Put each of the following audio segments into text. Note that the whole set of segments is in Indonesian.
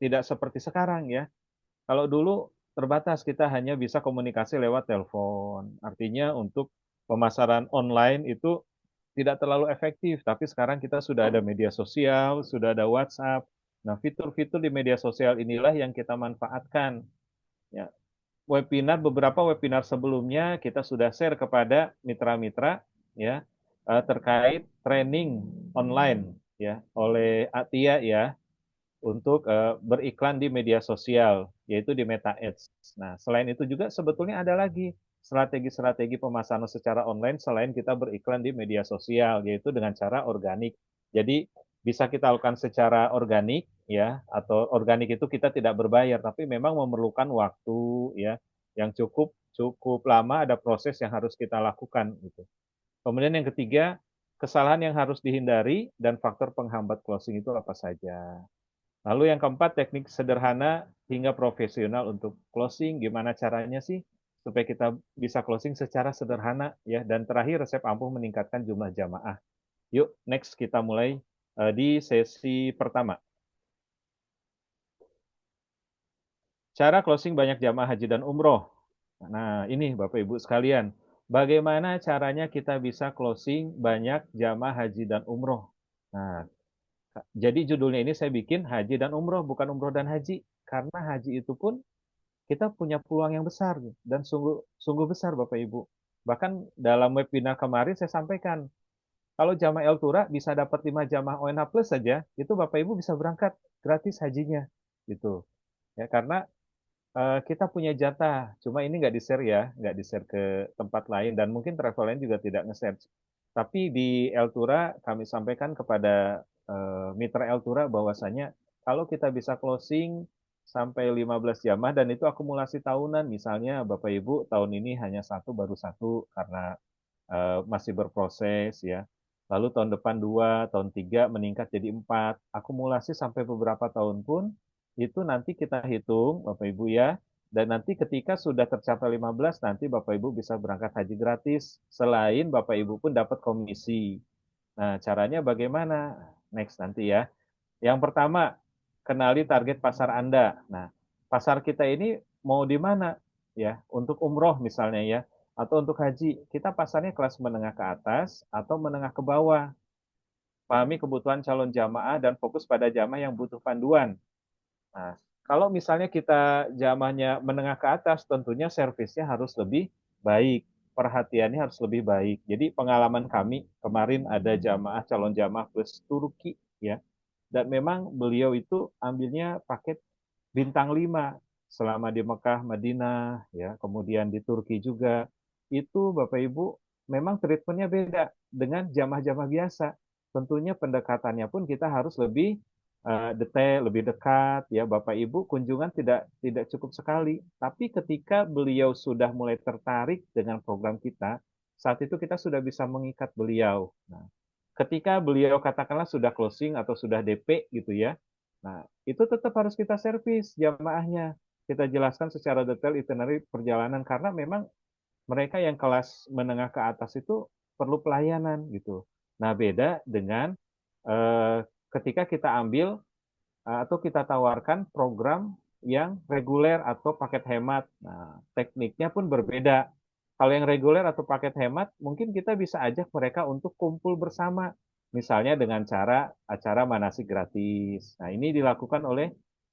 tidak seperti sekarang ya. Kalau dulu terbatas, kita hanya bisa komunikasi lewat telepon. Artinya untuk pemasaran online itu tidak terlalu efektif, tapi sekarang kita sudah ada media sosial, sudah ada WhatsApp. Nah, fitur-fitur di media sosial inilah yang kita manfaatkan. Ya, beberapa webinar sebelumnya kita sudah share kepada mitra-mitra ya terkait training online ya oleh Atia ya untuk beriklan di media sosial, yaitu di Meta Ads. Nah, selain itu juga sebetulnya ada lagi strategi-strategi pemasaran secara online selain kita beriklan di media sosial, yaitu dengan cara organik. Jadi bisa kita lakukan secara organik ya, atau organik itu kita tidak berbayar, tapi memang memerlukan waktu ya yang cukup cukup lama, ada proses yang harus kita lakukan gitu. Kemudian yang ketiga, kesalahan yang harus dihindari dan faktor penghambat closing itu apa saja. Lalu yang keempat, teknik sederhana hingga profesional untuk closing. Gimana caranya sih supaya kita bisa closing secara sederhana ya. Dan terakhir, resep ampuh meningkatkan jumlah jamaah. Yuk, next kita mulai di sesi pertama. Cara closing banyak jamaah haji dan umroh. Nah, ini Bapak Ibu sekalian. Bagaimana caranya kita bisa closing banyak jamaah haji dan umroh? Nah, jadi judulnya ini saya bikin haji dan umroh, bukan umroh dan haji. Karena haji itu pun kita punya peluang yang besar dan sungguh sungguh besar Bapak Ibu. Bahkan dalam webinar kemarin saya sampaikan, kalau jamaah El Tura bisa dapat 5 jamaah ONH Plus saja, itu Bapak Ibu bisa berangkat gratis hajinya. Gitu. Ya, karena kita punya jatah, cuma ini nggak di-share ya, nggak di-share ke tempat lain, dan mungkin travel lain juga tidak nge-share. Tapi di El Tura kami sampaikan kepada mitra El Tura bahwasanya kalau kita bisa closing sampai 15 jamaah dan itu akumulasi tahunan, misalnya Bapak Ibu tahun ini hanya satu, baru satu karena masih berproses ya. Lalu tahun depan dua, tahun tiga meningkat jadi empat, akumulasi sampai beberapa tahun pun itu nanti kita hitung Bapak Ibu ya. Dan nanti ketika sudah tercapai 15, nanti Bapak Ibu bisa berangkat haji gratis. Selain Bapak Ibu pun dapat komisi. Nah, caranya bagaimana? Next nanti ya. Yang pertama, kenali target pasar Anda. Nah, pasar kita ini mau di mana? Ya, untuk umroh misalnya ya, atau untuk haji, kita pasarnya kelas menengah ke atas atau menengah ke bawah. Pahami kebutuhan calon jamaah dan fokus pada jamaah yang butuh panduan. Nah, kalau misalnya kita jamaahnya menengah ke atas, tentunya servisnya harus lebih baik, perhatiannya harus lebih baik. Jadi pengalaman kami kemarin ada jamaah calon jamaah plus Turki ya, dan memang beliau itu ambilnya paket bintang 5 selama di Mekah, Madinah, ya, kemudian di Turki juga. Itu Bapak Ibu memang treatmentnya beda dengan jamaah-jamaah biasa. Tentunya pendekatannya pun kita harus lebih detail, lebih dekat, ya Bapak Ibu kunjungan tidak tidak cukup sekali. Tapi ketika beliau sudah mulai tertarik dengan program kita, saat itu kita sudah bisa mengikat beliau. Nah, ketika beliau katakanlah sudah closing atau sudah DP gitu ya. Nah, itu tetap harus kita servis jamaahnya. Kita jelaskan secara detail itinerary perjalanan karena memang mereka yang kelas menengah ke atas itu perlu pelayanan gitu. Nah, beda dengan eh, ketika kita ambil atau kita tawarkan program yang reguler atau paket hemat. Nah, tekniknya pun berbeda. Kalau yang reguler atau paket hemat, mungkin kita bisa ajak mereka untuk kumpul bersama. Misalnya dengan cara acara manasik gratis. Nah, ini dilakukan oleh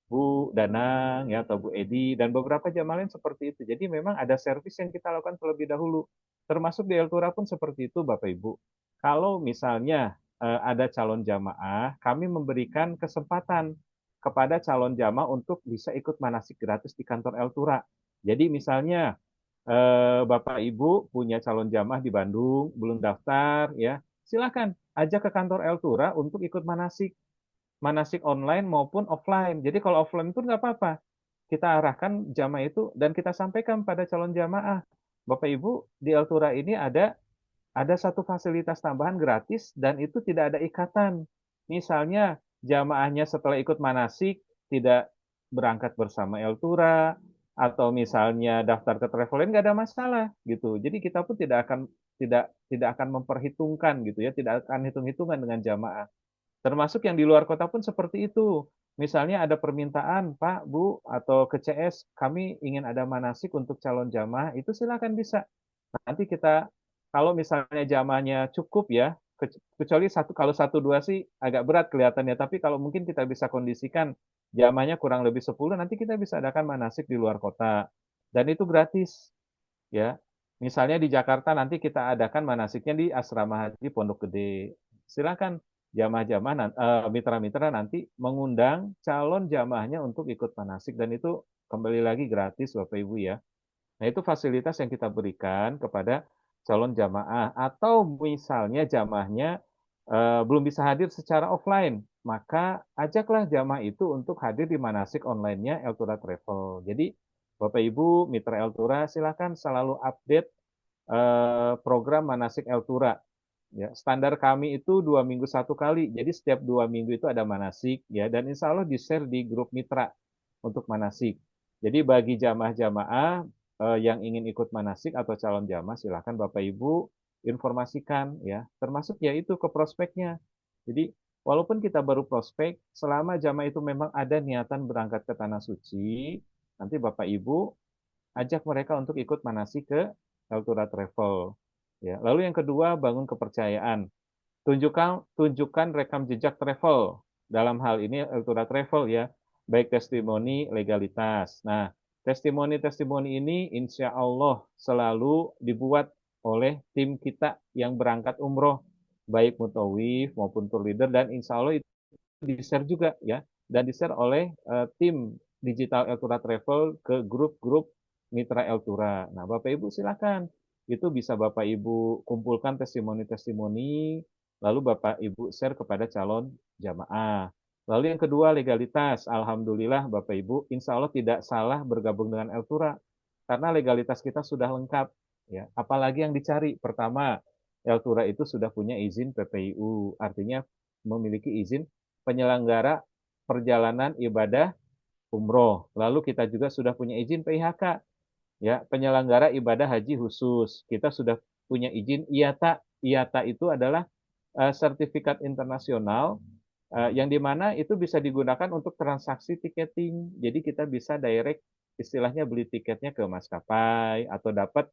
Bu Danang ya atau Bu Edi dan beberapa jamaah lain seperti itu. Jadi memang ada servis yang kita lakukan terlebih dahulu. Termasuk di Eltura pun seperti itu Bapak Ibu. Kalau misalnya ada calon jamaah, kami memberikan kesempatan kepada calon jamaah untuk bisa ikut manasik gratis di kantor Eltura. Jadi misalnya Bapak Ibu punya calon jamaah di Bandung, belum daftar ya, silakan ajak ke kantor Eltura untuk ikut manasik manasik online maupun offline. Jadi kalau offline pun nggak apa-apa. Kita arahkan jamaah itu dan kita sampaikan pada calon jamaah. Bapak Ibu, di Altura ini ada satu fasilitas tambahan gratis dan itu tidak ada ikatan. Misalnya jamaahnya setelah ikut manasik tidak berangkat bersama Eltura atau misalnya daftar ke travel nggak ada masalah gitu. Jadi kita pun tidak akan memperhitungkan gitu ya, tidak akan hitung-hitungan dengan jamaah. Termasuk yang di luar kota pun seperti itu. misalnya ada permintaan, Pak, Bu, atau ke CS, kami ingin ada manasik untuk calon jamaah, itu silakan bisa. Nanti kita, kalau misalnya jamaahnya cukup ya, kecuali satu, kalau satu dua sih agak berat kelihatannya, tapi kalau mungkin kita bisa kondisikan jamaahnya kurang lebih 10, nanti kita bisa adakan manasik di luar kota. Dan itu gratis, ya. Misalnya di Jakarta nanti kita adakan manasiknya di Asrama Haji Pondok Gede. Silakan jamaah-jamaah mitra-mitra nanti mengundang calon jamaahnya untuk ikut manasik dan itu kembali lagi gratis Bapak Ibu ya. Nah, itu fasilitas yang kita berikan kepada calon jamaah atau misalnya jamaahnya belum bisa hadir secara offline, maka ajaklah jamaah itu untuk hadir di manasik online-nya Eltura Travel. Jadi Bapak Ibu mitra Eltura silakan selalu update program manasik Eltura. Ya, standar kami itu 2 minggu satu kali. Jadi setiap 2 minggu itu ada manasik ya, dan insya Allah di-share di grup mitra untuk manasik. Jadi bagi jamaah-jamaah yang ingin ikut manasik atau calon jamaah, silakan Bapak Ibu informasikan ya, termasuk ya itu ke prospeknya. Jadi walaupun kita baru prospek, selama jamaah itu memang ada niatan berangkat ke tanah suci, nanti Bapak Ibu ajak mereka untuk ikut manasik ke Eltura Travel. Ya. Lalu yang kedua, bangun kepercayaan. Tunjukkan rekam jejak travel. Dalam hal ini Eltura Travel ya, baik testimoni, legalitas. Nah, testimoni-testimoni ini insya Allah selalu dibuat oleh tim kita yang berangkat umroh, baik mutawif maupun tour leader, dan insya Allah itu di-share juga ya, dan di-share oleh tim digital Eltura Travel ke grup-grup mitra Eltura. Nah, Bapak Ibu silakan. Itu bisa Bapak Ibu kumpulkan testimoni-testimoni, lalu Bapak Ibu share kepada calon jamaah. Lalu yang kedua legalitas. Alhamdulillah Bapak Ibu, insya Allah tidak salah bergabung dengan Eltura karena legalitas kita sudah lengkap. Ya, apalagi yang dicari? Pertama, Eltura itu sudah punya izin PPIU, artinya memiliki izin penyelenggara perjalanan ibadah umroh. Lalu kita juga sudah punya izin PIHK, ya, penyelenggara ibadah haji khusus. Kita sudah punya izin IATA. IATA itu adalah sertifikat internasional yang dimana itu bisa digunakan untuk transaksi tiketing. Jadi kita bisa direct istilahnya beli tiketnya ke maskapai atau dapat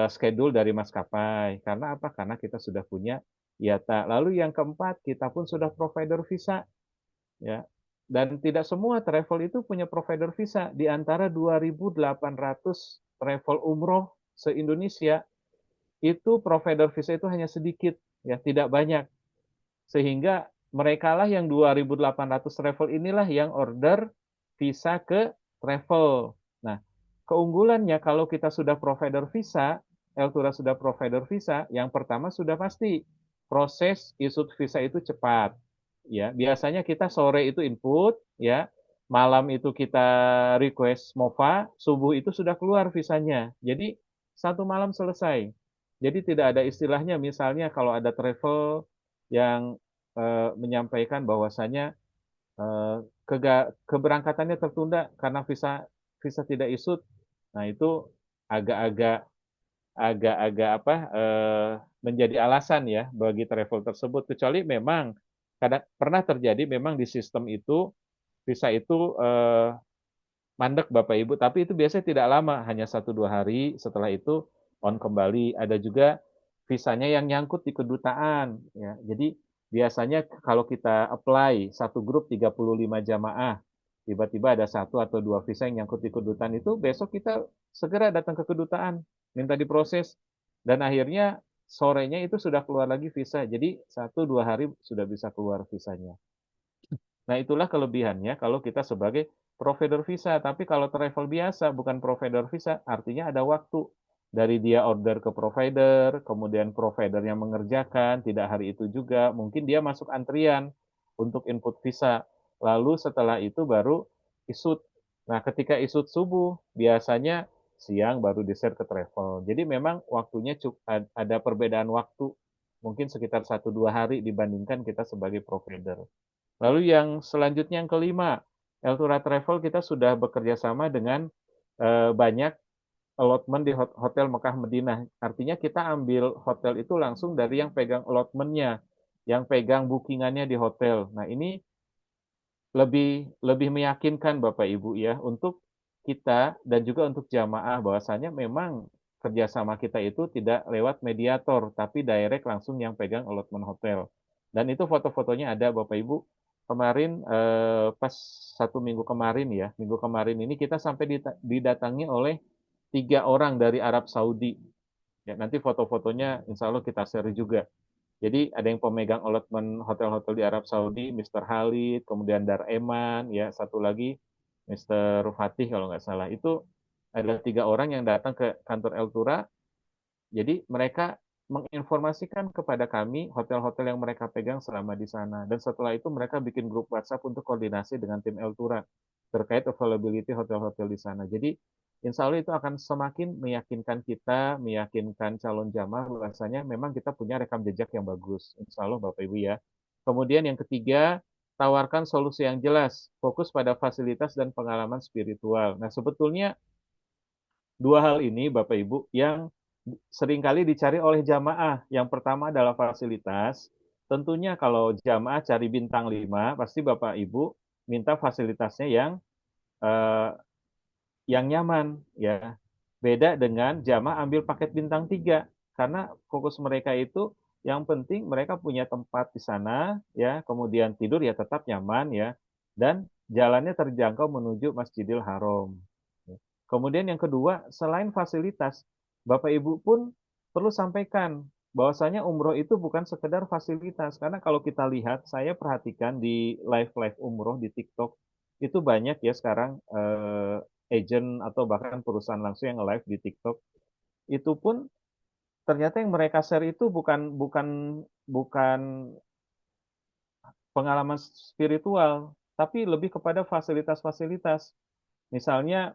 schedule dari maskapai. Karena apa? Karena kita sudah punya IATA. Lalu yang keempat, kita pun sudah provider visa, ya. Dan tidak semua travel itu punya provider visa. Di antara 2.800 travel umroh se-Indonesia, itu provider visa itu hanya sedikit, ya, tidak banyak. Sehingga mereka lah yang 2.800 travel inilah yang order visa ke travel. Nah, keunggulannya kalau kita sudah provider visa, Eltura sudah provider visa, yang pertama sudah pasti proses isut visa itu cepat. Ya, biasanya kita sore itu input, ya, malam itu kita request MOVA, subuh itu sudah keluar visanya. Jadi satu malam selesai. Jadi tidak ada istilahnya misalnya kalau ada travel yang menyampaikan bahwasanya eh, keberangkatannya tertunda karena visa visa tidak isut. Nah, itu agak-agak agak-agak apa menjadi alasan ya bagi travel tersebut, kecuali memang kadang pernah terjadi memang di sistem itu visa itu mandek Bapak Ibu, tapi itu biasanya tidak lama, hanya 1-2 hari, setelah itu on kembali. Ada juga visanya yang nyangkut di kedutaan, ya. Jadi biasanya kalau kita apply satu grup 35 jamaah, tiba-tiba ada 1 atau 2 visa yang nyangkut di kedutaan, itu besok kita segera datang ke kedutaan, minta diproses, dan akhirnya sorenya itu sudah keluar lagi visa. Jadi 1-2 hari sudah bisa keluar visanya. Nah, itulah kelebihannya kalau kita sebagai provider visa. Tapi kalau travel biasa, bukan provider visa, artinya ada waktu. Dari dia order ke provider, kemudian providernya mengerjakan, tidak hari itu juga. Mungkin dia masuk antrian untuk input visa. Lalu setelah itu baru isut. Nah, ketika isut subuh, biasanya siang baru di-share ke travel. Jadi memang waktunya ada perbedaan waktu. Mungkin sekitar 1-2 hari dibandingkan kita sebagai provider. Lalu yang selanjutnya yang kelima, Eltura Travel kita sudah bekerja sama dengan banyak allotment di hotel Mekah Medina. Artinya kita ambil hotel itu langsung dari yang pegang allotmentnya, yang pegang bookingannya di hotel. Nah, ini lebih lebih meyakinkan Bapak Ibu ya, untuk kita dan juga untuk jamaah bahwasanya memang kerjasama kita itu tidak lewat mediator, tapi direct langsung yang pegang allotment hotel. Dan itu foto-fotonya ada Bapak Ibu. Kemarin, pas 1 minggu kemarin ya, minggu kemarin ini kita sampai didatangi oleh 3 orang dari Arab Saudi. Ya, nanti foto-fotonya insya Allah kita share juga. Jadi ada yang pemegang allotment hotel-hotel di Arab Saudi, Mr. Khalid, kemudian Dar Eman, ya satu lagi Mr. Fatih kalau nggak salah. Itu adalah 3 orang yang datang ke kantor Eltura. Jadi mereka menginformasikan kepada kami hotel-hotel yang mereka pegang selama di sana. Dan setelah itu mereka bikin grup WhatsApp untuk koordinasi dengan tim Eltura terkait availability hotel-hotel di sana. Jadi insya Allah itu akan semakin meyakinkan kita, meyakinkan calon jamaah bahwasanya memang kita punya rekam jejak yang bagus. Insya Allah Bapak Ibu ya. Kemudian yang ketiga, tawarkan solusi yang jelas, fokus pada fasilitas dan pengalaman spiritual. Nah sebetulnya dua hal ini Bapak Ibu yang seringkali dicari oleh jamaah. Yang pertama adalah fasilitas. Tentunya kalau jamaah cari bintang 5, pasti Bapak Ibu minta fasilitasnya eh, yang nyaman ya. Beda dengan jamaah ambil paket bintang 3 karena fokus mereka itu yang penting mereka punya tempat di sana ya, kemudian tidur ya tetap nyaman ya dan jalannya terjangkau menuju Masjidil Haram. Kemudian yang kedua, selain fasilitas, Bapak Ibu pun perlu sampaikan bahwasanya umroh itu bukan sekedar fasilitas. Karena kalau kita lihat, saya perhatikan di live-live umroh di TikTok, itu banyak ya sekarang agent atau bahkan perusahaan langsung yang live di TikTok. Itu pun ternyata yang mereka share itu bukan bukan bukan pengalaman spiritual, tapi lebih kepada fasilitas-fasilitas. Misalnya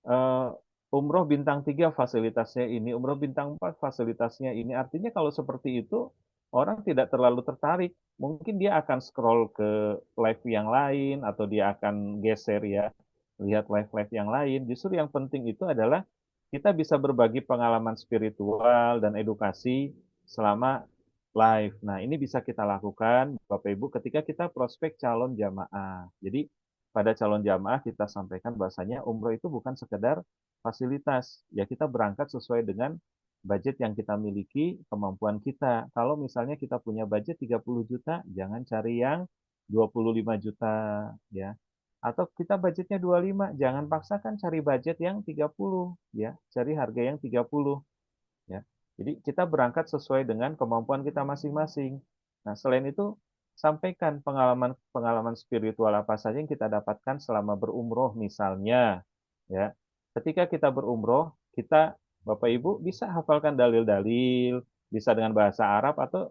eh, umroh bintang 3 fasilitasnya ini, umroh bintang 4 fasilitasnya ini. Artinya kalau seperti itu, orang tidak terlalu tertarik. Mungkin dia akan scroll ke live yang lain, atau dia akan geser ya, lihat live-live yang lain. Justru yang penting itu adalah kita bisa berbagi pengalaman spiritual dan edukasi selama live. Nah, ini bisa kita lakukan, Bapak Ibu, ketika kita prospek calon jamaah. Jadi, pada calon jamaah kita sampaikan bahasanya umroh itu bukan sekedar fasilitas. Ya kita berangkat sesuai dengan budget yang kita miliki, kemampuan kita. Kalau misalnya kita punya budget 30 juta, jangan cari yang 25 juta ya. Atau kita budgetnya 25, jangan paksakan cari budget yang 30 ya. Cari harga yang 30 ya. Jadi kita berangkat sesuai dengan kemampuan kita masing-masing. Nah, selain itu sampaikan pengalaman-pengalaman spiritual apa saja yang kita dapatkan selama berumroh misalnya ya. Ketika kita berumroh, kita Bapak Ibu bisa hafalkan dalil-dalil, bisa dengan bahasa Arab atau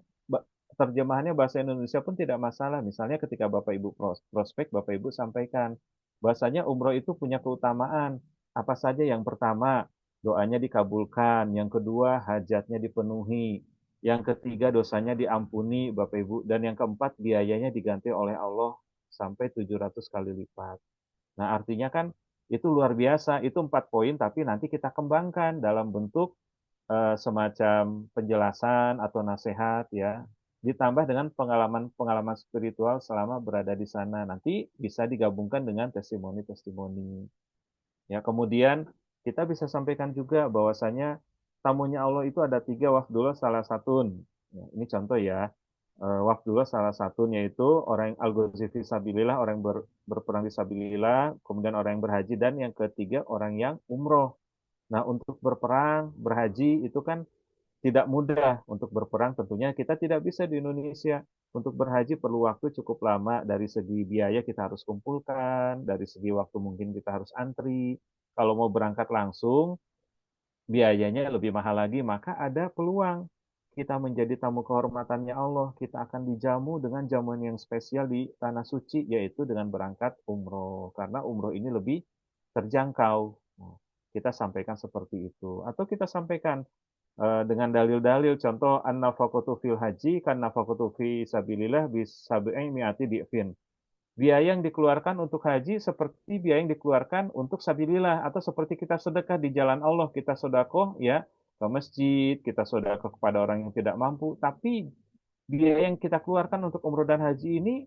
terjemahannya bahasa Indonesia pun tidak masalah. Misalnya ketika Bapak Ibu prospek, Bapak Ibu sampaikan bahasanya umroh itu punya keutamaan. Apa saja? Yang pertama, doanya dikabulkan. Yang kedua, hajatnya dipenuhi. Yang ketiga, dosanya diampuni, Bapak Ibu. Dan yang keempat, biayanya diganti oleh Allah sampai 700 kali lipat. Nah, artinya kan itu luar biasa. Itu 4 poin, tapi nanti kita kembangkan dalam bentuk semacam penjelasan atau nasihat ya. Ditambah dengan pengalaman-pengalaman spiritual selama berada di sana. Nanti bisa digabungkan dengan testimoni-testimoni. Ya, kemudian kita bisa sampaikan juga bahwasanya tamunya Allah itu ada 3 wafdullah salah satun. Ya, ini contoh ya. Wafdullah salah satunya itu orang yang al-ghazi fisabilillah, orang yang berperang fisabilillah, kemudian orang yang berhaji, dan yang ketiga orang yang umroh. Nah, untuk berperang, berhaji itu kan tidak mudah. Untuk berperang tentunya kita tidak bisa di Indonesia. Untuk berhaji perlu waktu cukup lama, dari segi biaya kita harus kumpulkan, dari segi waktu mungkin kita harus antri. Kalau mau berangkat langsung, biayanya lebih mahal lagi, maka ada peluang kita menjadi tamu kehormatannya Allah. Kita akan dijamu dengan jamuan yang spesial di tanah suci, yaitu dengan berangkat umroh. Karena umroh ini lebih terjangkau. Nah, kita sampaikan seperti itu. Atau kita sampaikan dengan dalil-dalil, contoh an-nafaqatu fil haji kan nafaqatu fi sabilillah bis sab'i mi'ati di'fin. Biaya yang dikeluarkan untuk haji seperti biaya yang dikeluarkan untuk sabilillah, atau seperti kita sedekah di jalan Allah, kita sedekah ya ke masjid, kita sedekah kepada orang yang tidak mampu, tapi biaya yang kita keluarkan untuk umroh dan haji ini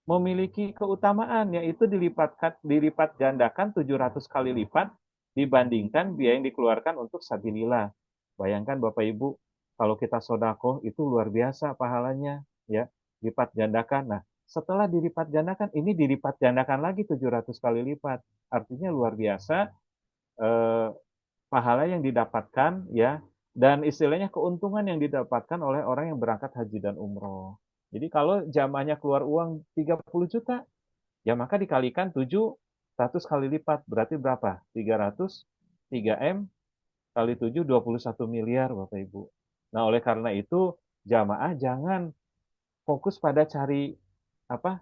memiliki keutamaan, yaitu dilipat gandakan 700 kali lipat dibandingkan biaya yang dikeluarkan untuk sabilillah. Bayangkan Bapak Ibu, kalau kita sodakoh itu luar biasa pahalanya, ya, lipat gandakan. Nah, setelah dilipat gandakan, ini dilipat gandakan lagi 700 kali lipat. Artinya luar biasa eh, pahala yang didapatkan, ya, dan istilahnya keuntungan yang didapatkan oleh orang yang berangkat haji dan umroh. Jadi kalau jamaahnya keluar uang 30 juta, ya maka dikalikan 700 kali lipat. Berarti berapa? 300, 3M kali 7, 21 miliar Bapak Ibu. Nah, oleh karena itu jamaah jangan fokus pada cari apa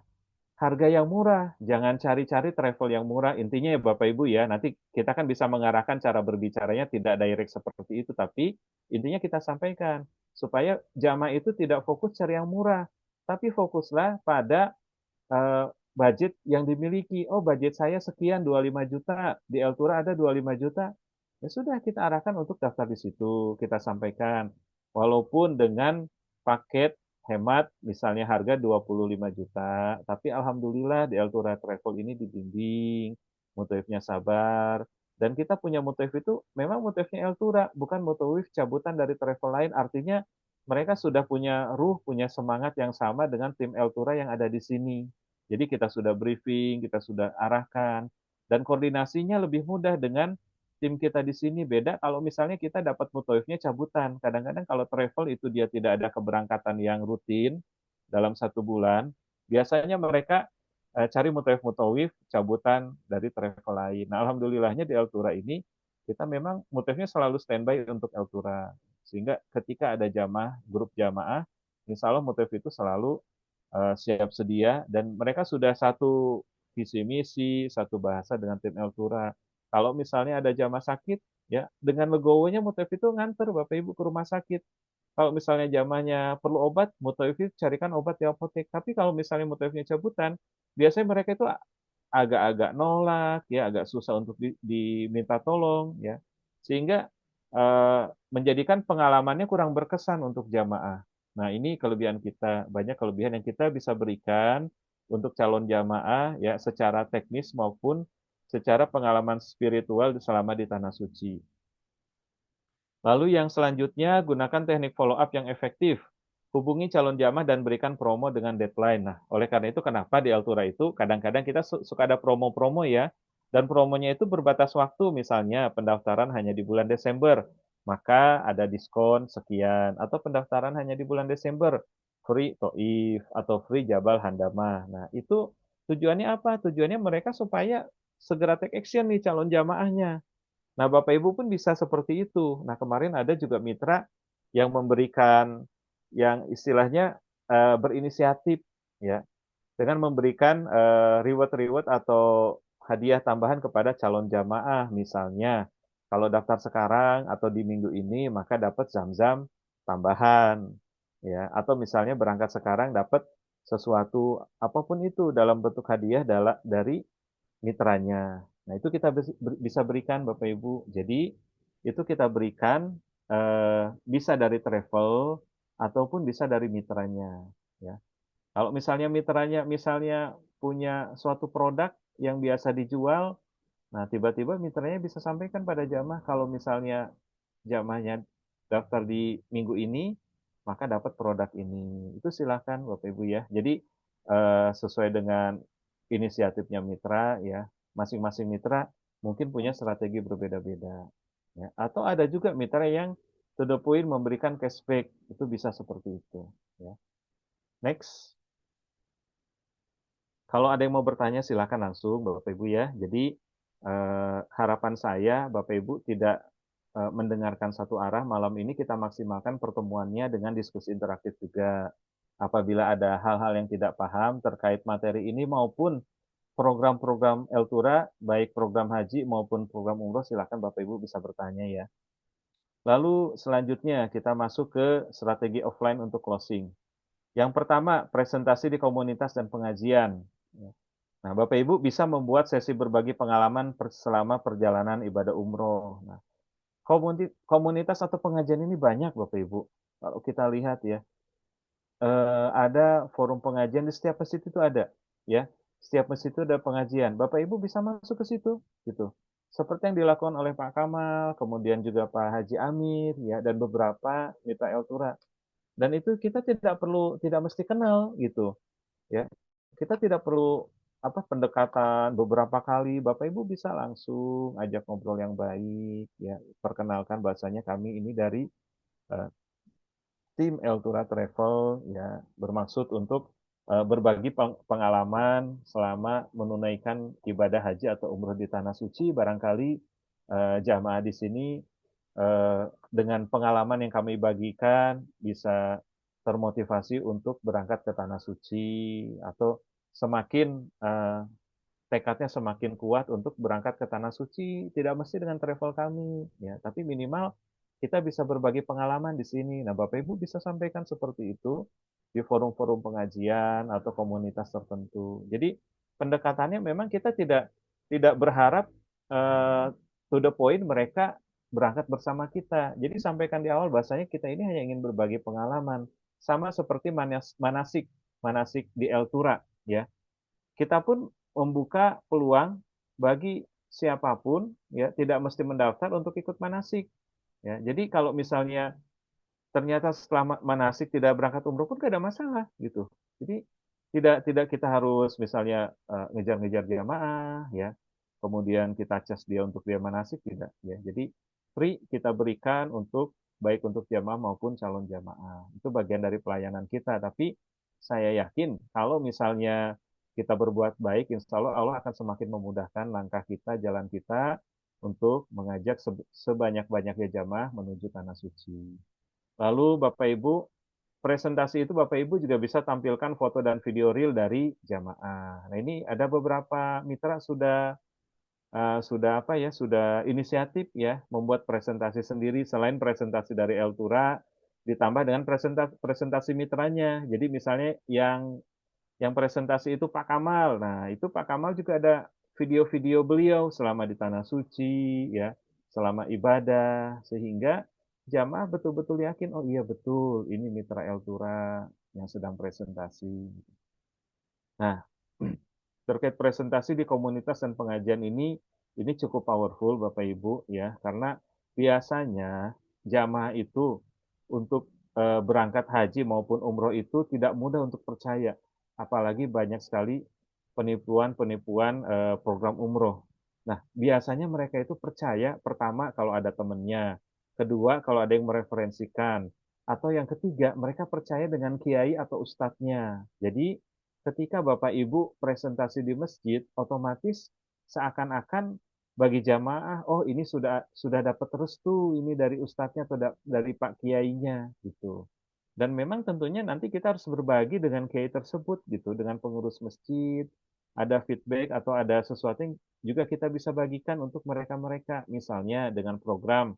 harga yang murah, jangan cari-cari travel yang murah. Intinya ya Bapak Ibu ya, nanti kita kan bisa mengarahkan cara berbicaranya tidak direct seperti itu, tapi intinya kita sampaikan supaya jamaah itu tidak fokus cari yang murah, tapi fokuslah pada budget yang dimiliki. Oh, budget saya sekian 25 juta, di Eltura ada 25 juta. Ya sudah kita arahkan untuk daftar di situ, kita sampaikan. Walaupun dengan paket hemat misalnya harga 25 juta, tapi alhamdulillah di Eltura Travel ini dibimbing, mutoifnya sabar, dan kita punya mutoif itu memang mutoifnya Eltura, bukan mutoif cabutan dari travel lain. Artinya mereka sudah punya ruh, punya semangat yang sama dengan tim Eltura yang ada di sini. Jadi kita sudah briefing, kita sudah arahkan, dan koordinasinya lebih mudah dengan tim kita di sini. Beda kalau misalnya kita dapat mutoifnya cabutan. Kadang-kadang kalau travel itu dia tidak ada keberangkatan yang rutin dalam 1 bulan, biasanya mereka cari mutoif-mutoif cabutan dari travel lain. Nah, alhamdulillahnya di Eltura ini kita memang mutoifnya selalu standby untuk Eltura. Sehingga ketika ada jamaah, grup jamaah, insya Allah mutoif itu selalu siap sedia dan mereka sudah satu visi misi, satu bahasa dengan tim Eltura. Kalau misalnya ada jamaah sakit, ya dengan legowonya Mutoif itu nganter Bapak Ibu ke rumah sakit. Kalau misalnya jamaahnya perlu obat, Mutoif carikan obat di apotek. Tapi kalau misalnya Mutoifnya cabutan, biasanya mereka itu agak-agak nolak, ya agak susah untuk diminta tolong, ya sehingga menjadikan pengalamannya kurang berkesan untuk jamaah. Nah, ini kelebihan kita, banyak kelebihan yang kita bisa berikan untuk calon jamaah ya secara teknis maupun secara pengalaman spiritual selama di tanah suci. Lalu yang selanjutnya, gunakan teknik follow up yang efektif. Hubungi calon jamaah dan berikan promo dengan deadline. Nah, oleh karena itu kenapa di Altura itu kadang-kadang kita suka ada promo-promo ya. Dan promonya itu berbatas waktu, misalnya pendaftaran hanya di bulan Desember, maka ada diskon sekian. Atau pendaftaran hanya di bulan Desember, free Toif atau free Jabal Handamah. Nah, itu tujuannya apa? Tujuannya mereka supaya segera take action nih calon jamaahnya. Nah, Bapak Ibu pun bisa seperti itu. Nah, kemarin ada juga mitra yang memberikan yang istilahnya berinisiatif ya dengan memberikan reward-reward atau hadiah tambahan kepada calon jamaah. Misalnya, kalau daftar sekarang atau di minggu ini maka dapat zam-zam tambahan ya atau misalnya berangkat sekarang dapat sesuatu apapun itu dalam bentuk hadiah dari mitranya. Nah, itu kita bisa berikan Bapak Ibu. Jadi, itu kita berikan bisa dari travel ataupun bisa dari mitranya, ya. Kalau misalnya mitranya misalnya punya suatu produk yang biasa dijual, nah tiba-tiba mitranya bisa sampaikan pada jamaah kalau misalnya jamaahnya daftar di minggu ini, maka dapat produk ini. Itu silakan Bapak Ibu ya. Jadi sesuai dengan inisiatifnya mitra ya, masing-masing mitra mungkin punya strategi berbeda-beda. Ya. Atau ada juga mitra yang to the point memberikan cashback, itu bisa seperti itu. Ya. Next, kalau ada yang mau bertanya silakan langsung Bapak Ibu ya. Jadi harapan saya Bapak Ibu tidak mendengarkan satu arah. Malam ini kita maksimalkan pertemuannya dengan diskusi interaktif juga. Apabila ada hal-hal yang tidak paham terkait materi ini maupun program-program Eltura, baik program haji maupun program umroh, silakan Bapak Ibu bisa bertanya ya. Lalu selanjutnya kita masuk ke strategi offline untuk closing. Yang pertama, presentasi di komunitas dan pengajian. Nah, Bapak Ibu bisa membuat sesi berbagi pengalaman selama perjalanan ibadah umroh. Nah, komunitas atau pengajian ini banyak Bapak Ibu. Kalau kita lihat ya, ada forum pengajian di setiap masjid itu ada. ya. Setiap masjid itu ada pengajian. Bapak Ibu bisa masuk ke situ, gitu. Seperti yang dilakukan oleh Pak Kamal, kemudian juga Pak Haji Amir, ya, dan beberapa Mitra Eltura. Dan itu kita tidak mesti kenal, gitu, ya. Kita tidak perlu pendekatan beberapa kali. Bapak Ibu bisa langsung ajak ngobrol yang baik, ya. Perkenalkan bahasanya kami ini dari eh, tim Eltura Travel, ya, bermaksud untuk berbagi pengalaman selama menunaikan ibadah haji atau umroh di tanah suci. Barangkali jamaah di sini dengan pengalaman yang kami bagikan bisa termotivasi untuk berangkat ke tanah suci atau semakin tekadnya semakin kuat untuk berangkat ke tanah suci, tidak mesti dengan travel kami, ya, tapi minimal kita bisa berbagi pengalaman di sini. Nah, Bapak Ibu bisa sampaikan seperti itu di forum-forum pengajian atau komunitas tertentu. Jadi pendekatannya memang kita tidak tidak berharap to the point mereka berangkat bersama kita. Jadi sampaikan di awal bahasanya kita ini hanya ingin berbagi pengalaman, sama seperti manasik manasik di El Tura, ya. Kita pun membuka peluang bagi siapapun, ya, tidak mesti mendaftar untuk ikut manasik, ya. Jadi kalau misalnya ternyata setelah manasik tidak berangkat umroh pun tidak ada masalah, gitu. Jadi tidak tidak kita harus misalnya ngejar-ngejar jamaah, ya, kemudian kita cas dia untuk dia manasik, tidak, ya. Jadi free kita berikan untuk baik untuk jamaah maupun calon jamaah. Itu bagian dari pelayanan kita. Tapi saya yakin kalau misalnya kita berbuat baik, insya Allah Allah akan semakin memudahkan langkah kita, jalan kita untuk mengajak sebanyak-banyaknya jamaah menuju tanah suci. Lalu Bapak Ibu, presentasi itu Bapak Ibu juga bisa tampilkan foto dan video real dari jamaah. Nah, ini ada beberapa mitra sudah inisiatif, ya, membuat presentasi sendiri selain presentasi dari Eltura ditambah dengan presentasi presentasi mitranya. Jadi misalnya yang presentasi itu Pak Kamal. Nah, itu Pak Kamal juga ada video-video beliau selama di Tanah Suci, ya, selama ibadah, sehingga jamaah betul-betul yakin, oh iya betul, ini Mitra Eltura yang sedang presentasi. Nah, terkait presentasi di komunitas dan pengajian ini cukup powerful Bapak Ibu, ya, karena biasanya jamaah itu untuk berangkat haji maupun umroh itu tidak mudah untuk percaya, apalagi banyak sekali penipuan-penipuan program umroh. Nah, biasanya mereka itu percaya pertama kalau ada temannya, kedua kalau ada yang mereferensikan, atau yang ketiga mereka percaya dengan kiai atau ustadznya. Jadi ketika Bapak Ibu presentasi di masjid, otomatis seakan-akan bagi jamaah, oh ini sudah dapat restu ini dari ustadznya atau dari Pak Kiainya, gitu. Dan memang tentunya nanti kita harus berbagi dengan kiai tersebut, gitu, dengan pengurus masjid, ada feedback atau ada sesuatu yang juga kita bisa bagikan untuk mereka-mereka, misalnya dengan program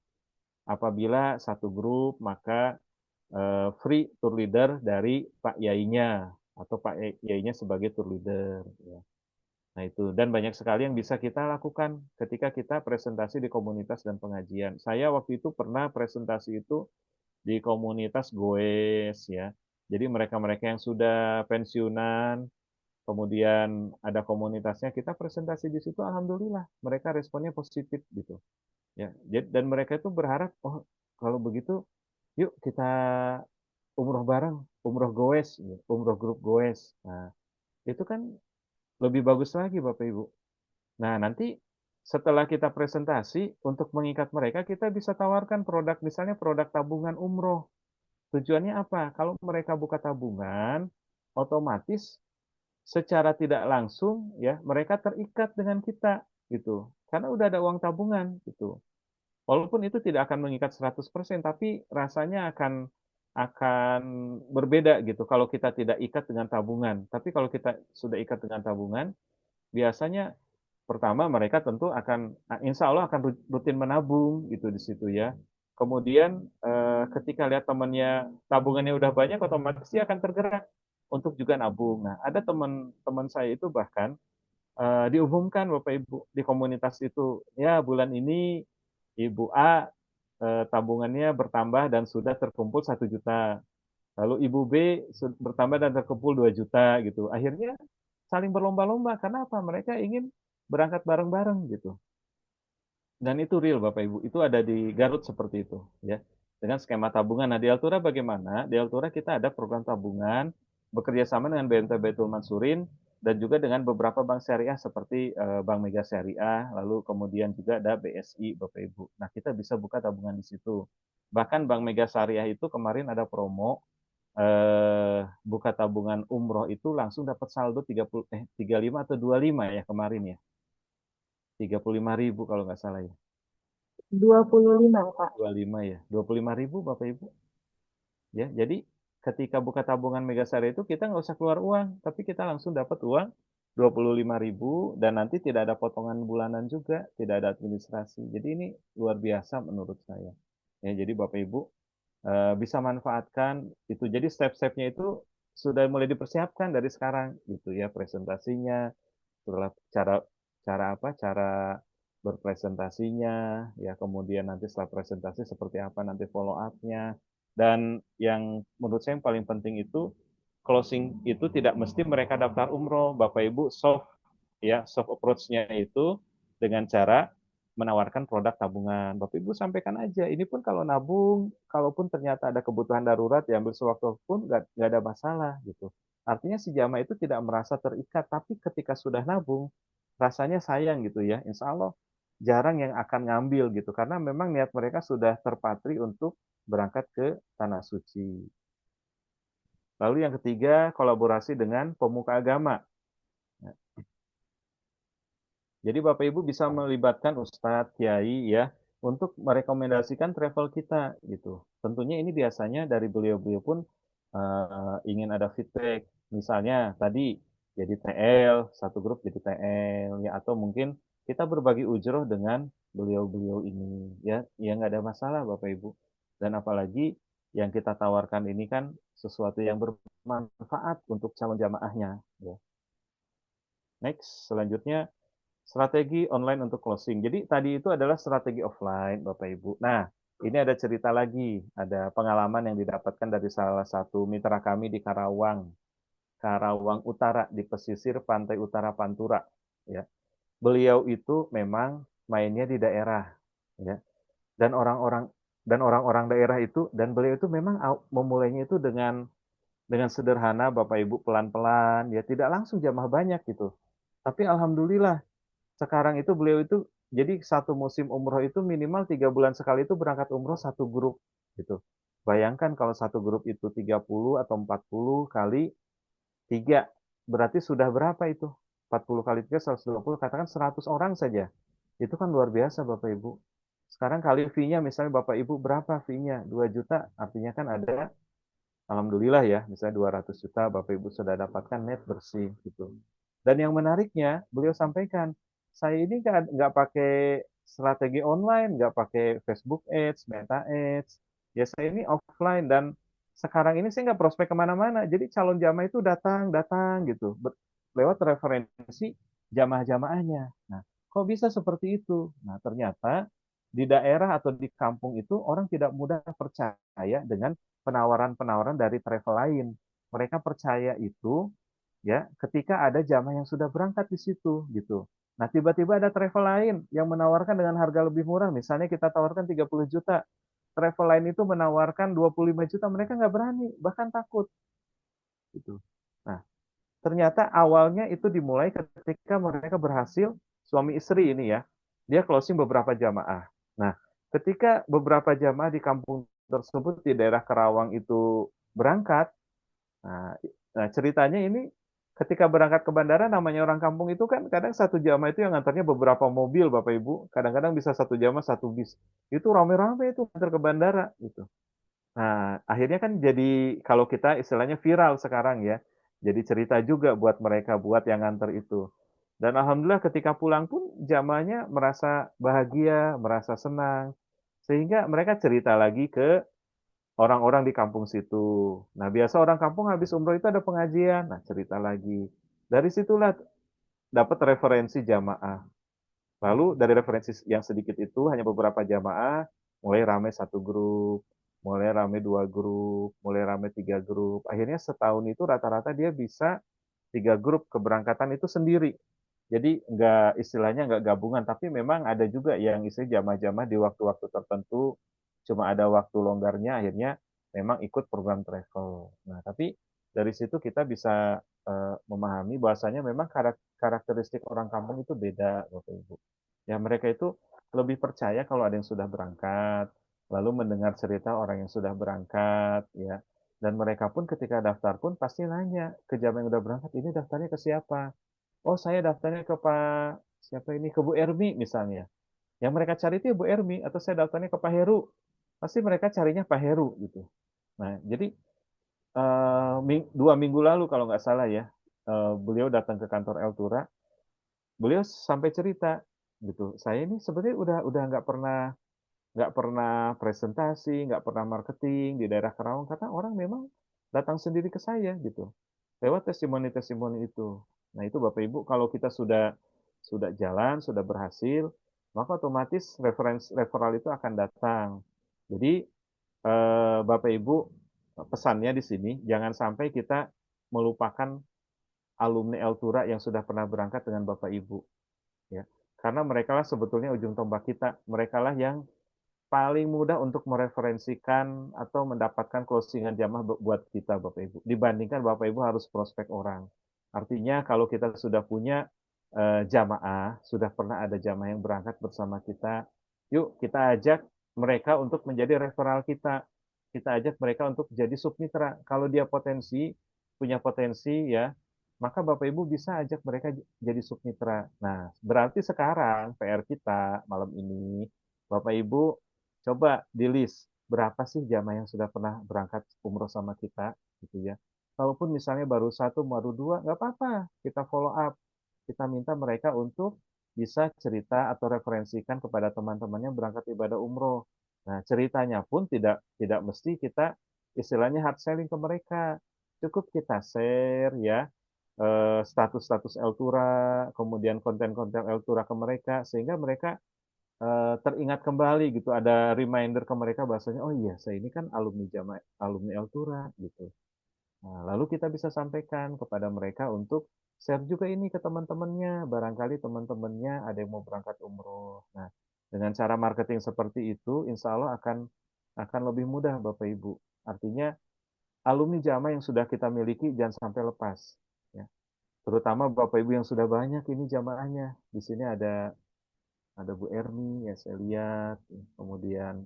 apabila satu grup maka free tour leader dari Pak Yainya atau Pak Yainya sebagai tour leader, ya. Nah itu, dan banyak sekali yang bisa kita lakukan ketika kita presentasi di komunitas dan pengajian. Saya waktu itu pernah presentasi itu di komunitas goes, ya. Jadi mereka-mereka yang sudah pensiunan, kemudian ada komunitasnya, kita presentasi di situ, alhamdulillah mereka responnya positif, gitu, ya. Dan mereka itu berharap, oh kalau begitu yuk kita umroh bareng, umroh goes, umroh grup goes. Nah, itu kan lebih bagus lagi Bapak Ibu. Nah, nanti setelah kita presentasi, untuk mengikat mereka, kita bisa tawarkan produk, misalnya produk tabungan umroh. Tujuannya apa? Kalau mereka buka tabungan, otomatis secara tidak langsung, ya, mereka terikat dengan kita, gitu. Karena udah ada uang tabungan, gitu. Walaupun itu tidak akan mengikat 100%, tapi rasanya akan berbeda, gitu kalau kita tidak ikat dengan tabungan. Tapi kalau kita sudah ikat dengan tabungan, biasanya pertama mereka tentu akan, insya Allah akan rutin menabung, gitu, di situ, ya. Kemudian ketika lihat temannya tabungannya udah banyak, otomatis dia akan tergerak untuk juga nabung. Nah, ada teman-teman saya itu bahkan diumumkan Bapak Ibu di komunitas itu, ya bulan ini Ibu A tabungannya bertambah dan sudah terkumpul 1 juta. Lalu Ibu B bertambah dan terkumpul 2 juta, gitu. Akhirnya saling berlomba-lomba. Karena apa? Mereka ingin berangkat bareng-bareng gitu. Dan itu real Bapak Ibu, itu ada di Garut seperti itu ya, dengan skema tabungan. Nah di Altura bagaimana? Di Altura kita ada program tabungan, bekerja sama dengan BNP Baitul Mansurin, dan juga dengan beberapa bank syariah seperti Bank Mega Syariah, lalu kemudian juga ada BSI Bapak Ibu. Nah kita bisa buka tabungan di situ. Bahkan Bank Mega Syariah itu kemarin ada promo, buka tabungan umroh itu langsung dapat saldo 35 atau 25 ya kemarin ya, 35.000 kalau nggak salah ya. 25, Pak. 25 ya, 25.000 Bapak Ibu. Ya, jadi ketika buka tabungan Megasari itu kita nggak usah keluar uang, tapi kita langsung dapat uang 25.000 dan nanti tidak ada potongan bulanan juga, tidak ada administrasi. Jadi ini luar biasa menurut saya. Ya, jadi Bapak Ibu bisa manfaatkan itu. Jadi step-stepnya itu sudah mulai dipersiapkan dari sekarang gitu ya, presentasinya, setelah cara cara apa cara berpresentasinya ya, kemudian nanti setelah presentasi seperti apa nanti follow up-nya, dan yang menurut saya yang paling penting itu closing itu tidak mesti mereka daftar umroh Bapak Ibu, soft approach-nya itu dengan cara menawarkan produk tabungan. Bapak Ibu sampaikan aja, ini pun kalau nabung, kalaupun ternyata ada kebutuhan darurat, diambil sewaktu pun nggak ada masalah gitu. Artinya si jamaah itu tidak merasa terikat, tapi ketika sudah nabung, rasanya sayang gitu ya. Insya Allah jarang yang akan ngambil gitu, karena memang niat mereka sudah terpatri untuk berangkat ke Tanah Suci. Lalu yang ketiga, kolaborasi dengan pemuka agama. Jadi Bapak Ibu bisa melibatkan Ustadz, Kiai ya, untuk merekomendasikan travel kita gitu. Tentunya ini biasanya dari beliau-beliau pun ingin ada feedback. Misalnya tadi jadi TL, satu grup jadi TL ya, atau mungkin kita berbagi ujroh dengan beliau-beliau ini ya, ya nggak ada masalah Bapak Ibu. Dan apalagi yang kita tawarkan ini kan sesuatu yang bermanfaat untuk calon jamaahnya. Ya. Next, selanjutnya strategi online untuk closing. Jadi tadi itu adalah strategi offline, Bapak Ibu. Nah, ini ada cerita lagi, ada pengalaman yang didapatkan dari salah satu mitra kami di Karawang, Karawang Utara di pesisir pantai utara Pantura. Ya, beliau itu memang mainnya di daerah, ya, dan orang-orang daerah itu, dan beliau itu memang memulainya itu dengan sederhana, Bapak Ibu, pelan-pelan, ya tidak langsung jamaah banyak gitu. Tapi alhamdulillah sekarang itu beliau itu jadi satu musim umroh itu minimal 3 bulan sekali itu berangkat umroh satu grup gitu. Bayangkan kalau satu grup itu 30 atau 40 kali 3, berarti sudah berapa itu? 40 kali 3, 120, katakan 100 orang saja. Itu kan luar biasa Bapak Ibu. Sekarang kali fee-nya misalnya Bapak Ibu berapa fee-nya? 2 juta, artinya kan ada, alhamdulillah ya, misalnya 200 juta Bapak Ibu sudah dapatkan net bersih gitu. Dan yang menariknya, beliau sampaikan, saya ini nggak pakai strategi online, nggak pakai Facebook Ads, Meta Ads. Ya saya ini offline, dan sekarang ini saya nggak prospek kemana-mana. Jadi calon jamaah itu datang gitu, lewat referensi jamaah-jamaahnya. Nah, kok bisa seperti itu? Nah, ternyata di daerah atau di kampung itu orang tidak mudah percaya dengan penawaran-penawaran dari travel lain. Mereka percaya itu ya ketika ada jamaah yang sudah berangkat di situ gitu. Nah, tiba-tiba ada travel lain yang menawarkan dengan harga lebih murah. Misalnya kita tawarkan 30 juta. Travel lain itu menawarkan 25 juta, mereka nggak berani, bahkan takut gitu. Nah, ternyata awalnya itu dimulai ketika mereka berhasil, suami istri ini ya, dia closing beberapa jamaah. Nah, ketika beberapa jamaah di kampung tersebut di daerah Kerawang itu berangkat, nah, ceritanya ini ketika berangkat ke bandara, namanya orang kampung itu kan kadang satu jamaah itu yang ngantarnya beberapa mobil Bapak Ibu, kadang-kadang bisa satu jamaah satu bis. Itu rame-rame itu ngantar ke bandara gitu. Nah, akhirnya kan jadi kalau kita istilahnya viral sekarang ya. Jadi cerita juga buat mereka, buat yang nganter itu. Dan alhamdulillah ketika pulang pun jamaahnya merasa bahagia, merasa senang. Sehingga mereka cerita lagi ke orang-orang di kampung situ. Nah, biasa orang kampung habis umroh itu ada pengajian. Nah, cerita lagi. Dari situlah dapat referensi jamaah. Lalu dari referensi yang sedikit itu, hanya beberapa jamaah, mulai rame satu grup, mulai rame dua grup, mulai rame tiga grup. Akhirnya setahun itu rata-rata dia bisa grup keberangkatan itu sendiri. Jadi nggak istilahnya nggak gabungan, tapi memang ada juga yang isi jamaah-jamaah di waktu-waktu tertentu, cuma ada waktu longgarnya, akhirnya memang ikut program travel. Nah, tapi dari situ kita bisa memahami bahwasanya memang karakteristik orang kampung itu beda, Bapak Ibu. Ya, mereka itu lebih percaya kalau ada yang sudah berangkat, lalu mendengar cerita orang yang sudah berangkat, ya. Dan mereka pun ketika daftar pun pasti nanya ke jamaah yang udah berangkat, ini daftarnya ke siapa? Oh, saya daftarnya ke Pak siapa ini, ke Bu Ermi misalnya. Yang mereka cari itu ya Bu Ermi, atau saya daftarnya ke Pak Heru. Pasti mereka carinya Pak Heru gitu. Nah, jadi 2 minggu lalu kalau nggak salah ya, beliau datang ke kantor Eltura, beliau sampai cerita gitu. Saya ini sebenarnya udah nggak pernah presentasi, nggak pernah marketing di daerah Karawang karena orang memang datang sendiri ke saya gitu. Lewat testimoni-testimoni itu. Nah, itu Bapak Ibu kalau kita sudah jalan, sudah berhasil, maka otomatis referral itu akan datang. Jadi Bapak Ibu pesannya di sini jangan sampai kita melupakan alumni Eltura yang sudah pernah berangkat dengan Bapak Ibu ya. Karena mereka lah sebetulnya ujung tombak kita. Mereka lah yang paling mudah untuk mereferensikan atau mendapatkan closingan jamaah buat kita Bapak Ibu. Dibandingkan Bapak Ibu harus prospek orang. Artinya kalau kita sudah punya jamaah, sudah pernah ada jamaah yang berangkat bersama kita, yuk kita ajak mereka untuk menjadi referral kita. Kita ajak mereka untuk jadi submitra. Kalau dia punya potensi ya, maka Bapak Ibu bisa ajak mereka jadi submitra. Nah, berarti sekarang PR kita malam ini, Bapak Ibu coba di list berapa sih jamaah yang sudah pernah berangkat umroh sama kita, gitu ya. Kalaupun misalnya baru satu, baru dua, nggak apa-apa, kita follow up, kita minta mereka untuk bisa cerita atau referensikan kepada teman-temannya berangkat ibadah umroh. Nah, ceritanya pun tidak tidak mesti kita istilahnya hard selling ke mereka. Cukup kita share ya status-status Eltura, kemudian konten-konten Eltura ke mereka sehingga mereka teringat kembali gitu, ada reminder ke mereka bahasanya, oh iya saya ini kan alumni Eltura gitu. Nah, lalu kita bisa sampaikan kepada mereka untuk share juga ini ke teman-temannya, barangkali teman-temannya ada yang mau berangkat umroh. Nah, dengan cara marketing seperti itu, insya Allah akan lebih mudah Bapak Ibu. Artinya alumni jamaah yang sudah kita miliki jangan sampai lepas. Ya. Terutama Bapak Ibu yang sudah banyak ini jamaahnya. Di sini ada Bu Erni, ya saya lihat, kemudian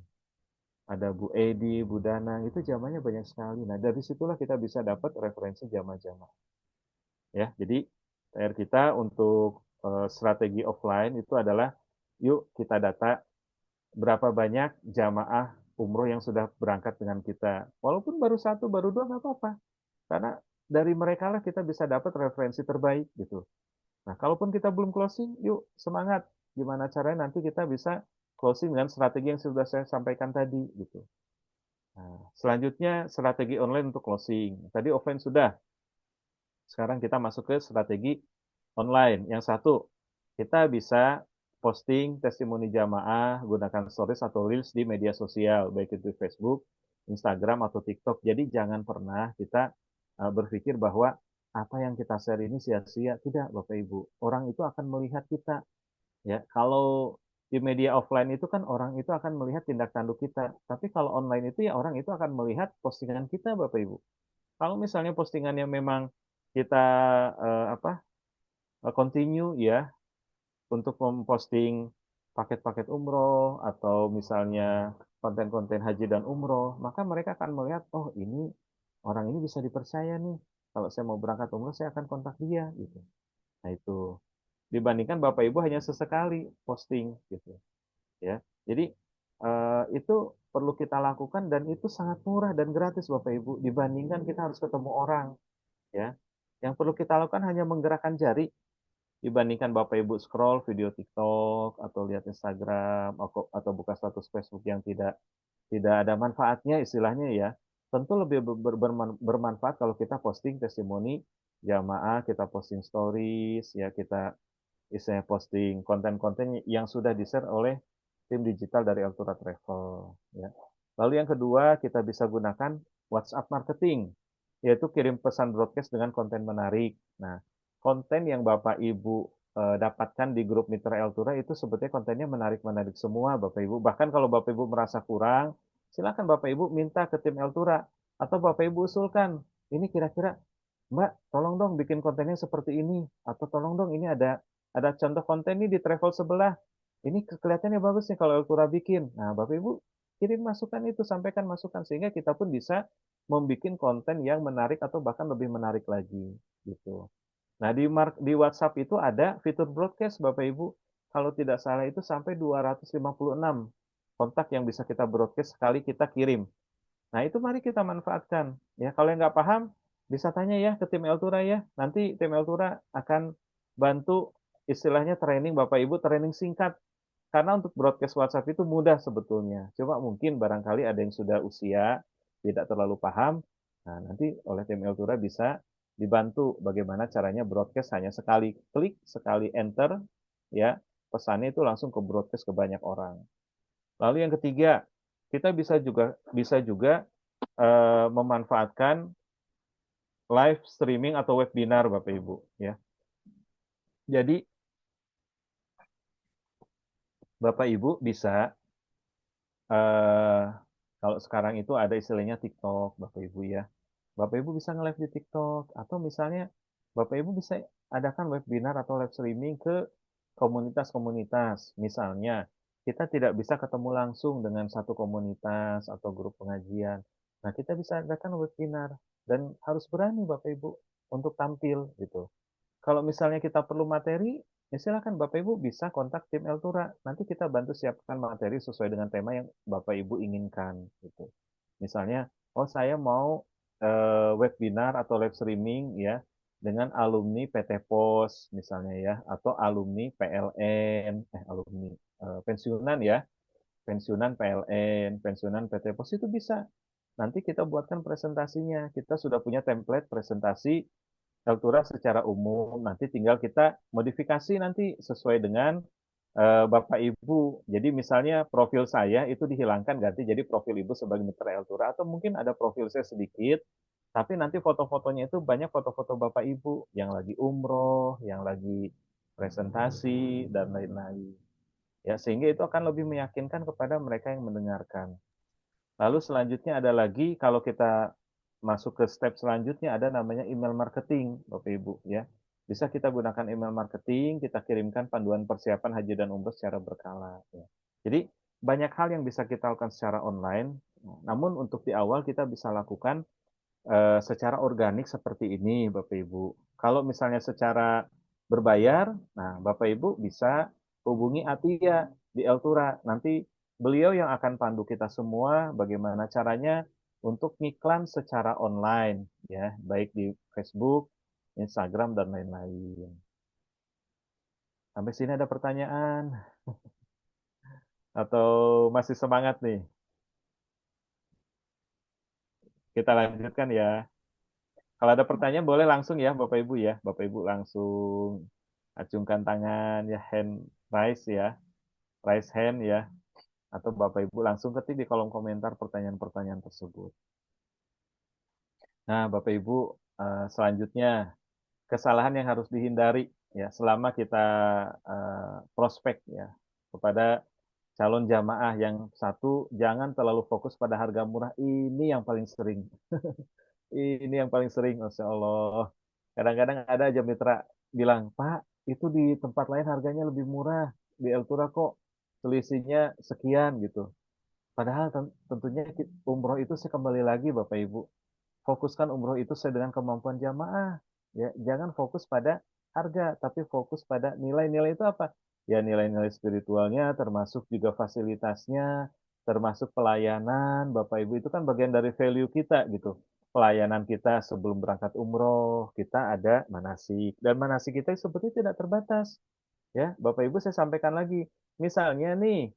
ada Bu Edi, Bu Danang, itu jamaahnya banyak sekali. Nah, dari situlah kita bisa dapat referensi jamaah-jamaah. Ya, jadi PR kita untuk strategi offline itu adalah, yuk kita data berapa banyak jamaah umroh yang sudah berangkat dengan kita. Walaupun baru satu, baru dua, nggak apa-apa. Karena dari mereka lah kita bisa dapat referensi terbaik gitu. Nah, kalaupun kita belum closing, yuk semangat. Gimana caranya nanti kita bisa closing dengan strategi yang sudah saya sampaikan tadi gitu. Nah, selanjutnya strategi online untuk closing. Tadi offline sudah. Sekarang kita masuk ke strategi online. Yang satu, kita bisa posting testimoni jamaah gunakan stories atau reels di media sosial, baik itu Facebook, Instagram atau TikTok. Jadi jangan pernah kita berpikir bahwa apa yang kita share ini sia-sia. Tidak, Bapak Ibu. Orang itu akan melihat kita. Ya, kalau di media offline itu kan orang itu akan melihat tindak tanduk kita. Tapi kalau online itu ya orang itu akan melihat postingan kita, Bapak Ibu. Kalau misalnya postingannya memang kita apa continue ya untuk memposting paket-paket umroh atau misalnya konten-konten haji dan umroh, maka mereka akan melihat, oh ini orang ini bisa dipercaya nih. Kalau saya mau berangkat umroh, saya akan kontak dia gitu. Nah itu dibandingkan Bapak Ibu hanya sesekali posting gitu ya. Jadi itu perlu kita lakukan dan itu sangat murah dan gratis Bapak Ibu dibandingkan kita harus ketemu orang ya. Yang perlu kita lakukan hanya menggerakkan jari dibandingkan Bapak Ibu scroll video TikTok atau lihat Instagram atau buka status Facebook yang tidak tidak ada manfaatnya istilahnya ya. Tentu lebih bermanfaat kalau kita posting testimoni jamaah, kita posting stories, ya kita istilahnya posting konten-konten yang sudah di-share oleh tim digital dari Altura Travel. Ya. Lalu yang kedua, kita bisa gunakan WhatsApp marketing. yaitu kirim pesan broadcast dengan konten menarik. Nah, konten yang Bapak Ibu dapatkan di grup Mitra Eltura itu sebetulnya kontennya menarik-menarik semua Bapak Ibu. Bahkan kalau Bapak Ibu merasa kurang, silakan Bapak Ibu minta ke tim Eltura atau Bapak Ibu usulkan, ini kira-kira Mbak, tolong dong bikin kontennya seperti ini atau tolong dong ini ada contoh konten nih di travel sebelah. Ini kelihatannya bagus nih kalau Eltura bikin. Nah, Bapak Ibu kirim masukan itu, sampaikan masukan sehingga kita pun bisa membuat konten yang menarik atau bahkan lebih menarik lagi gitu. Nah, di WhatsApp itu ada fitur broadcast Bapak Ibu. Kalau tidak salah itu sampai 256 kontak yang bisa kita broadcast sekali kita kirim. Nah, itu mari kita manfaatkan. Ya, kalau yang nggak paham, bisa tanya ya ke tim Eltura ya. Nanti tim Eltura akan bantu istilahnya training Bapak Ibu, training singkat. Karena untuk broadcast WhatsApp itu mudah sebetulnya. Cuma mungkin barangkali ada yang sudah usia, tidak terlalu paham. Nah, nanti oleh tim Eltura bisa dibantu bagaimana caranya broadcast hanya sekali klik, sekali enter, ya pesannya itu langsung ke broadcast ke banyak orang. Lalu yang ketiga, kita bisa juga memanfaatkan live streaming atau webinar Bapak Ibu ya. Jadi Bapak Ibu bisa eh, kalau sekarang itu ada istilahnya TikTok Bapak Ibu ya. Bapak Ibu bisa nge-live di TikTok atau misalnya Bapak Ibu bisa adakan webinar atau live streaming ke komunitas-komunitas. Misalnya kita tidak bisa ketemu langsung dengan satu komunitas atau grup pengajian. Nah, kita bisa adakan webinar dan harus berani Bapak Ibu untuk tampil gitu. Kalau misalnya kita perlu materi, ya silakan Bapak Ibu bisa kontak tim Eltura. Nanti kita bantu siapkan materi sesuai dengan tema yang Bapak Ibu inginkan gitu. Misalnya, oh saya mau webinar atau live streaming ya dengan alumni PT POS misalnya ya atau alumni PLN, alumni pensiunan ya, pensiunan PLN, pensiunan PT POS itu bisa. Nanti kita buatkan presentasinya. Kita sudah punya template presentasi Kaltura secara umum. Nanti tinggal kita modifikasi nanti sesuai dengan Bapak Ibu. Jadi misalnya profil saya itu dihilangkan ganti jadi profil Ibu sebagai mitra Eltura atau mungkin ada profil saya sedikit, tapi nanti foto-fotonya itu banyak foto-foto Bapak Ibu yang lagi umroh, yang lagi presentasi dan lain-lain. Ya, sehingga itu akan lebih meyakinkan kepada mereka yang mendengarkan. Lalu selanjutnya ada lagi kalau kita masuk ke step selanjutnya ada namanya email marketing, Bapak Ibu ya. Bisa kita gunakan email marketing, kita kirimkan panduan persiapan haji dan umroh secara berkala ya. Jadi banyak hal yang bisa kita lakukan secara online. Namun untuk di awal kita bisa lakukan secara organik seperti ini, Bapak Ibu. Kalau misalnya secara berbayar, nah Bapak Ibu bisa hubungi Atia di Eltura. Nanti beliau yang akan pandu kita semua bagaimana caranya untuk ngiklan secara online, ya, baik di Facebook, Instagram, dan lain-lain. Sampai sini ada pertanyaan atau masih semangat nih? Kita lanjutkan ya. Kalau ada pertanyaan boleh langsung ya Bapak Ibu ya. Bapak Ibu langsung acungkan tangan ya, hand raise ya, raise hand ya. Atau Bapak Ibu langsung ketik di kolom komentar pertanyaan-pertanyaan tersebut. Nah Bapak Ibu, selanjutnya kesalahan yang harus dihindari ya selama kita prospek ya kepada calon jamaah yang satu jangan terlalu fokus pada harga murah ini yang paling sering. Ini yang paling sering, Masya Allah. Kadang-kadang ada aja mitra bilang, Pak, itu di tempat lain harganya lebih murah. Di Eltura kok selisihnya sekian gitu. Padahal tentunya umroh itu saya kembali lagi Bapak Ibu. Fokuskan umroh itu sesuai dengan kemampuan jamaah. Ya, jangan fokus pada harga, tapi fokus pada nilai-nilai itu apa? Ya nilai-nilai spiritualnya, termasuk juga fasilitasnya, termasuk pelayanan. Bapak Ibu itu kan bagian dari value kita gitu. Pelayanan kita sebelum berangkat umroh, kita ada manasik. Dan manasik kita seperti tidak terbatas. Ya, Bapak Ibu saya sampaikan lagi. Misalnya nih,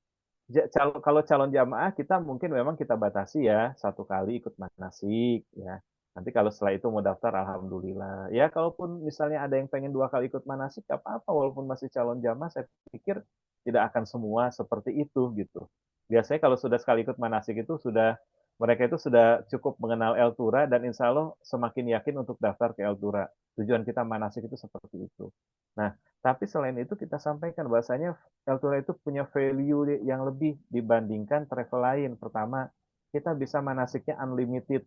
kalau calon jamaah kita mungkin memang kita batasi ya satu kali ikut manasik ya. Nanti kalau setelah itu mau daftar alhamdulillah. Ya kalaupun misalnya ada yang pengen dua kali ikut manasik gak apa-apa walaupun masih calon jamaah saya pikir tidak akan semua seperti itu gitu. Biasanya kalau sudah sekali ikut manasik itu sudah mereka itu sudah cukup mengenal Eltura dan insya Allah semakin yakin untuk daftar ke Eltura. Tujuan kita manasik itu seperti itu. Nah, tapi selain itu kita sampaikan bahwasanya Eltura itu punya value yang lebih dibandingkan travel lain. Pertama, kita bisa manasiknya unlimited.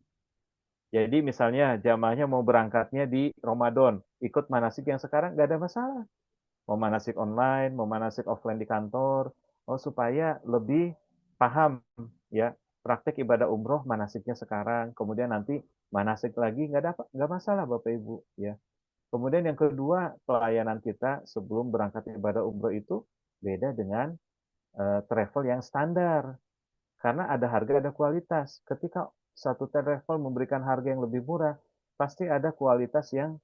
Jadi misalnya jamaahnya mau berangkatnya di Ramadan, ikut manasik yang sekarang nggak ada masalah. Mau manasik online, mau manasik offline di kantor, oh supaya lebih paham ya praktek ibadah umroh manasiknya sekarang, kemudian nanti manasik lagi nggak masalah Bapak Ibu ya. Kemudian yang kedua pelayanan kita sebelum berangkat ibadah umroh itu beda dengan travel yang standar karena ada harga ada kualitas. Ketika satu travel memberikan harga yang lebih murah, pasti ada kualitas yang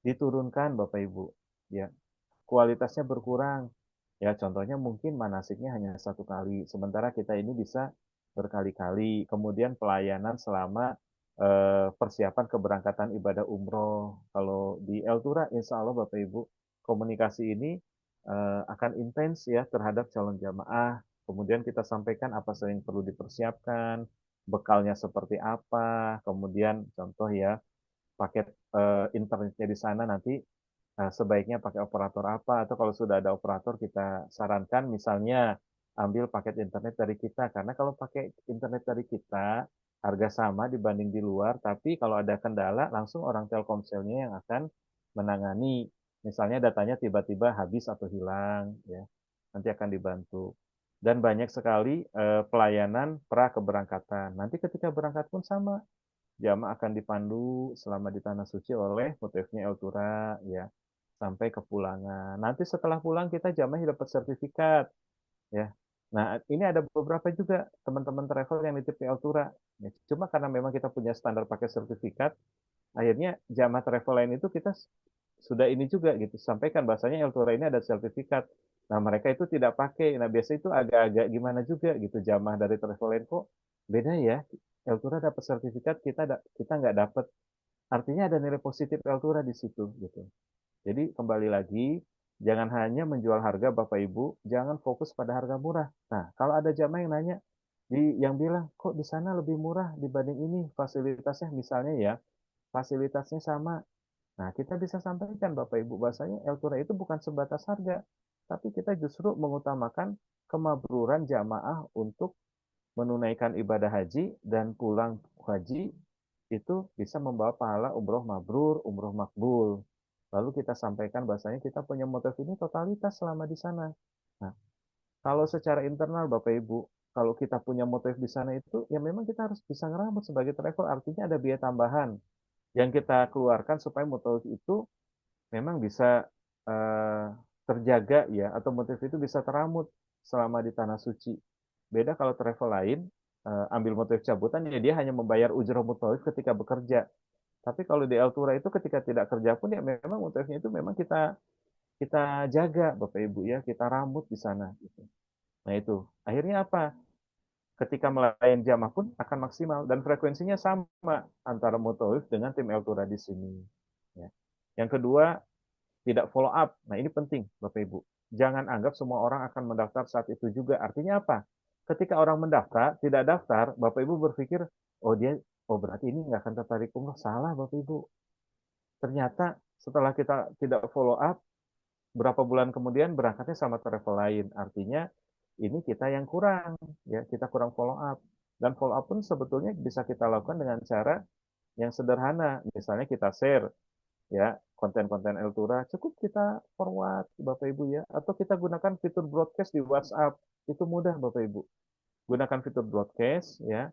diturunkan Bapak Ibu ya kualitasnya berkurang. Ya, contohnya mungkin manasiknya hanya satu kali, sementara kita ini bisa berkali-kali. Kemudian pelayanan selama persiapan keberangkatan ibadah umroh. Kalau di Eltura, insya Allah Bapak Ibu, komunikasi ini akan intens ya terhadap calon jamaah. Kemudian kita sampaikan apa saja yang perlu dipersiapkan, bekalnya seperti apa, kemudian contoh ya paket internetnya di sana nanti sebaiknya pakai operator apa atau kalau sudah ada operator kita sarankan misalnya ambil paket internet dari kita karena kalau pakai internet dari kita harga sama dibanding di luar tapi kalau ada kendala langsung orang Telkomselnya yang akan menangani misalnya datanya tiba-tiba habis atau hilang ya nanti akan dibantu dan banyak sekali pelayanan pra keberangkatan nanti ketika berangkat pun sama jamaah akan dipandu selama di tanah suci oleh motifnya Eltura ya sampai kepulangan. Nanti setelah pulang kita jamaah dapat sertifikat ya. Nah, ini ada beberapa juga teman-teman travel yang nitip di Eltura. Ya, cuma karena memang kita punya standar pakai sertifikat, akhirnya jamaah travel lain itu kita sudah ini juga gitu sampaikan bahasanya Eltura ini ada sertifikat. Nah, mereka itu tidak pakai. Nah, biasa itu agak-agak gimana juga gitu jamaah dari travel lain kok beda ya. Eltura dapat sertifikat, kita nggak dapat. Artinya ada nilai positif Eltura di situ gitu. Jadi kembali lagi, jangan hanya menjual harga Bapak Ibu, jangan fokus pada harga murah. Nah, kalau ada jamaah yang nanya, yang bilang, kok di sana lebih murah dibanding ini fasilitasnya, misalnya ya, fasilitasnya sama. Nah, kita bisa sampaikan Bapak Ibu, bahasanya Eltura itu bukan sebatas harga, tapi kita justru mengutamakan kemabruran jamaah untuk menunaikan ibadah haji dan pulang haji itu bisa membawa pahala umroh mabrur, umroh makbul. Lalu kita sampaikan bahasanya kita punya motif ini totalitas selama di sana. Nah, kalau secara internal Bapak Ibu, kalau kita punya motif di sana itu, ya memang kita harus bisa ngeramut sebagai travel, artinya ada biaya tambahan yang kita keluarkan supaya motif itu memang bisa eh, terjaga ya, atau motif itu bisa teramut selama di tanah suci. Beda kalau travel lain, ambil motif cabutan, ya dia hanya membayar ujroh mutoif ketika bekerja. Tapi kalau di Altura itu ketika tidak kerja pun ya memang motifnya itu memang kita kita jaga Bapak Ibu ya, kita rambut di sana gitu. Nah itu, akhirnya apa? Ketika melayani jamaah pun akan maksimal dan frekuensinya sama antara Mutoif dengan tim Altura di sini. Ya. Yang kedua, tidak follow up. Nah ini penting Bapak Ibu. Jangan anggap semua orang akan mendaftar saat itu juga. Artinya apa? Ketika orang mendaftar, tidak daftar, Bapak Ibu berpikir, oh berarti ini nggak akan tertarik umroh. Salah Bapak Ibu. Ternyata setelah kita tidak follow up, berapa bulan kemudian berangkatnya sama travel lain. Artinya ini kita yang kurang, ya kita kurang follow up. Dan follow up pun sebetulnya bisa kita lakukan dengan cara yang sederhana. Misalnya kita share ya konten-konten Eltura, cukup kita forward Bapak Ibu ya, atau kita gunakan fitur broadcast di WhatsApp. Itu mudah Bapak Ibu. Gunakan fitur broadcast ya.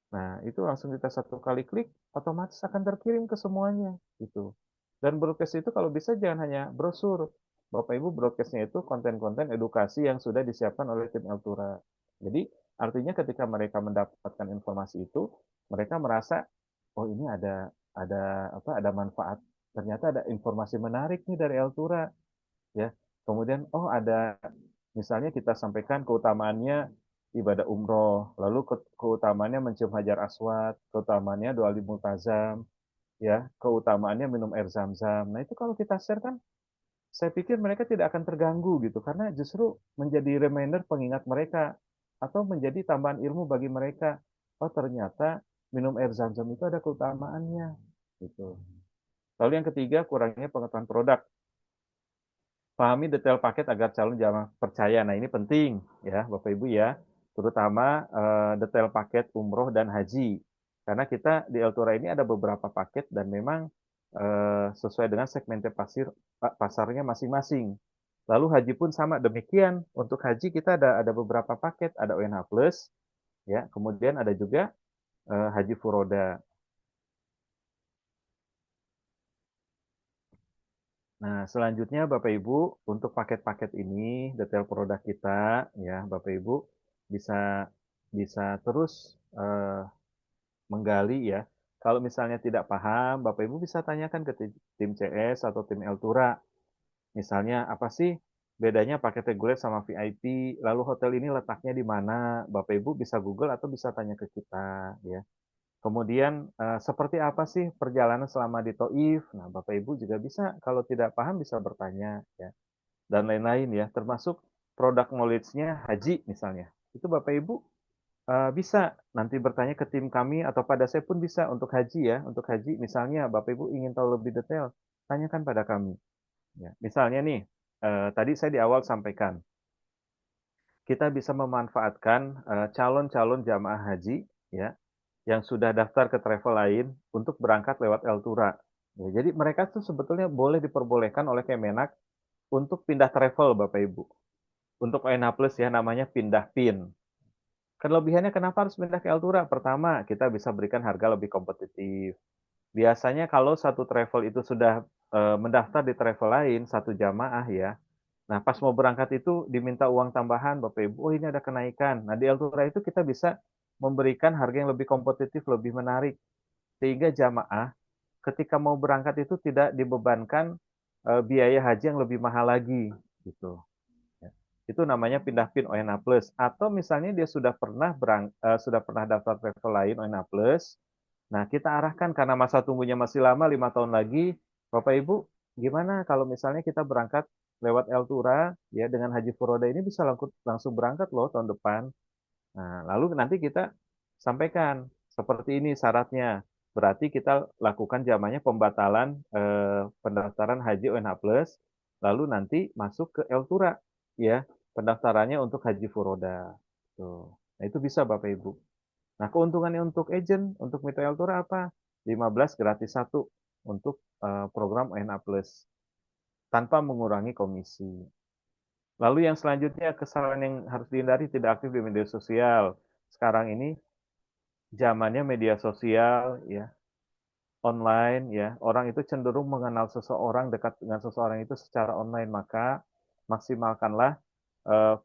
Nah, itu langsung kita satu kali klik, otomatis akan terkirim ke semuanya gitu. Dan broadcast itu kalau bisa jangan hanya brosur. Bapak Ibu broadcastnya itu konten-konten edukasi yang sudah disiapkan oleh tim Altura. Jadi artinya ketika mereka mendapatkan informasi itu, mereka merasa oh ini ada manfaat. Ternyata ada informasi menarik nih dari Altura ya. Kemudian oh ada misalnya kita sampaikan keutamaannya ibadah umroh, lalu keutamaannya mencium hajar aswad, keutamaannya doa multazam, ya, keutamaannya minum air zam-zam. Nah itu kalau kita share kan, saya pikir mereka tidak akan terganggu gitu, karena justru menjadi reminder pengingat mereka atau menjadi tambahan ilmu bagi mereka. oh ternyata minum air zam-zam itu ada keutamaannya gitu. Lalu yang ketiga, kurangnya pengetahuan produk. Pahami detail paket agar calon jamaah percaya. Nah, ini penting ya, Bapak Ibu ya, terutama detail paket umroh dan haji. Karena kita di Eltura ini ada beberapa paket dan memang sesuai dengan segmentasi pasarnya masing-masing. Lalu haji pun sama demikian. Untuk haji kita ada beberapa paket, ada ONH Plus, ya, kemudian ada juga haji furoda. Nah, selanjutnya Bapak Ibu, untuk paket-paket ini, detail produk kita, ya Bapak Ibu, bisa bisa terus menggali ya. Kalau misalnya tidak paham, Bapak Ibu bisa tanyakan ke tim CS atau tim Eltura. Misalnya, apa sih bedanya paket reguler sama VIP? Lalu hotel ini letaknya di mana? Bapak Ibu bisa Google atau bisa tanya ke kita, ya. Kemudian seperti apa sih perjalanan selama di Taif? Nah, Bapak Ibu juga bisa kalau tidak paham bisa bertanya ya dan lain-lain ya, termasuk produk knowledge-nya haji misalnya. Itu Bapak Ibu bisa nanti bertanya ke tim kami atau pada saya pun bisa untuk haji ya. Untuk haji misalnya Bapak Ibu ingin tahu lebih detail, tanyakan pada kami ya. Misalnya nih tadi saya di awal sampaikan kita bisa memanfaatkan calon-calon jamaah haji ya yang sudah daftar ke travel lain untuk berangkat lewat Eltura. Ya, jadi mereka tuh sebetulnya boleh diperbolehkan oleh Kemenak untuk pindah travel Bapak Ibu. Untuk ONH Plus ya namanya pindah PIN. Kelebihannya kenapa harus pindah ke Eltura? Pertama, kita bisa berikan harga lebih kompetitif. Biasanya kalau satu travel itu sudah mendaftar di travel lain, satu jamaah ya. Nah, pas mau berangkat itu diminta uang tambahan, Bapak Ibu, oh ini ada kenaikan. Nah, di Eltura itu kita bisa memberikan harga yang lebih kompetitif, lebih menarik. Sehingga jamaah ketika mau berangkat itu tidak dibebankan biaya haji yang lebih mahal lagi. Gitu. Ya. Itu namanya pindah PIN ONH Plus. Atau misalnya dia sudah pernah daftar travel lain ONH Plus. Nah, kita arahkan karena masa tunggunya masih lama 5 tahun lagi, Bapak Ibu, gimana kalau misalnya kita berangkat lewat Eltura ya dengan Haji Furoda ini bisa langsung berangkat loh tahun depan. Nah, lalu nanti kita sampaikan seperti ini syaratnya. Berarti kita lakukan zamannya pembatalan pendaftaran haji ONH Plus, lalu nanti masuk ke Eltura ya pendaftarannya untuk haji furoda. Tuh. Nah, itu bisa Bapak Ibu. Nah, keuntungannya untuk agent, untuk Mitra Eltura apa? 15 gratis satu untuk program ONH Plus tanpa mengurangi komisi. Lalu yang selanjutnya kesalahan yang harus dihindari tidak aktif di media sosial. Sekarang ini zamannya media sosial ya, online ya. Orang itu cenderung mengenal seseorang, dekat dengan seseorang itu secara online, maka maksimalkanlah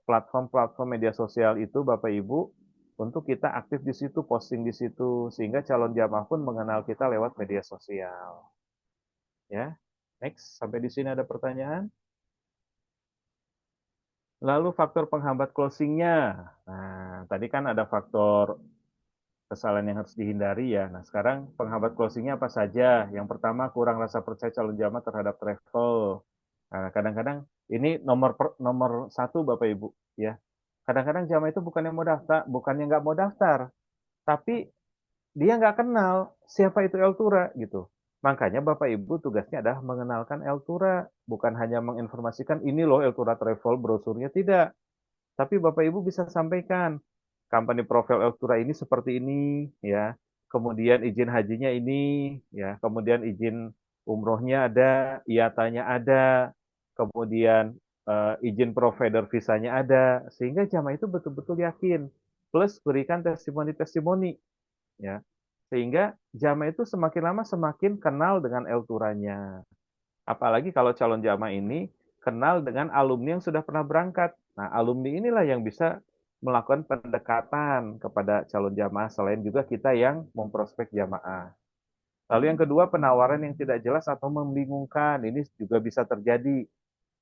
platform-platform media sosial itu Bapak Ibu untuk kita aktif di situ, posting di situ sehingga calon jamaah pun mengenal kita lewat media sosial. Ya. Next, sampai di sini ada pertanyaan? Lalu faktor penghambat closingnya. Nah, tadi kan ada faktor kesalahan yang harus dihindari ya. Nah, sekarang penghambat closingnya apa saja? Yang pertama, kurang rasa percaya calon jamaah terhadap travel. Nah, kadang-kadang ini nomor satu Bapak Ibu ya. Kadang-kadang jamaah itu bukannya nggak mau daftar, tapi dia nggak kenal siapa itu Eltura gitu. Makanya Bapak Ibu tugasnya adalah mengenalkan Eltura, bukan hanya menginformasikan ini loh Eltura Travel brosurnya tidak. Tapi Bapak Ibu bisa sampaikan company profil Eltura ini seperti ini ya. Kemudian izin hajinya ini ya, kemudian izin umrohnya ada, IATA-nya ada, kemudian izin provider visanya ada, sehingga jamaah itu betul-betul yakin. Plus berikan testimoni-testimoni ya. Sehingga jamaah itu semakin lama semakin kenal dengan Elturanya. Apalagi kalau calon jamaah ini kenal dengan alumni yang sudah pernah berangkat. Nah, alumni inilah yang bisa melakukan pendekatan kepada calon jamaah selain juga kita yang memprospek jamaah. Lalu yang kedua, penawaran yang tidak jelas atau membingungkan. Ini juga bisa terjadi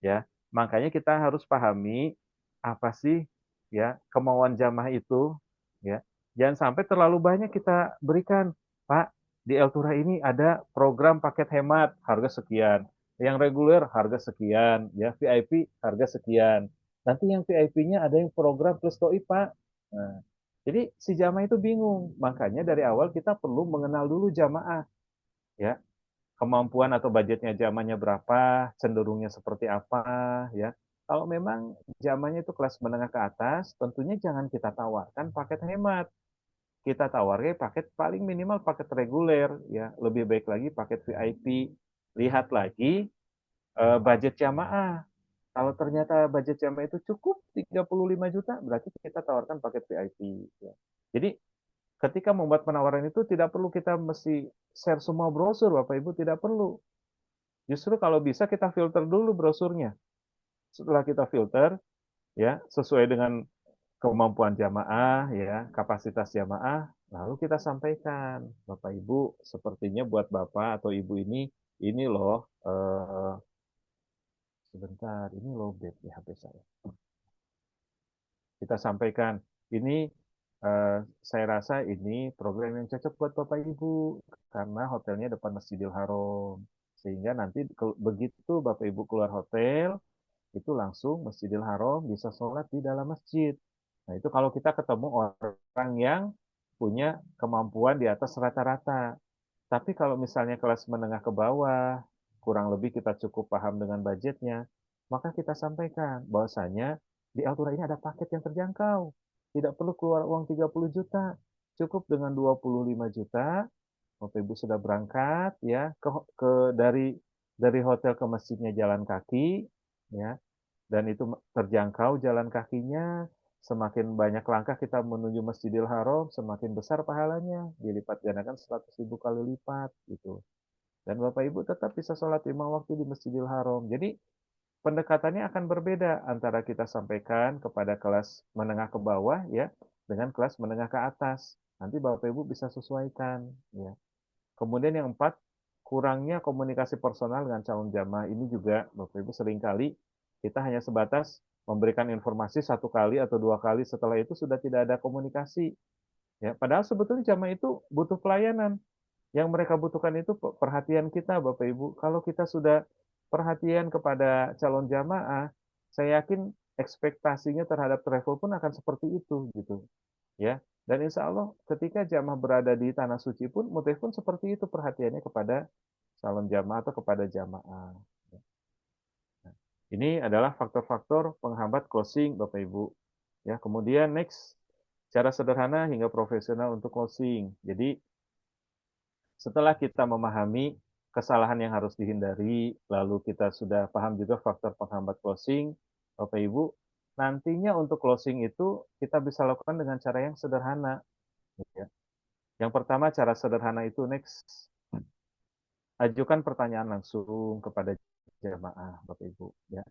ya. Makanya kita harus pahami apa sih ya kemauan jamaah itu ya. Jangan sampai terlalu banyak kita berikan. Pak, di Eltura ini ada program paket hemat harga sekian. Yang reguler harga sekian, ya VIP harga sekian. Nanti yang VIP-nya ada yang program plus TOI, Pak. Nah, Jadi si jamaah itu bingung. Makanya dari awal kita perlu mengenal dulu jamaah, ya. Kemampuan atau budgetnya jamaahnya berapa, cenderungnya seperti apa, ya. Kalau memang jamaahnya itu kelas menengah ke atas, tentunya jangan kita tawarkan paket hemat. Kita tawarkan paket paling minimal paket reguler, ya. Lebih baik lagi paket VIP. Lihat lagi budget jamaah. Kalau ternyata budget jamaah itu cukup 35 juta, berarti kita tawarkan paket VIP. Ya. Jadi ketika membuat penawaran itu tidak perlu kita mesti share semua brosur, Bapak Ibu, tidak perlu. Justru kalau bisa kita filter dulu brosurnya. Setelah kita filter, ya sesuai dengan kemampuan jamaah, ya kapasitas jamaah, lalu kita sampaikan, Bapak Ibu, sepertinya buat Bapak atau Ibu ini loh, sebentar, ini low bed di HP saya. Kita sampaikan, ini saya rasa ini program yang cocok buat Bapak Ibu karena hotelnya depan Masjidil Haram. Sehingga nanti begitu Bapak Ibu keluar hotel, itu langsung Masjidil Haram bisa sholat di dalam masjid. Nah itu kalau kita ketemu orang yang punya kemampuan di atas rata-rata. Tapi kalau misalnya kelas menengah ke bawah, kurang lebih kita cukup paham dengan budgetnya, maka kita sampaikan bahwasanya di Altura ini ada paket yang terjangkau. Tidak perlu keluar uang 30 juta, cukup dengan 25 juta, Bapak Ibu sudah berangkat ya dari hotel ke masjidnya jalan kaki ya, dan itu terjangkau jalan kakinya. Semakin banyak langkah kita menuju Masjidil Haram, semakin besar pahalanya, dilipat gandakan 100.000 kali lipat gitu. Dan Bapak Ibu tetap bisa sholat 5 waktu di Masjidil Haram. Jadi pendekatannya akan berbeda antara kita sampaikan kepada kelas menengah ke bawah ya dengan kelas menengah ke atas. Nanti Bapak Ibu bisa sesuaikan ya. Kemudian yang empat, kurangnya komunikasi personal dengan calon jamaah ini juga Bapak Ibu seringkali kita hanya sebatas memberikan informasi satu kali atau dua kali, setelah itu sudah tidak ada komunikasi. Ya, padahal sebetulnya jamaah itu butuh pelayanan. Yang mereka butuhkan itu perhatian kita, Bapak Ibu. Kalau kita sudah perhatian kepada calon jamaah, saya yakin ekspektasinya terhadap travel pun akan seperti itu, gitu. Ya, dan insya Allah ketika jamaah berada di tanah suci pun, motif pun seperti itu perhatiannya kepada calon jamaah atau kepada jamaah. Nah, ini adalah faktor-faktor penghambat closing, Bapak Ibu. Ya, kemudian next, cara sederhana hingga profesional untuk closing. Jadi setelah kita memahami kesalahan yang harus dihindari, lalu kita sudah paham juga faktor penghambat closing, Bapak Ibu, nantinya untuk closing itu kita bisa lakukan dengan cara yang sederhana. Ya. Yang pertama cara sederhana itu next, ajukan pertanyaan langsung kepada jamaah, Bapak Ibu. Ya,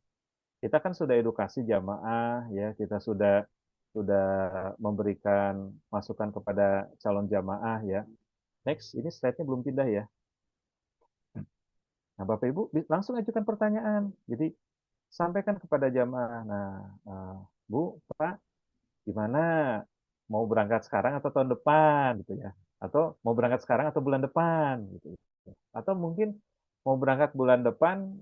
kita kan sudah edukasi jamaah, ya, kita sudah memberikan masukan kepada calon jamaah, ya. Next, ini slide-nya belum pindah ya. Nah, Bapak Ibu langsung ajukan pertanyaan. Jadi sampaikan kepada jamaah. Nah, Bu, Pak, gimana? Mau berangkat sekarang atau tahun depan gitu ya? Atau mau berangkat sekarang atau bulan depan gitu. Atau mungkin mau berangkat bulan depan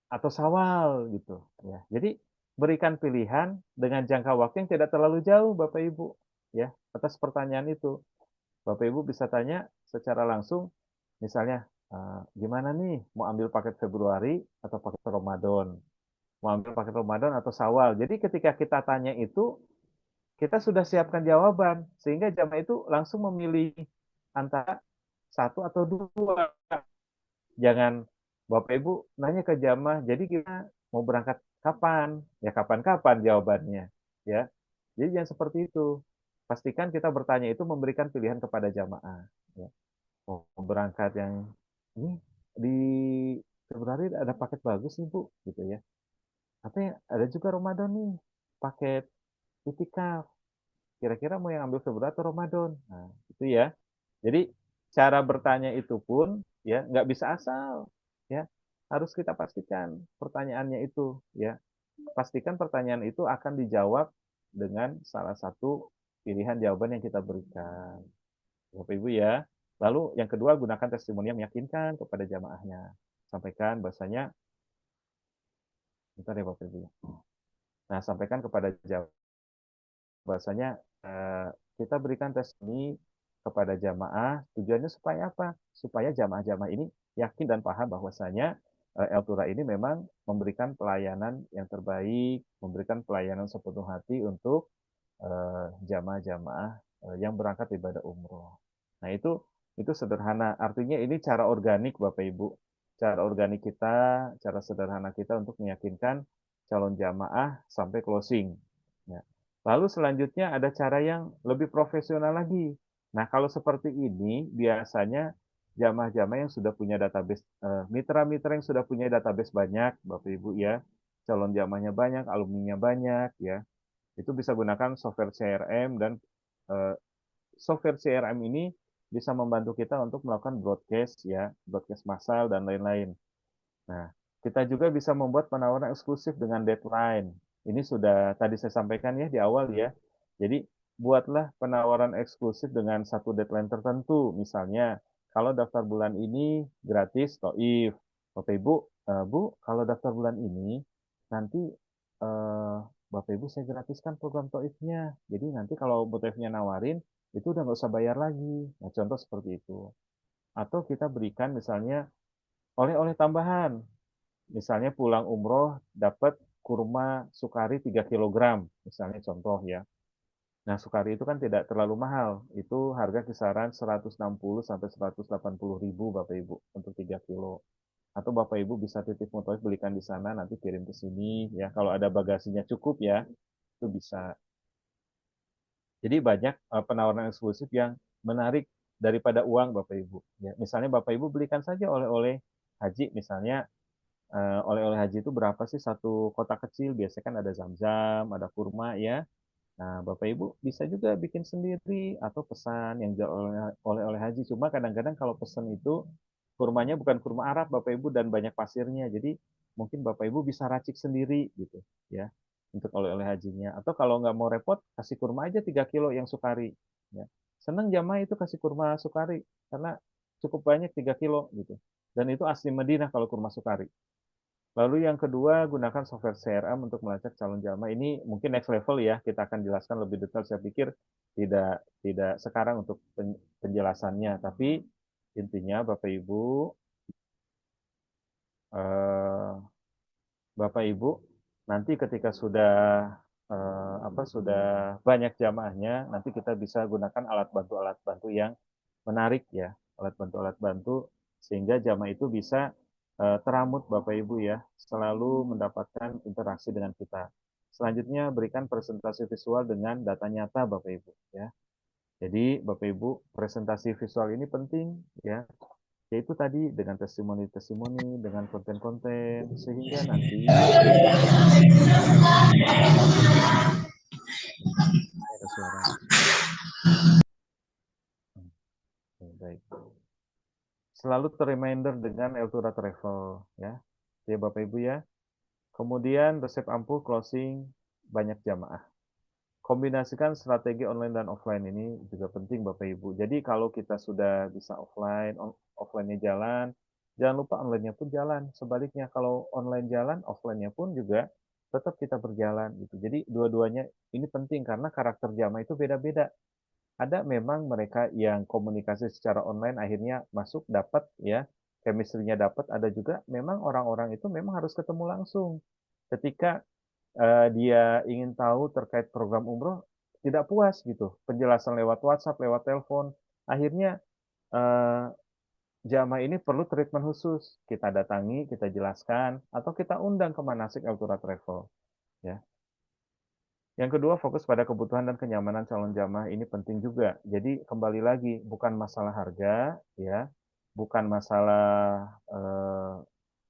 atau Syawal gitu ya. Jadi berikan pilihan dengan jangka waktu yang tidak terlalu jauh Bapak Ibu ya atas pertanyaan itu. Bapak Ibu bisa tanya secara langsung misalnya gimana nih mau ambil paket Februari atau paket Ramadan? Mau ambil paket Ramadan atau Syawal. Jadi ketika kita tanya itu kita sudah siapkan jawaban sehingga jamaah itu langsung memilih antara satu atau dua. Jangan Bapak Ibu nanya ke jamaah, jadi kita mau berangkat kapan? Ya kapan-kapan jawabannya. Ya, jadi jangan seperti itu. Pastikan kita bertanya itu memberikan pilihan kepada jamaah. Ya. Mau berangkat yang ini di Februari ada paket bagus nih Bu, gitu ya. Tapi ada juga Ramadan nih, paket itikaf. Kira-kira mau yang ambil Februari atau Ramadan? Nah, itu ya. Jadi cara bertanya itu pun ya nggak bisa asal, ya harus kita pastikan pertanyaannya itu, ya pastikan pertanyaan itu akan dijawab dengan salah satu pilihan jawaban yang kita berikan, Bapak Ibu ya. Lalu yang kedua gunakan testimoni yang meyakinkan kepada jamaahnya. Sampaikan bahasanya, bentar ya Bapak Ibu. Nah sampaikan kepada jamaah bahasanya kita berikan tes ini kepada jamaah, tujuannya supaya apa? Supaya jamaah-jamaah ini yakin dan paham bahwasanya Eltura ini memang memberikan pelayanan yang terbaik, memberikan pelayanan sepenuh hati untuk jamaah-jamaah yang berangkat ibadah umroh. Nah, itu sederhana. Artinya ini cara organik Bapak Ibu. Cara organik kita, cara sederhana kita untuk meyakinkan calon jamaah sampai closing. Ya. Lalu selanjutnya ada cara yang lebih profesional lagi. Nah, kalau seperti ini biasanya jamaah-jamaah yang sudah punya database, mitra-mitra yang sudah punya database banyak, Bapak Ibu ya, calon jamaahnya banyak, alumninya banyak ya, itu bisa gunakan software CRM dan uh, software CRM ini bisa membantu kita untuk melakukan broadcast ya, broadcast massal dan lain-lain. Nah, kita juga bisa membuat penawaran eksklusif dengan deadline. Ini sudah tadi saya sampaikan ya di awal ya. Jadi, buatlah penawaran eksklusif dengan satu deadline tertentu. Misalnya, kalau daftar bulan ini gratis Toif. Bapak Ibu, Bu, kalau daftar bulan ini, nanti Bapak Ibu saya gratiskan program Toifnya. Jadi nanti kalau Bu Toifnya nawarin, itu udah nggak usah bayar lagi. Nah, contoh seperti itu. Atau kita berikan misalnya oleh-oleh tambahan. Misalnya pulang umroh dapat kurma sukari 3 kilogram, misalnya contoh ya. Nah, sukari itu kan tidak terlalu mahal. Itu harga kisaran 160 sampai 180 ribu Bapak Ibu untuk 3 kilo. Atau Bapak Ibu bisa titip motoris belikan di sana, nanti kirim ke sini ya. Kalau ada bagasinya cukup ya, itu bisa. Jadi banyak penawaran eksklusif yang menarik daripada uang Bapak Ibu. Ya, misalnya Bapak Ibu belikan saja oleh-oleh haji, misalnya oleh-oleh haji itu berapa sih satu kotak kecil? Biasanya kan ada zam-zam, ada kurma ya. Nah, Bapak Ibu bisa juga bikin sendiri atau pesan yang oleh-oleh haji. Cuma kadang-kadang kalau pesan itu kurmanya bukan kurma Arab Bapak Ibu dan banyak pasirnya. Jadi mungkin Bapak Ibu bisa racik sendiri gitu ya untuk oleh-oleh hajinya. Atau kalau nggak mau repot, kasih kurma aja 3 kilo yang sukari. Ya. Senang jamaah itu kasih kurma sukari karena cukup banyak 3 kilo gitu. Dan itu asli Madinah kalau kurma sukari. Lalu yang kedua, gunakan software CRM untuk melacak calon jamaah. Ini mungkin next level ya, kita akan jelaskan lebih detail. Saya pikir tidak tidak sekarang untuk penjelasannya, tapi intinya Bapak Ibu, eh, Bapak Ibu, nanti ketika sudah sudah banyak jamaahnya, nanti kita bisa gunakan alat bantu yang menarik ya, alat bantu sehingga jamaah itu bisa teramut Bapak Ibu ya, selalu mendapatkan interaksi dengan kita. Selanjutnya berikan presentasi visual dengan data nyata Bapak Ibu ya. Jadi Bapak Ibu, presentasi visual ini penting ya, yaitu tadi dengan testimoni-testimoni, dengan konten-konten, sehingga nanti ada suara. Oke, baik. Selalu ter-reminder dengan Eltura Travel ya. Ya Bapak Ibu ya. Kemudian resep ampuh closing banyak jamaah. Kombinasikan strategi online dan offline ini juga penting Bapak Ibu. Jadi kalau kita sudah bisa offline-nya jalan, jangan lupa online-nya pun jalan. Sebaliknya kalau online jalan, offline-nya pun juga tetap kita berjalan gitu. Jadi dua-duanya ini penting karena karakter jamaah itu beda-beda. Ada memang mereka yang komunikasi secara online akhirnya masuk dapat ya, chemistry-nya dapat. Ada juga memang orang-orang itu memang harus ketemu langsung. Ketika dia ingin tahu terkait program umroh, tidak puas gitu. Penjelasan lewat WhatsApp, lewat telepon. Akhirnya eh, jamaah ini perlu treatment khusus. Kita datangi, kita jelaskan, atau kita undang ke Manasik Altura Travel. Ya. Yang kedua, fokus pada kebutuhan dan kenyamanan calon jamaah ini penting juga. Jadi kembali lagi, bukan masalah harga, ya, bukan masalah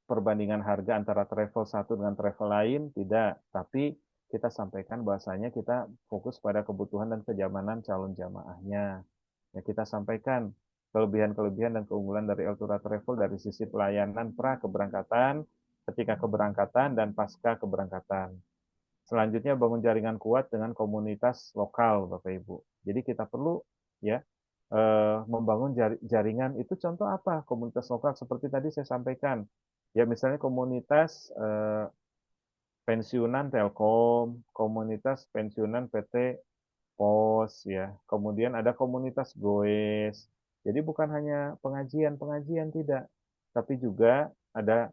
perbandingan harga antara travel satu dengan travel lain, tidak. Tapi kita sampaikan bahasanya kita fokus pada kebutuhan dan kenyamanan calon jamaahnya. Ya, kita sampaikan kelebihan-kelebihan dan keunggulan dari Eltura Travel dari sisi pelayanan pra keberangkatan, ketika keberangkatan, dan pasca keberangkatan. Selanjutnya bangun jaringan kuat dengan komunitas lokal, Bapak Ibu. Jadi kita perlu ya membangun jaringan itu contoh apa? Komunitas lokal seperti tadi saya sampaikan. Ya misalnya komunitas pensiunan Telkom, komunitas pensiunan PT pos ya. Kemudian ada komunitas goes. Jadi bukan hanya pengajian-pengajian tidak, tapi juga ada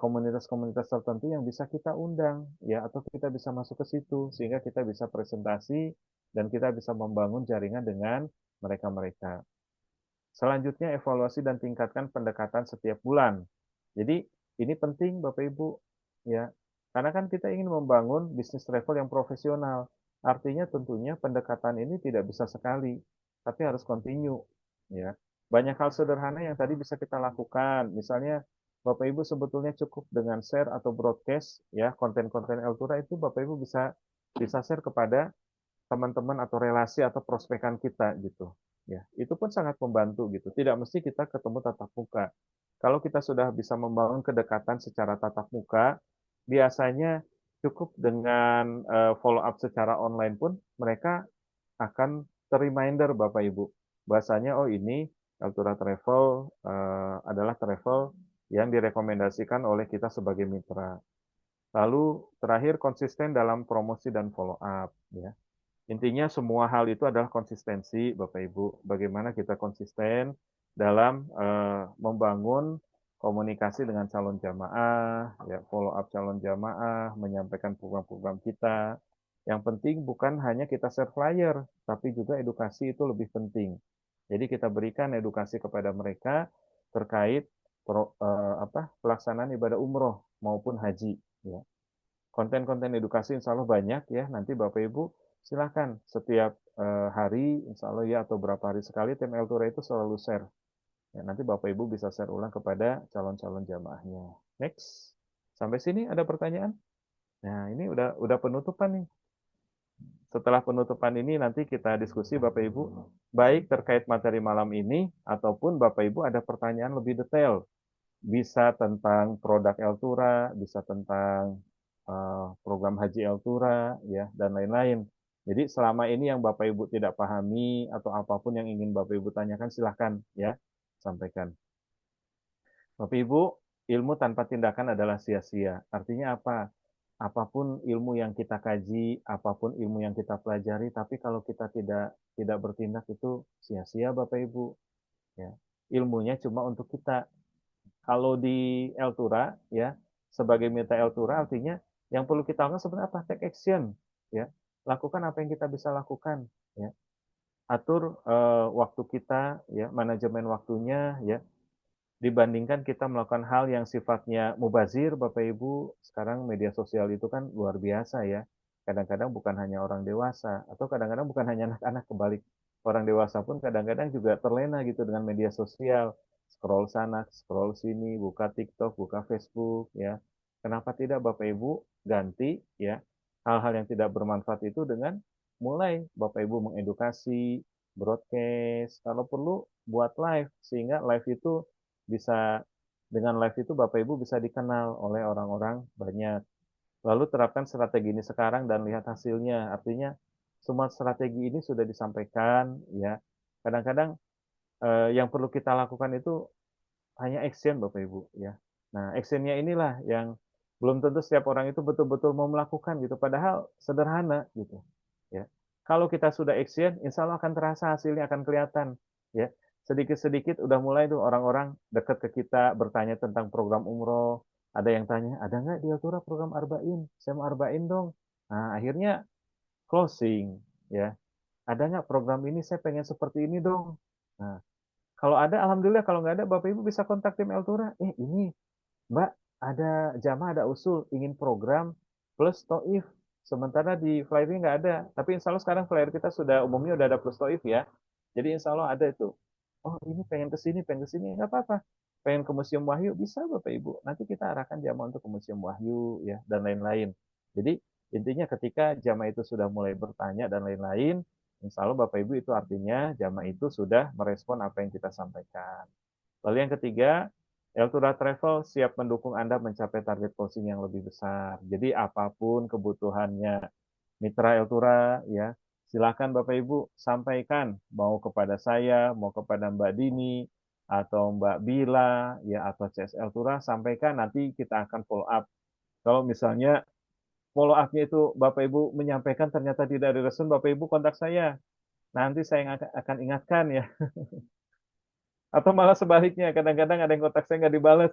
komunitas-komunitas tertentu yang bisa kita undang ya atau kita bisa masuk ke situ sehingga kita bisa presentasi dan kita bisa membangun jaringan dengan mereka-mereka. Selanjutnya evaluasi dan tingkatkan pendekatan setiap bulan. Jadi ini penting Bapak Ibu ya. Karena kan kita ingin membangun bisnis travel yang profesional. Artinya tentunya pendekatan ini tidak bisa sekali, tapi harus continue ya. Banyak hal sederhana yang tadi bisa kita lakukan. Misalnya Bapak Ibu sebetulnya cukup dengan share atau broadcast ya konten-konten Eltura itu Bapak Ibu bisa bisa share kepada teman-teman atau relasi atau prospekan kita gitu. Ya, itu pun sangat membantu gitu. Tidak mesti kita ketemu tatap muka. Kalau kita sudah bisa membangun kedekatan secara tatap muka, biasanya cukup dengan follow up secara online pun mereka akan ter-reminder Bapak Ibu. Bahasanya oh ini Altura Travel adalah travel yang direkomendasikan oleh kita sebagai mitra. Lalu terakhir konsisten dalam promosi dan follow up ya. Intinya semua hal itu adalah konsistensi, Bapak Ibu. Bagaimana kita konsisten dalam membangun komunikasi dengan calon jamaah, ya, follow up calon jamaah, menyampaikan program-program kita. Yang penting bukan hanya kita share flyer, tapi juga edukasi itu lebih penting. Jadi kita berikan edukasi kepada mereka terkait pelaksanaan ibadah umroh maupun haji. Ya. Konten-konten edukasi insya Allah banyak ya. Nanti Bapak Ibu silakan setiap hari insya Allah ya atau berapa hari sekali tim Eltura itu selalu share. Ya, nanti Bapak Ibu bisa share ulang kepada calon-calon jamaahnya. Next. Sampai sini ada pertanyaan? Nah, ini udah penutupan nih. Setelah penutupan ini nanti kita diskusi Bapak Ibu, baik terkait materi malam ini ataupun Bapak Ibu ada pertanyaan lebih detail, bisa tentang produk Eltura, bisa tentang program Haji Eltura, ya dan lain-lain. Jadi selama ini yang Bapak Ibu tidak pahami atau apapun yang ingin Bapak Ibu tanyakan silahkan ya sampaikan. Bapak Ibu, ilmu tanpa tindakan adalah sia-sia. Artinya apa? Apapun ilmu yang kita kaji, apapun ilmu yang kita pelajari, tapi kalau kita tidak bertindak itu sia-sia Bapak Ibu. Ya. Ilmunya cuma untuk kita. Kalau di Eltura, ya sebagai mitra Eltura artinya yang perlu kita lakukan sebenarnya apa? Take action, ya. Lakukan apa yang kita bisa lakukan, ya. Atur waktu kita, ya, manajemen waktunya, ya dibandingkan kita melakukan hal yang sifatnya mubazir, Bapak Ibu, sekarang media sosial itu kan luar biasa ya. Kadang-kadang bukan hanya orang dewasa, atau kadang-kadang bukan hanya anak-anak kebalik. Orang dewasa pun kadang-kadang juga terlena gitu dengan media sosial. Scroll sana, scroll sini, buka TikTok, buka Facebook, ya. Kenapa tidak Bapak Ibu ganti ya hal-hal yang tidak bermanfaat itu dengan mulai Bapak Ibu mengedukasi, broadcast, kalau perlu buat live, sehingga live itu bisa dengan live itu Bapak Ibu bisa dikenal oleh orang-orang banyak. Lalu terapkan strategi ini sekarang dan lihat hasilnya. Artinya semua strategi ini sudah disampaikan ya. Kadang-kadang yang perlu kita lakukan itu hanya action Bapak Ibu ya. Nah, actionnya inilah yang belum tentu setiap orang itu betul-betul mau melakukan gitu. Padahal sederhana gitu. Ya. Kalau kita sudah action, insya Allah akan terasa hasilnya akan kelihatan. Ya. Sedikit-sedikit udah mulai tuh orang-orang dekat ke kita bertanya tentang program umroh. Ada yang tanya, ada nggak di Altura program Arba'in? Saya mau Arba'in dong. Nah, akhirnya closing. Ya. Ada nggak program ini? Saya pengen seperti ini dong. Nah, kalau ada, alhamdulillah. Kalau nggak ada, Bapak Ibu bisa kontak tim Eltura. Ini Mbak, ada jamaah, ada usul, ingin program plus toif. Sementara di flyer ini nggak ada. Tapi insya Allah sekarang flyer kita sudah umumnya udah ada plus toif ya. Jadi insya Allah ada itu. Oh ini pengen ke sini, nggak apa-apa. Pengen ke Museum Wahyu, bisa Bapak Ibu. Nanti kita arahkan jamaah untuk ke Museum Wahyu ya dan lain-lain. Jadi intinya ketika jamaah itu sudah mulai bertanya dan lain-lain, insya Allah Bapak Ibu itu artinya jamaah itu sudah merespon apa yang kita sampaikan. Lalu yang ketiga, Eltura Travel siap mendukung Anda mencapai target closing yang lebih besar. Jadi apapun kebutuhannya mitra Eltura ya, silakan Bapak Ibu sampaikan mau kepada saya, mau kepada Mbak Dini atau Mbak Bila ya atau CS Eltura sampaikan nanti kita akan follow up. Kalau misalnya follow up-nya itu Bapak Ibu menyampaikan ternyata tidak direspon, Bapak Ibu kontak saya. Nanti saya yang akan ingatkan ya. Atau malah sebaliknya, kadang-kadang ada yang kontak saya nggak dibalas.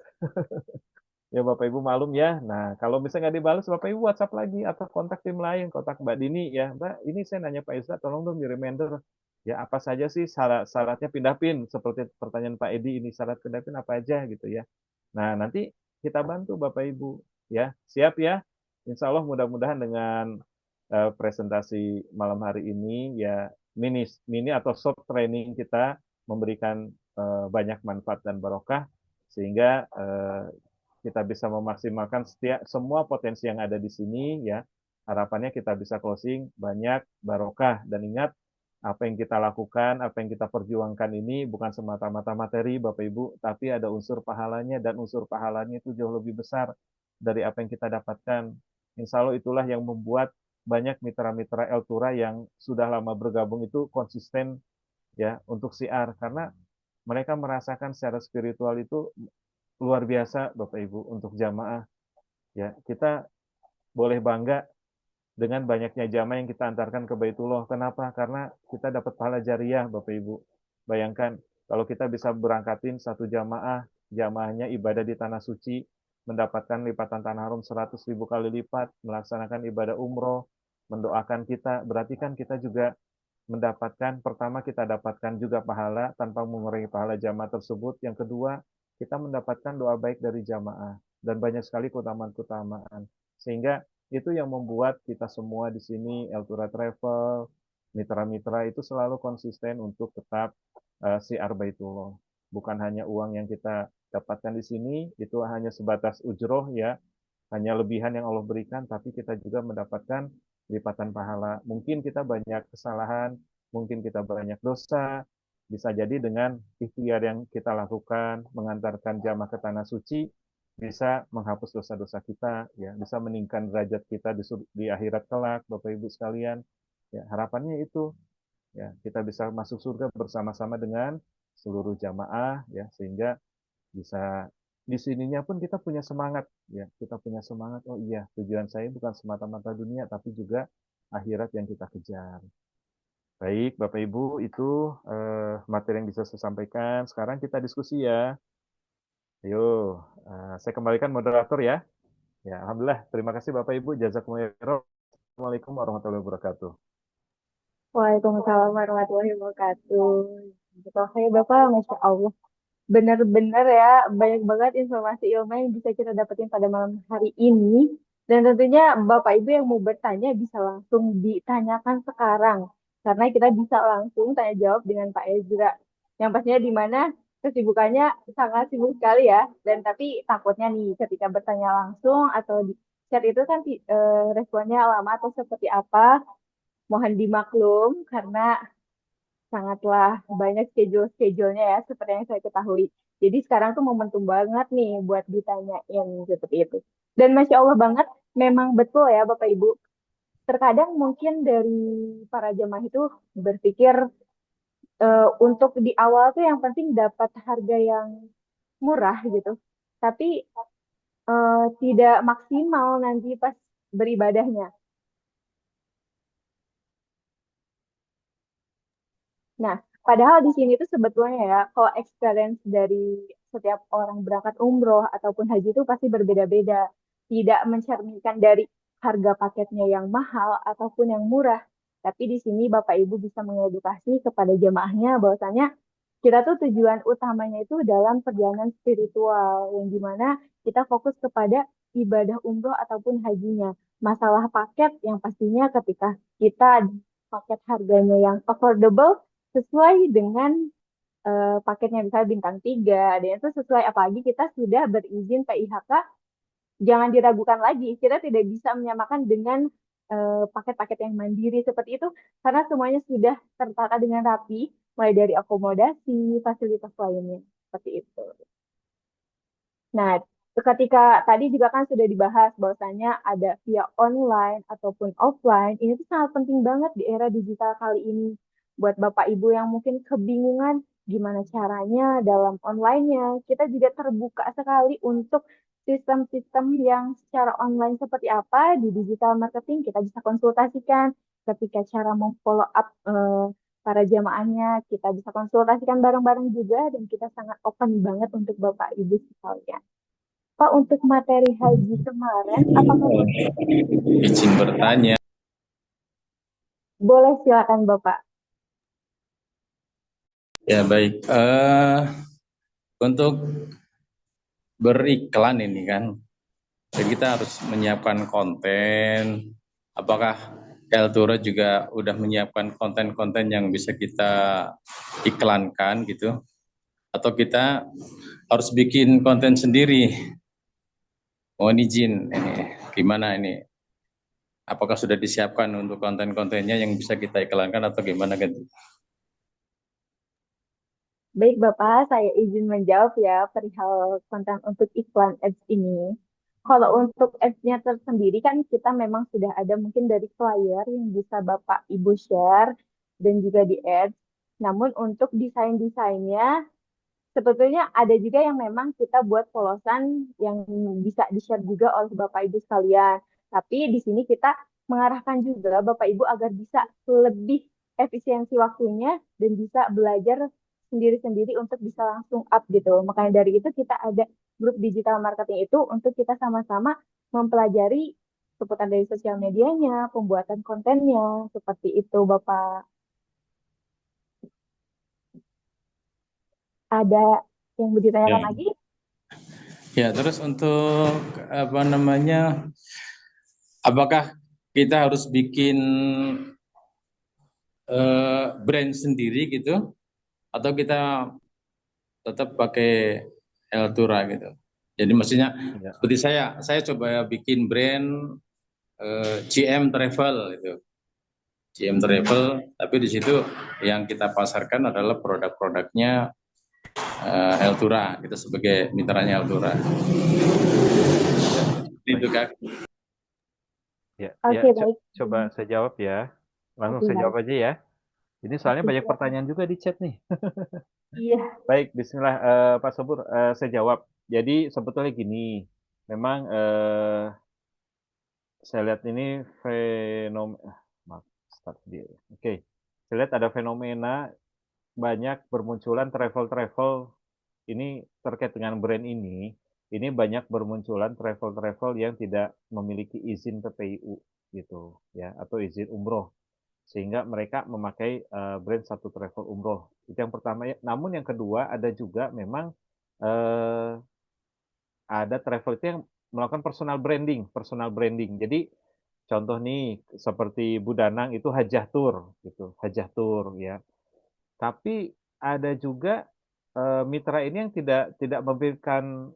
Ya Bapak Ibu malum ya. Nah, kalau misalnya nggak dibalas, Bapak Ibu WhatsApp lagi atau kontak tim lain, kontak Mbak Dini ya. Mbak, ini saya nanya Pak Isra, tolong dong di reminder. Ya apa saja sih syaratnya pindah PIN, seperti pertanyaan Pak Edi ini syarat pindah PIN apa aja gitu ya. Nah, nanti kita bantu Bapak Ibu ya. Siap ya. Insya Allah mudah-mudahan dengan presentasi malam hari ini ya mini mini atau short training kita memberikan banyak manfaat dan barokah sehingga kita bisa memaksimalkan setiap semua potensi yang ada di sini ya. Harapannya kita bisa closing banyak barokah dan ingat apa yang kita lakukan, apa yang kita perjuangkan ini bukan semata-mata materi Bapak Ibu, tapi ada unsur pahalanya dan unsur pahalanya itu jauh lebih besar dari apa yang kita dapatkan. Insya Allah itulah yang membuat banyak mitra-mitra Eltura yang sudah lama bergabung itu konsisten ya untuk siar karena mereka merasakan secara spiritual itu luar biasa Bapak Ibu untuk jamaah ya. Kita boleh bangga dengan banyaknya jamaah yang kita antarkan ke Baitullah. Kenapa? Karena kita dapat pahala jariah Bapak Ibu. Bayangkan kalau kita bisa berangkatin satu jamaah, jamaahnya ibadah di tanah suci, mendapatkan lipatan tanah haram 100.000 kali lipat, melaksanakan ibadah umroh, mendoakan kita, berarti kan kita juga mendapatkan, pertama kita dapatkan juga pahala tanpa mengurangi pahala jamaah tersebut. Yang kedua, kita mendapatkan doa baik dari jamaah dan banyak sekali keutamaan-keutamaan. Sehingga itu yang membuat kita semua di sini Eltura Travel, mitra-mitra itu selalu konsisten untuk tetap siar Baitullah. Bukan hanya uang yang kita dapatkan di sini, itu hanya sebatas ujroh ya, hanya lebihan yang Allah berikan, tapi kita juga mendapatkan lipatan pahala. Mungkin kita banyak kesalahan, mungkin kita banyak dosa, bisa jadi dengan ikhtiar yang kita lakukan, mengantarkan jamaah ke tanah suci, bisa menghapus dosa-dosa kita, ya, bisa meningkatkan derajat kita di akhirat kelak, Bapak Ibu sekalian. Ya, harapannya itu, ya, kita bisa masuk surga bersama-sama dengan seluruh jamaah, ya, sehingga bisa di sininya pun kita punya semangat ya kita punya semangat oh iya tujuan saya bukan semata-mata dunia tapi juga akhirat yang kita kejar. Baik Bapak Ibu itu materi yang bisa saya sampaikan. Sekarang kita diskusi ya. Ayo, saya kembalikan moderator ya. Ya alhamdulillah, terima kasih Bapak Ibu, jazakumullah khairan. Assalamualaikum warahmatullahi wabarakatuh. Waalaikumsalam warahmatullahi wabarakatuh. Oke, Bapak, Masya Allah. Benar-benar ya, banyak banget informasi ilmu yang bisa kita dapetin pada malam hari ini. Dan tentunya Bapak Ibu yang mau bertanya bisa langsung ditanyakan sekarang. Karena kita bisa langsung tanya jawab dengan Pak Ezra. Yang pastinya di mana kesibukannya sangat sibuk sekali ya. Dan tapi takutnya nih ketika bertanya langsung atau di chat itu kan responnya lama atau seperti apa. Mohon dimaklum karena sangatlah banyak schedule-schedulenya ya, seperti yang saya ketahui. Jadi sekarang tuh momentum banget nih buat ditanyain seperti itu. Dan Masya Allah banget, memang betul ya Bapak Ibu. Terkadang mungkin dari para jemaah itu berpikir untuk di awal tuh yang penting dapat harga yang murah gitu. Tapi tidak maksimal nanti pas beribadahnya. Nah, padahal di sini tuh sebetulnya ya, kalau experience dari setiap orang berangkat umroh ataupun haji itu pasti berbeda-beda. Tidak mencerminkan dari harga paketnya yang mahal ataupun yang murah. Tapi di sini Bapak Ibu bisa mengedukasi kepada jemaahnya bahwasanya kita tuh tujuan utamanya itu dalam perjalanan spiritual, yang dimana kita fokus kepada ibadah umroh ataupun hajinya. Masalah paket yang pastinya ketika kita paket harganya yang affordable, sesuai dengan paketnya misalnya bintang 3 dan itu sesuai apalagi kita sudah berizin PIHK, jangan diragukan lagi kita tidak bisa menyamakan dengan paket-paket yang mandiri seperti itu karena semuanya sudah tertata dengan rapi mulai dari akomodasi fasilitas lainnya seperti itu. Nah, ketika tadi juga kan sudah dibahas bahwasanya ada via online ataupun offline, ini tuh sangat penting banget di era digital kali ini. Buat Bapak Ibu yang mungkin kebingungan gimana caranya dalam online-nya, kita juga terbuka sekali untuk sistem-sistem yang secara online seperti apa di digital marketing kita bisa konsultasikan. Ketika cara memfollow up para jamaahnya kita bisa konsultasikan bareng-bareng juga dan kita sangat open banget untuk Bapak Ibu sekalian. Pak, untuk materi haji kemarin, apakah Bapak Izin bertanya. boleh silakan Bapak? Ya baik. Untuk beriklan ini kan, jadi kita harus menyiapkan konten. Apakah Eltura juga udah menyiapkan konten-konten yang bisa kita iklankan gitu? Atau kita harus bikin konten sendiri? Mohon izin ini, gimana ini? Apakah sudah disiapkan untuk konten-kontennya yang bisa kita iklankan atau gimana gitu? Baik Bapak, saya izin menjawab ya perihal konten untuk iklan ads ini. Kalau untuk ads-nya tersendiri kan kita memang sudah ada mungkin dari flyer yang bisa Bapak Ibu share dan juga di ads. Namun untuk desain-desainnya sebetulnya ada juga yang memang kita buat polosan yang bisa di-share juga oleh Bapak Ibu sekalian. Tapi di sini kita mengarahkan juga Bapak Ibu agar bisa lebih efisiensi waktunya dan bisa belajar sendiri-sendiri untuk bisa langsung up gitu. Makanya dari itu kita ada grup digital marketing itu untuk kita sama-sama mempelajari seputar dari sosial medianya, pembuatan kontennya, seperti itu Bapak. Ada yang mau Ya. ditanyakan lagi? Ya, terus untuk apa namanya? Apakah kita harus bikin brand sendiri gitu, atau kita tetap pakai Eltura gitu? Jadi maksudnya Ya. seperti saya coba bikin brand GM Travel gitu, GM Travel, tapi di situ yang kita pasarkan adalah produk-produknya Eltura, kita sebagai mitranya Eltura. Itu kan. Ya, ya, Oke, baik. coba saya jawab ya. Langsung Oke, saya baik. jawab aja ya. Ini soalnya Oke, banyak silakan. pertanyaan juga di chat nih. Iya. Baik, Bismillah, Pak Sobur, saya jawab. Jadi sebetulnya gini, memang saya lihat ini fenomena, maaf, start dia. Oke, saya lihat ada fenomena banyak bermunculan travel-travel ini terkait dengan brand ini. Ini banyak bermunculan travel-travel yang tidak memiliki izin PPIU gitu ya, atau izin umroh, sehingga mereka memakai brand satu travel umroh. Itu yang pertama ya. Namun yang kedua ada juga memang eh, ada travel itu yang melakukan personal branding, personal branding. Jadi contoh nih seperti Budanang itu Hajah Tour gitu, Hajah Tour ya. Tapi ada juga mitra ini yang tidak memberikan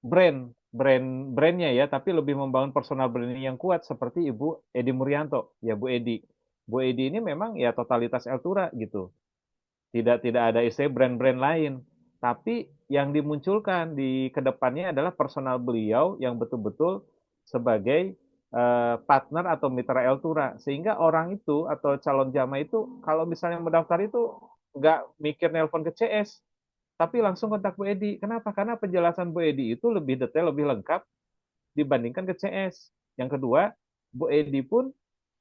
brandnya ya, tapi lebih membangun personal branding yang kuat seperti Ibu Edi Muryanto, ya Bu Edi. Bu Edi ini memang ya totalitas Eltura gitu. Tidak ada istilah brand-brand lain. Tapi yang dimunculkan di kedepannya adalah personal beliau yang betul-betul sebagai partner atau mitra Eltura. Sehingga orang itu atau calon jamaah itu kalau misalnya mendaftar itu nggak mikir nelpon ke CS, tapi langsung kontak Bu Edi. Kenapa? Karena penjelasan Bu Edi itu lebih detail, lebih lengkap dibandingkan ke CS. Yang kedua, Bu Edi pun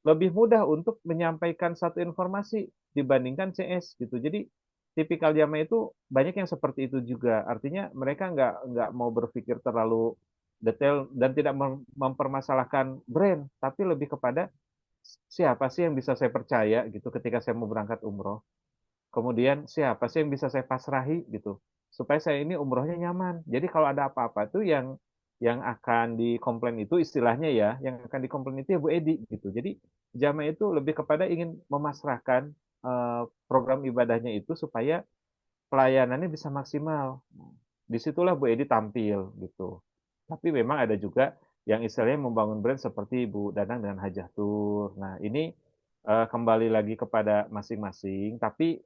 lebih mudah untuk menyampaikan satu informasi dibandingkan CS gitu. Jadi tipikal jamaah itu banyak yang seperti itu juga. Artinya mereka nggak mau berpikir terlalu detail dan tidak mempermasalahkan brand, tapi lebih kepada siapa sih yang bisa saya percaya gitu ketika saya mau berangkat umroh. Kemudian siapa sih yang bisa saya pasrahi gitu supaya saya ini umrohnya nyaman. Jadi kalau ada apa-apa tuh yang akan dikomplain itu istilahnya ya, yang akan dikomplain itu ya Bu Edi gitu. Jadi jamaah itu lebih kepada ingin memasrahkan program ibadahnya itu supaya pelayanannya bisa maksimal. Disitulah Bu Edi tampil gitu. Tapi memang ada juga yang istilahnya membangun brand seperti Bu Danang dengan Hajah Tur. Nah ini kembali lagi kepada masing-masing. Tapi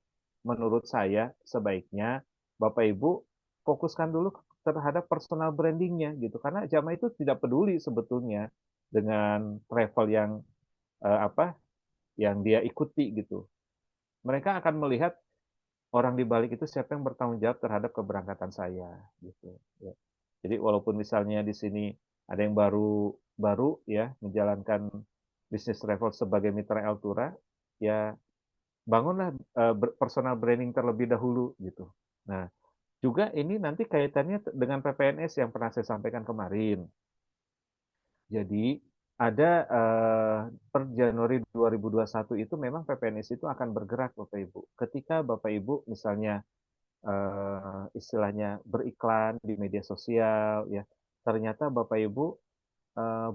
menurut saya sebaiknya Bapak Ibu fokuskan dulu terhadap personal brandingnya gitu. Karena jamaah itu tidak peduli sebetulnya dengan travel yang apa yang dia ikuti gitu. Mereka akan melihat orang di balik itu siapa yang bertanggung jawab terhadap keberangkatan saya gitu. Ya. Jadi walaupun misalnya di sini ada yang baru ya menjalankan bisnis travel sebagai mitra Eltura, ya bangunlah personal branding terlebih dahulu gitu. Nah, juga ini nanti kaitannya dengan PPNS yang pernah saya sampaikan kemarin. Jadi ada per Januari 2021 itu memang PPNS itu akan bergerak Bapak Ibu. Ketika Bapak Ibu misalnya istilahnya beriklan di media sosial ya, ternyata Bapak Ibu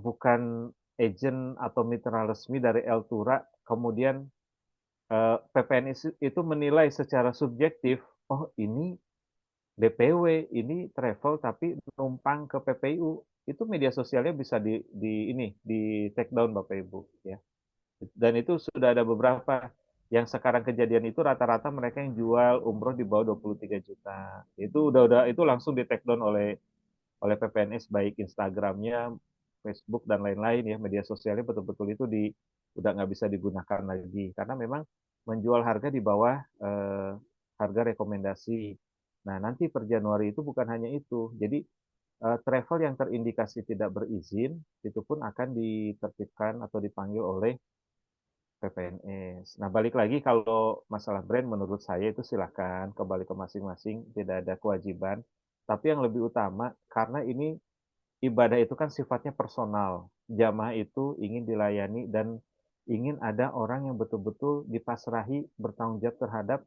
bukan agent atau mitra resmi dari Eltura, kemudian PPNS itu menilai secara subjektif, oh ini DPW, ini travel tapi numpang ke PPU, itu media sosialnya bisa di take down Bapak Ibu ya. Dan itu sudah ada beberapa yang sekarang kejadian itu rata-rata mereka yang jual umroh di bawah 23 juta. Itu udah itu langsung di take down oleh PPNS baik Instagramnya, Facebook dan lain-lain ya, media sosialnya betul-betul itu udah nggak bisa digunakan lagi karena memang menjual harga di bawah harga rekomendasi. Nah, nanti per Januari itu bukan hanya itu. Jadi travel yang terindikasi tidak berizin itu pun akan ditertibkan atau dipanggil oleh PPNS. Nah, balik lagi kalau masalah brand menurut saya itu silakan kembali ke masing-masing, tidak ada kewajiban. Tapi yang lebih utama karena ini ibadah itu kan sifatnya personal. Jamaah itu ingin dilayani dan ingin ada orang yang betul-betul dipasrahi bertanggung jawab terhadap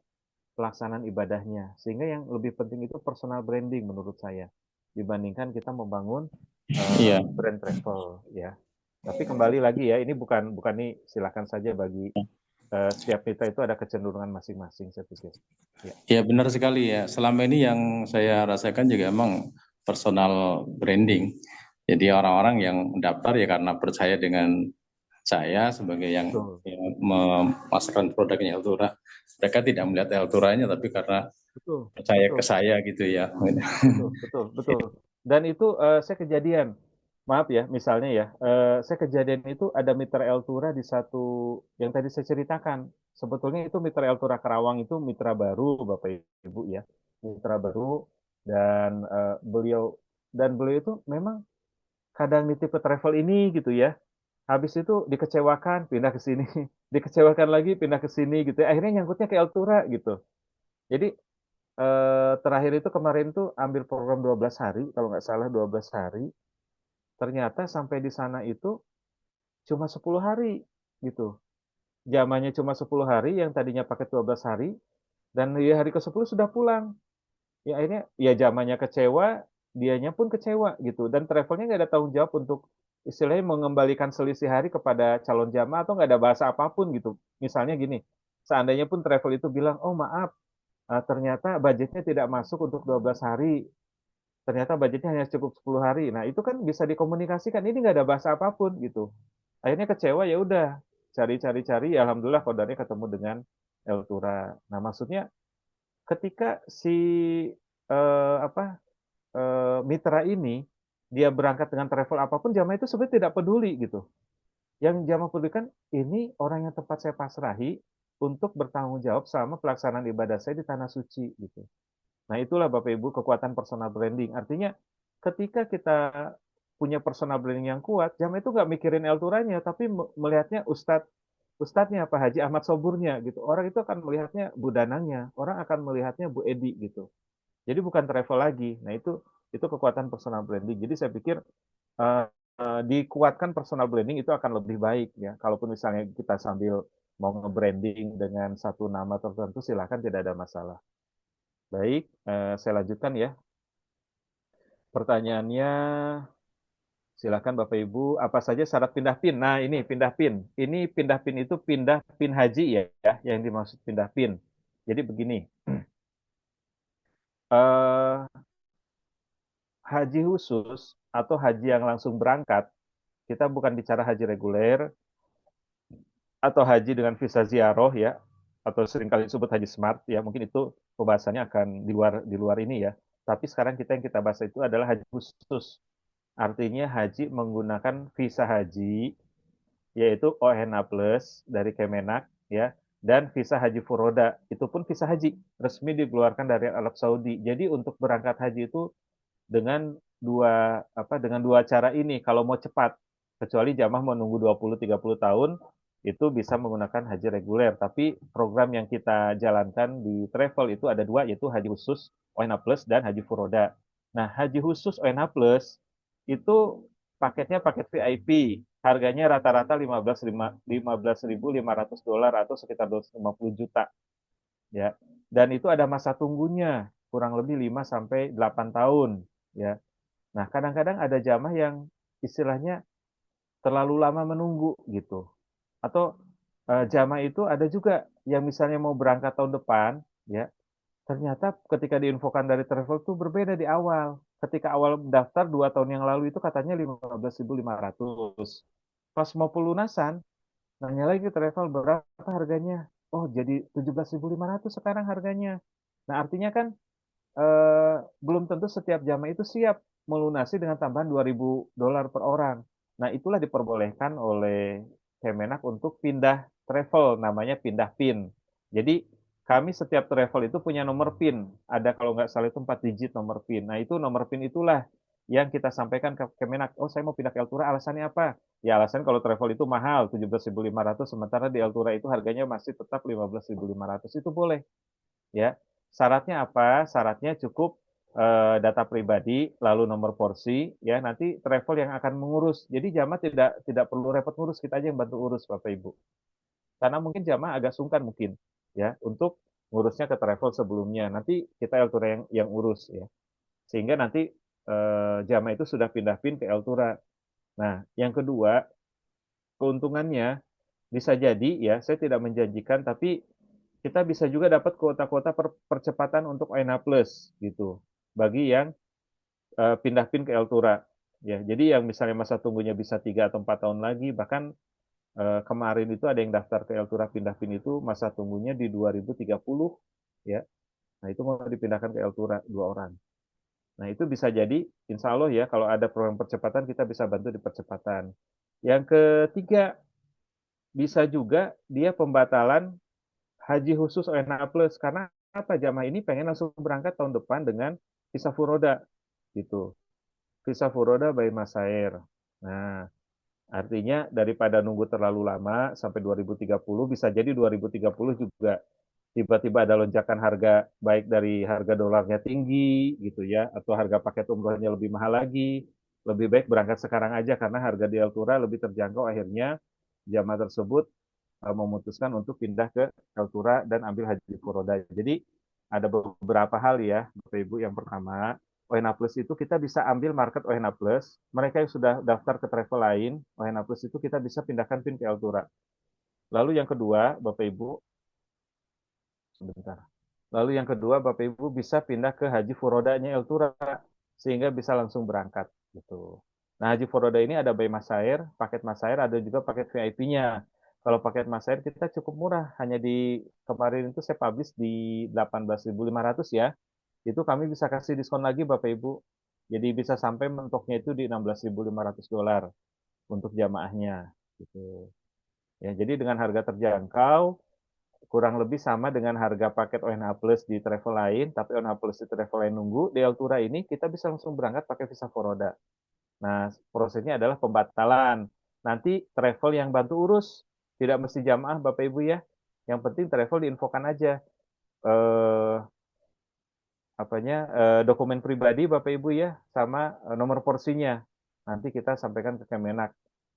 pelaksanaan ibadahnya. Sehingga yang lebih penting itu personal branding menurut saya dibandingkan kita membangun Iya, brand travel ya. Tapi kembali lagi ya, ini bukan bukan nih silakan saja bagi setiap kita itu ada kecenderungan masing-masing saya pikir. Ya. ya benar sekali ya. Selama ini yang saya rasakan juga emang personal branding. Jadi orang-orang yang daftar ya karena percaya dengan saya sebagai Betul, yang memasarkan produknya Eltura. Mereka tidak melihat Elturanya tapi karena betul, percaya ke betul. saya gitu ya. Betul, betul, betul. Dan itu saya kejadian, maaf ya, misalnya ya, saya kejadian itu ada mitra Eltura di satu yang tadi saya ceritakan. Sebetulnya itu mitra Eltura Karawang itu mitra baru, Bapak Ibu ya, mitra baru dan beliau itu memang kadang nitip ke travel ini gitu ya. Habis itu dikecewakan, pindah ke sini, dikecewakan lagi, pindah ke sini gitu ya. Akhirnya nyangkutnya ke Eltura gitu. Jadi terakhir itu kemarin tuh ambil program 12 hari, kalau nggak salah 12 hari. Ternyata sampai di sana itu cuma 10 hari gitu. Zamannya cuma 10 hari, yang tadinya pakai 12 hari, dan di hari ke-10 sudah pulang. Ya akhirnya ya zamannya kecewa, dianya pun kecewa gitu. Dan travelnya nggak ada tanggung jawab untuk istilahnya mengembalikan selisih hari kepada calon jamaah atau nggak ada bahasa apapun gitu. Misalnya gini, seandainya pun travel itu bilang, oh maaf, ternyata budgetnya tidak masuk untuk 12 hari, ternyata budgetnya hanya cukup 10 hari. Nah, itu kan bisa dikomunikasikan. Ini nggak ada bahasa apapun gitu. Akhirnya kecewa ya udah cari-cari-cari ya alhamdulillah kodarnya ketemu dengan Eltura. Nah, maksudnya ketika si apa mitra ini dia berangkat dengan travel apapun jamaah itu sebenarnya tidak peduli gitu. Yang jamaah pedulikan ini orang yang tempat saya pasrahi untuk bertanggung jawab selama pelaksanaan ibadah saya di tanah suci gitu. Nah, itulah Bapak Ibu kekuatan personal branding. Artinya ketika kita punya personal branding yang kuat, jamaah itu nggak mikirin Elturanya, tapi melihatnya Ustadznya Pak Haji Ahmad Soburnya gitu. Orang itu akan melihatnya Bu Danangnya, orang akan melihatnya Bu Edi gitu. Jadi bukan travel lagi. Nah, itu kekuatan personal branding. Jadi saya pikir uh, dikuatkan personal branding itu akan lebih baik ya. Kalaupun misalnya kita sambil mau nge-branding dengan satu nama tertentu, silakan tidak ada masalah. Baik, saya lanjutkan ya. Pertanyaannya, silakan Bapak Ibu, apa saja syarat pindah PIN? Nah, ini pindah PIN. Ini pindah PIN itu pindah PIN haji ya, yang dimaksud pindah PIN. Jadi begini, eh, haji khusus atau haji yang langsung berangkat, kita bukan bicara haji reguler atau haji dengan visa ziarah ya, atau seringkali disebut haji smart ya, mungkin itu pembahasannya akan di luar ini ya. Tapi sekarang yang kita bahas itu adalah haji khusus. Artinya haji menggunakan visa haji, yaitu ONA Plus dari Kemenak, ya, dan visa haji furoda. Itu pun visa haji resmi dikeluarkan dari Arab Saudi. Jadi untuk berangkat haji itu dengan dengan dua cara ini kalau mau cepat. Kecuali jamaah mau nunggu 20-30 tahun, itu bisa menggunakan haji reguler. Tapi program yang kita jalankan di travel itu ada dua, yaitu haji khusus ONA Plus dan haji furoda. Nah, haji khusus ONA Plus itu paketnya paket VIP. Harganya rata-rata 15.500 dolar atau sekitar 250 juta. Ya. Dan itu ada masa tunggunya, kurang lebih 5 sampai 8 tahun. Ya. Nah, kadang-kadang ada jamaah yang istilahnya terlalu lama menunggu gitu. Atau jamaah itu ada juga yang misalnya mau berangkat tahun depan, ya, ternyata ketika diinfokan dari travel tuh berbeda di awal. Ketika awal daftar 2 tahun yang lalu itu katanya 15.500. Pas mau pelunasan, nanya lagi ke travel berapa harganya. Oh, jadi 17.500 sekarang harganya. Nah, artinya kan belum tentu setiap jamaah itu siap melunasi dengan tambahan 2.000 dolar per orang. Nah, itulah diperbolehkan oleh Kemenak untuk pindah travel, namanya pindah PIN. Jadi, kami setiap travel itu punya nomor PIN. Ada kalau nggak salah itu 4 digit nomor PIN. Nah, itu nomor PIN itulah yang kita sampaikan ke Kemenak. Oh, saya mau pindah ke Eltura, alasannya apa? Ya, alasan kalau travel itu mahal, 17.500, sementara di Eltura itu harganya masih tetap 15.500. Itu boleh, ya. Syaratnya apa? Syaratnya cukup data pribadi, lalu nomor porsi, ya nanti travel yang akan mengurus. Jadi jamaah tidak tidak perlu repot ngurus, kita aja yang bantu urus Bapak Ibu. Karena mungkin jamaah agak sungkan mungkin, ya untuk ngurusnya ke travel sebelumnya. Nanti kita Eltura yang urus, ya. Sehingga nanti jamaah itu sudah pindah PIN ke Eltura. Nah, yang kedua, keuntungannya bisa jadi ya, saya tidak menjanjikan, tapi kita bisa juga dapat kuota-kuota percepatan untuk ONA Plus gitu. Bagi yang pindah PIN ke Eltura. Ya, jadi yang misalnya masa tunggunya bisa 3 atau 4 tahun lagi, bahkan kemarin itu ada yang daftar ke Eltura pindah PIN itu masa tunggunya di 2030, ya. Nah, itu mau dipindahkan ke Eltura 2 orang. Nah, itu bisa jadi insya Allah ya kalau ada program percepatan kita bisa bantu di percepatan. Yang ketiga, bisa juga dia pembatalan haji khusus ONA Plus karena apa, jamaah ini pengen langsung berangkat tahun depan dengan visa furoda gitu. Visa furoda by Masair. Nah, artinya daripada nunggu terlalu lama sampai 2030, bisa jadi 2030 juga tiba-tiba ada lonjakan harga, baik dari harga dolarnya tinggi gitu ya, atau harga paket umrohnya lebih mahal lagi. Lebih baik berangkat sekarang aja karena harga di Altura lebih terjangkau, akhirnya jamaah tersebut memutuskan untuk pindah ke Kaltura dan ambil haji furoda. Jadi ada beberapa hal ya, Bapak Ibu. Yang pertama, ONA Plus itu kita bisa ambil market ONA Plus. Mereka yang sudah daftar ke travel lain, ONA Plus itu kita bisa pindahkan PIN ke Altura. Lalu yang kedua, Bapak Ibu, sebentar. Lalu yang kedua, Bapak Ibu bisa pindah ke haji furodanya Eltura sehingga bisa langsung berangkat gitu. Nah, haji furoda ini ada by Masair, paket Masair, ada juga paket VIP-nya. Kalau paket Masair kita cukup murah, hanya di kemarin itu saya publish di 18.500 ya. Itu kami bisa kasih diskon lagi Bapak Ibu. Jadi bisa sampai mentoknya itu di 16.500 dolar untuk jamaahnya gitu. Ya, jadi dengan harga terjangkau, kurang lebih sama dengan harga paket ONA Plus di travel lain, tapi ONA Plus di travel lain nunggu, di Altura ini kita bisa langsung berangkat pakai visa Foroda. Nah, prosesnya adalah pembatalan. Nanti travel yang bantu urus, tidak mesti jamaah Bapak Ibu ya. Yang penting travel diinfokan aja eh, dokumen pribadi Bapak Ibu ya, sama nomor porsinya. Nanti kita sampaikan ke Kemenak.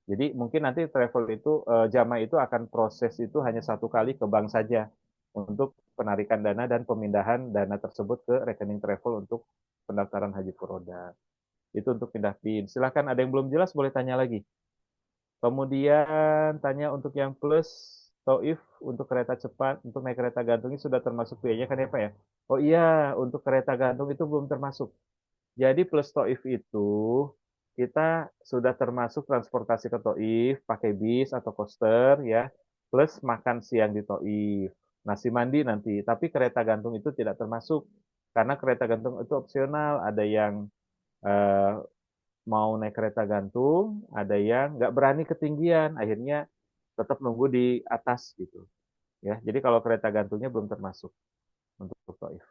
Jadi mungkin nanti travel itu jamaah itu akan proses itu hanya 1 kali ke bank saja untuk penarikan dana dan pemindahan dana tersebut ke rekening travel untuk pendaftaran haji furoda. Itu untuk pindah PIN. Silahkan ada yang belum jelas boleh tanya lagi. Kemudian tanya untuk yang plus Taif untuk kereta cepat, untuk naik kereta gantung ini sudah termasuk biayanya kan ya Pak ya? Oh iya, untuk kereta gantung itu belum termasuk. Jadi plus Taif itu kita sudah termasuk transportasi ke Taif, pakai bis atau coaster ya, plus makan siang di Taif, nasi mandi nanti. Tapi kereta gantung itu tidak termasuk karena kereta gantung itu opsional. Ada yang eh, mau naik kereta gantung, ada yang nggak berani ketinggian, akhirnya tetap nunggu di atas gitu. Ya, jadi kalau kereta gantungnya belum termasuk untuk Taif.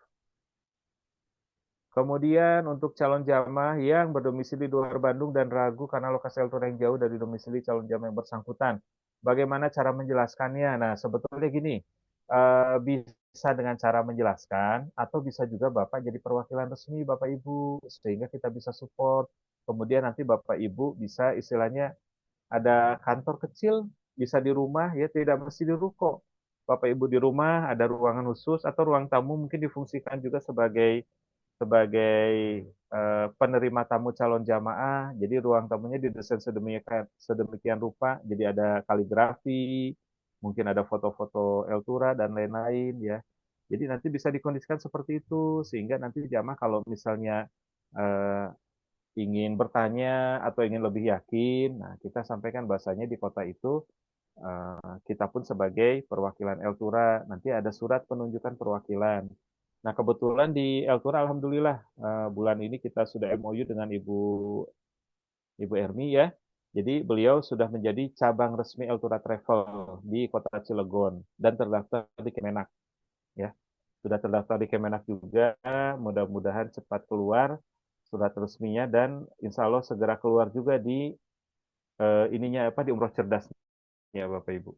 Kemudian untuk calon jamaah yang berdomisili di luar Bandung dan ragu karena lokasi Eltura yang jauh dari domisili calon jamaah yang bersangkutan. Bagaimana cara menjelaskannya? Nah, sebetulnya gini, bisa dengan cara menjelaskan atau bisa juga Bapak jadi perwakilan resmi Bapak Ibu sehingga kita bisa support. Kemudian nanti Bapak Ibu bisa istilahnya ada kantor kecil, bisa di rumah ya, tidak mesti di ruko. Bapak Ibu di rumah ada ruangan khusus atau ruang tamu mungkin difungsikan juga sebagai sebagai penerima tamu calon jamaah. Jadi ruang tamunya didesain sedemikian rupa. Jadi ada kaligrafi, mungkin ada foto-foto Eltura dan lain-lain ya. Jadi nanti bisa dikondisikan seperti itu sehingga nanti jamaah kalau misalnya eh, ingin bertanya atau ingin lebih yakin, nah kita sampaikan bahasanya di kota itu kita pun sebagai perwakilan Eltura nanti ada surat penunjukan perwakilan. Nah, kebetulan di Eltura alhamdulillah bulan ini kita sudah MOU dengan Ibu Ermi ya. Jadi beliau sudah menjadi cabang resmi Eltura Travel di Kota Cilegon dan terdaftar di Kemenak ya. Sudah terdaftar di Kemenak juga. Mudah-mudahan cepat keluar surat resminya dan insya Allah segera keluar juga di ininya apa di Umroh Cerdas ya Bapak Ibu.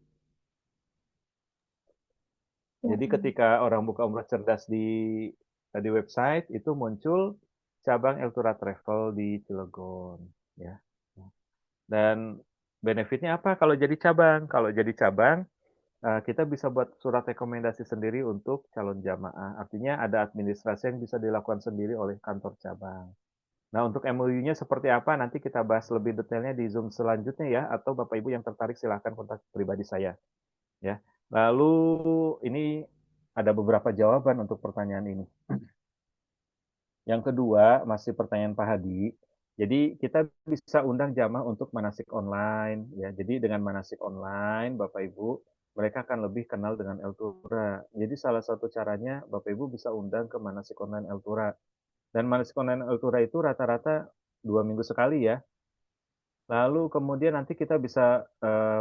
Ya, Jadi ketika orang buka Umroh Cerdas di website itu muncul cabang Eltura Travel di Cilegon ya. Dan benefitnya apa kalau jadi cabang? Kalau jadi cabang kita bisa buat surat rekomendasi sendiri untuk calon jamaah. Artinya ada administrasi yang bisa dilakukan sendiri oleh kantor cabang. Nah, untuk MOU-nya seperti apa nanti kita bahas lebih detailnya di Zoom selanjutnya ya, atau Bapak Ibu yang tertarik silahkan kontak pribadi saya. Ya. Lalu ini ada beberapa jawaban untuk pertanyaan ini. Yang kedua, masih pertanyaan Pak Hadi. Jadi kita bisa undang jamaah untuk manasik online ya. Jadi dengan manasik online Bapak Ibu mereka akan lebih kenal dengan Eltura. Jadi salah satu caranya Bapak Ibu bisa undang ke manasik online Eltura. Dan manasik online Eltura itu rata-rata 2 minggu sekali ya. Lalu kemudian nanti kita bisa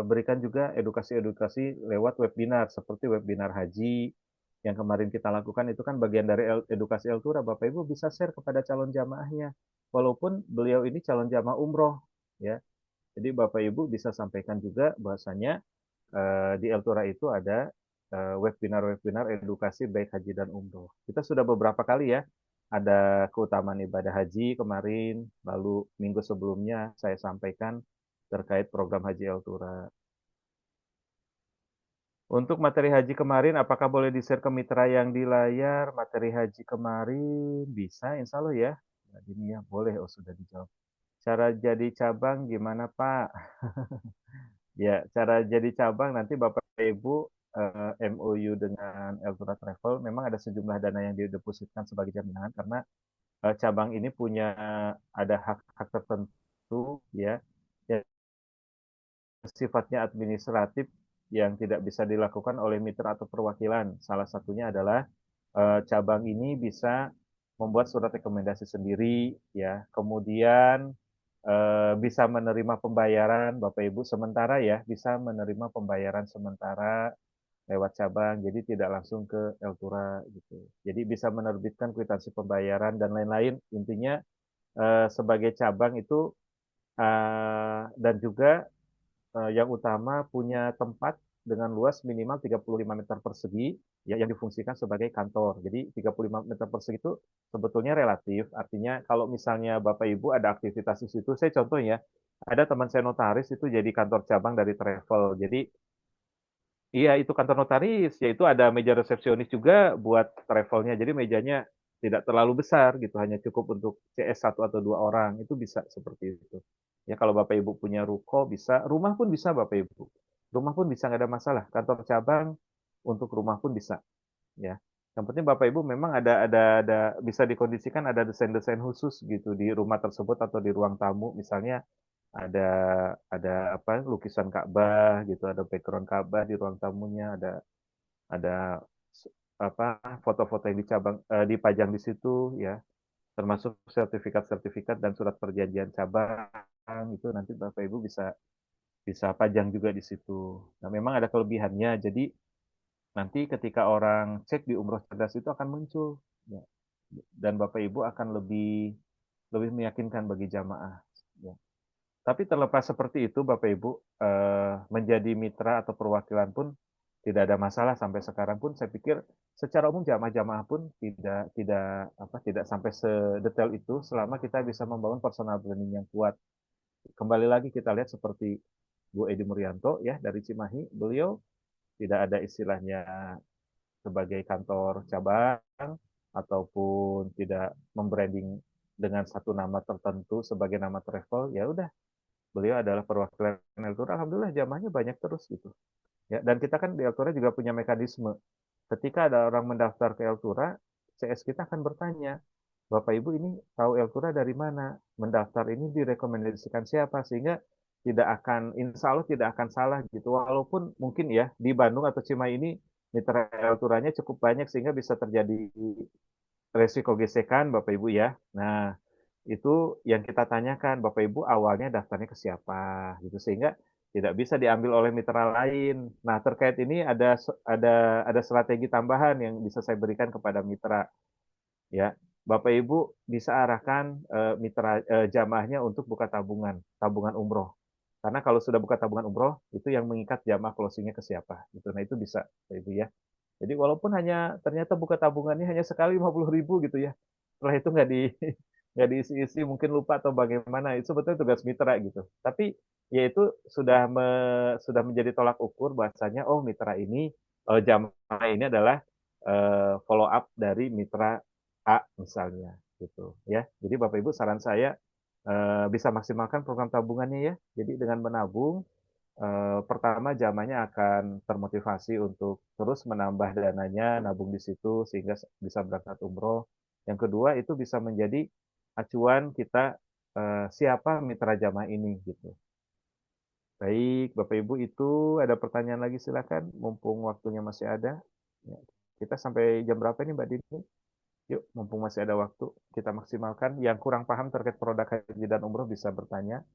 berikan juga edukasi-edukasi lewat webinar seperti webinar haji yang kemarin kita lakukan itu kan bagian dari edukasi Eltura. Bapak Ibu bisa share kepada calon jamaahnya. Walaupun beliau ini calon jamaah umroh ya. Jadi Bapak Ibu bisa sampaikan juga bahwasanya di Eltura itu ada webinar-webinar edukasi baik haji dan umroh. Kita sudah beberapa kali ya ada keutamaan ibadah haji kemarin, lalu minggu sebelumnya saya sampaikan terkait program Haji Eltura. Untuk materi haji kemarin, apakah boleh di-share ke mitra yang di layar? Materi haji kemarin bisa, insya Allah ya. Nah, ini ya, boleh. Oh, sudah dijawab. Cara jadi cabang gimana, Pak? Ya, cara jadi cabang nanti Bapak Ibu MOU dengan Eltura Travel memang ada sejumlah dana yang didepositkan sebagai jaminan karena cabang ini punya ada hak-hak tertentu ya yang sifatnya administratif yang tidak bisa dilakukan oleh mitra atau perwakilan. Salah satunya adalah cabang ini bisa membuat surat rekomendasi sendiri ya. Kemudian bisa menerima pembayaran Bapak Ibu sementara ya, bisa menerima pembayaran sementara lewat cabang, jadi tidak langsung ke Eltura gitu. Jadi bisa menerbitkan kwitansi pembayaran dan lain-lain. Intinya sebagai cabang itu dan juga yang utama punya tempat dengan luas minimal 35 meter persegi ya yang difungsikan sebagai kantor. Jadi 35 meter persegi itu sebetulnya relatif, artinya kalau misalnya Bapak Ibu ada aktivitas di situ, saya contoh ya, ada teman saya notaris itu jadi kantor cabang dari travel. Jadi iya, itu kantor notaris, yaitu ada meja resepsionis juga buat travelnya. Jadi mejanya tidak terlalu besar gitu, hanya cukup untuk CS 1 atau 2 orang. Itu bisa seperti itu. Ya kalau Bapak Ibu punya ruko bisa, rumah pun bisa Bapak Ibu. Rumah pun bisa nggak ada masalah. Kantor cabang untuk rumah pun bisa. Ya. Yang penting Bapak Ibu memang ada bisa dikondisikan ada desain-desain khusus gitu di rumah tersebut atau di ruang tamu. Misalnya ada ada apa lukisan Ka'bah gitu, ada background Ka'bah di ruang tamunya, ada apa foto-foto yang dipajang di situ ya, termasuk sertifikat-sertifikat dan surat perjanjian cabang itu nanti Bapak Ibu bisa bisa pajang juga di situ. Nah, memang ada kelebihannya. Jadi nanti ketika orang cek di Umroh Cerdas itu akan muncul ya, dan Bapak Ibu akan lebih lebih meyakinkan bagi jamaah. Ya. Tapi terlepas seperti itu, Bapak Ibu, menjadi mitra atau perwakilan pun tidak ada masalah sampai sekarang pun. Saya pikir secara umum jamaah-jamaah pun tidak sampai sedetail itu selama kita bisa membangun personal branding yang kuat. Kembali lagi kita lihat seperti Bu Edi Muryanto ya dari Cimahi, beliau tidak ada istilahnya sebagai kantor cabang ataupun tidak membranding dengan satu nama tertentu sebagai nama travel, ya udah beliau adalah perwakilan Eltura, alhamdulillah jamaahnya banyak terus gitu. Ya, dan kita kan di Eltura juga punya mekanisme. Ketika ada orang mendaftar ke Eltura, CS kita akan bertanya, Bapak Ibu ini tahu Eltura dari mana? Mendaftar ini direkomendasikan siapa? Sehingga tidak akan, insya Allah tidak akan salah gitu. Walaupun mungkin ya di Bandung atau Cimahi ini mitra Elturanya cukup banyak sehingga bisa terjadi resiko gesekan Bapak Ibu ya. Nah, itu yang kita tanyakan Bapak Ibu awalnya daftarnya ke siapa gitu sehingga tidak bisa diambil oleh mitra lain. Nah, terkait ini ada strategi tambahan yang bisa saya berikan kepada mitra ya. Bapak Ibu bisa arahkan mitra jamaahnya untuk buka tabungan umroh. Karena kalau sudah buka tabungan umroh, itu yang mengikat jamaah closingnya ke siapa. Gitu. Nah, itu bisa, Bapak Ibu ya. Jadi walaupun hanya ternyata buka tabungannya hanya sekali 50.000 gitu ya. Setelah itu nggak diisi-isi, mungkin lupa atau bagaimana. Itu sebetulnya tugas mitra gitu. Tapi ya itu sudah menjadi tolak ukur bahwasanya oh mitra ini jamaah ini adalah follow up dari mitra A misalnya gitu ya. Jadi Bapak Ibu saran saya bisa maksimalkan program tabungannya ya. Jadi dengan menabung pertama jamaahnya akan termotivasi untuk terus menambah dananya, nabung di situ sehingga bisa berangkat umroh. Yang kedua itu bisa menjadi acuan kita siapa mitra jamaah ini gitu. Baik, Bapak Ibu itu ada pertanyaan lagi silakan, mumpung waktunya masih ada. Ya, kita sampai jam berapa nih Mbak Dini? Yuk, mumpung masih ada waktu, kita maksimalkan. Yang kurang paham terkait produk haji dan umroh bisa bertanya.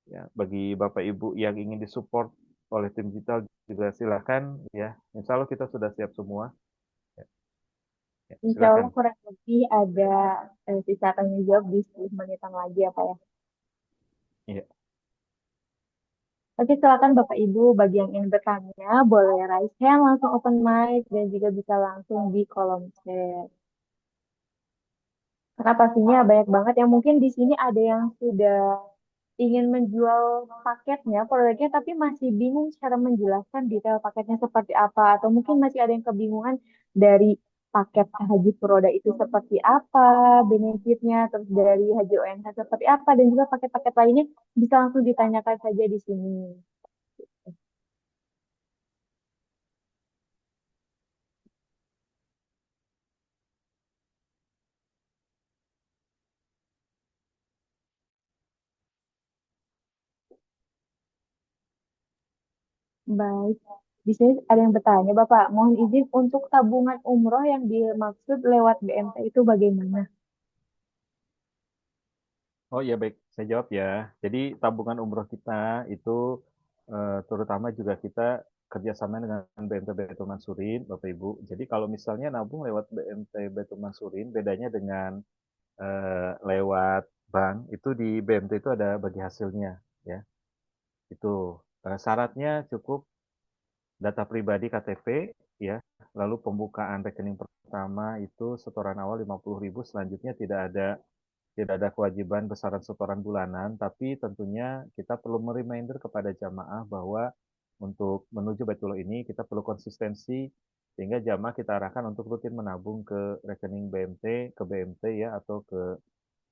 Ya, bagi Bapak Ibu yang ingin disupport oleh tim digital juga silakan ya. Insya Allah kita sudah siap semua. Ya, ya, Insya Allah silakan. kurang lebih ada sisa tanya jawab di 10 menitan lagi ya Pak ya. Iya. Oke, silakan Bapak Ibu bagi yang ingin bertanya boleh raise hand langsung open mic dan juga bisa langsung di kolom chat. Karena pastinya banyak banget yang mungkin di sini ada yang sudah ingin menjual paketnya, produknya, tapi masih bingung cara menjelaskan detail paketnya seperti apa. Atau mungkin masih ada yang kebingungan dari paket haji produk itu seperti apa, benefitnya, terus dari haji ONH seperti apa, dan juga paket-paket lainnya bisa langsung ditanyakan saja di sini. Baik. Di sini ada yang bertanya, Bapak, mohon izin untuk tabungan umroh yang dimaksud lewat BMT itu bagaimana? Oh iya baik, saya jawab ya. Jadi tabungan umroh kita itu terutama juga kita kerjasama dengan BMT Baitul Mansurin, Bapak Ibu. Jadi kalau misalnya nabung lewat BMT Baitul Mansurin, bedanya dengan lewat bank, itu di BMT itu ada bagi hasilnya, ya. Itu syaratnya cukup data pribadi KTP, ya. Lalu pembukaan rekening pertama itu setoran awal 50.000, selanjutnya tidak ada kewajiban besaran setoran bulanan, tapi tentunya kita perlu mereminder kepada jamaah bahwa untuk menuju Baitullah ini kita perlu konsistensi sehingga jamaah kita arahkan untuk rutin menabung ke rekening BMT, ke BMT ya atau ke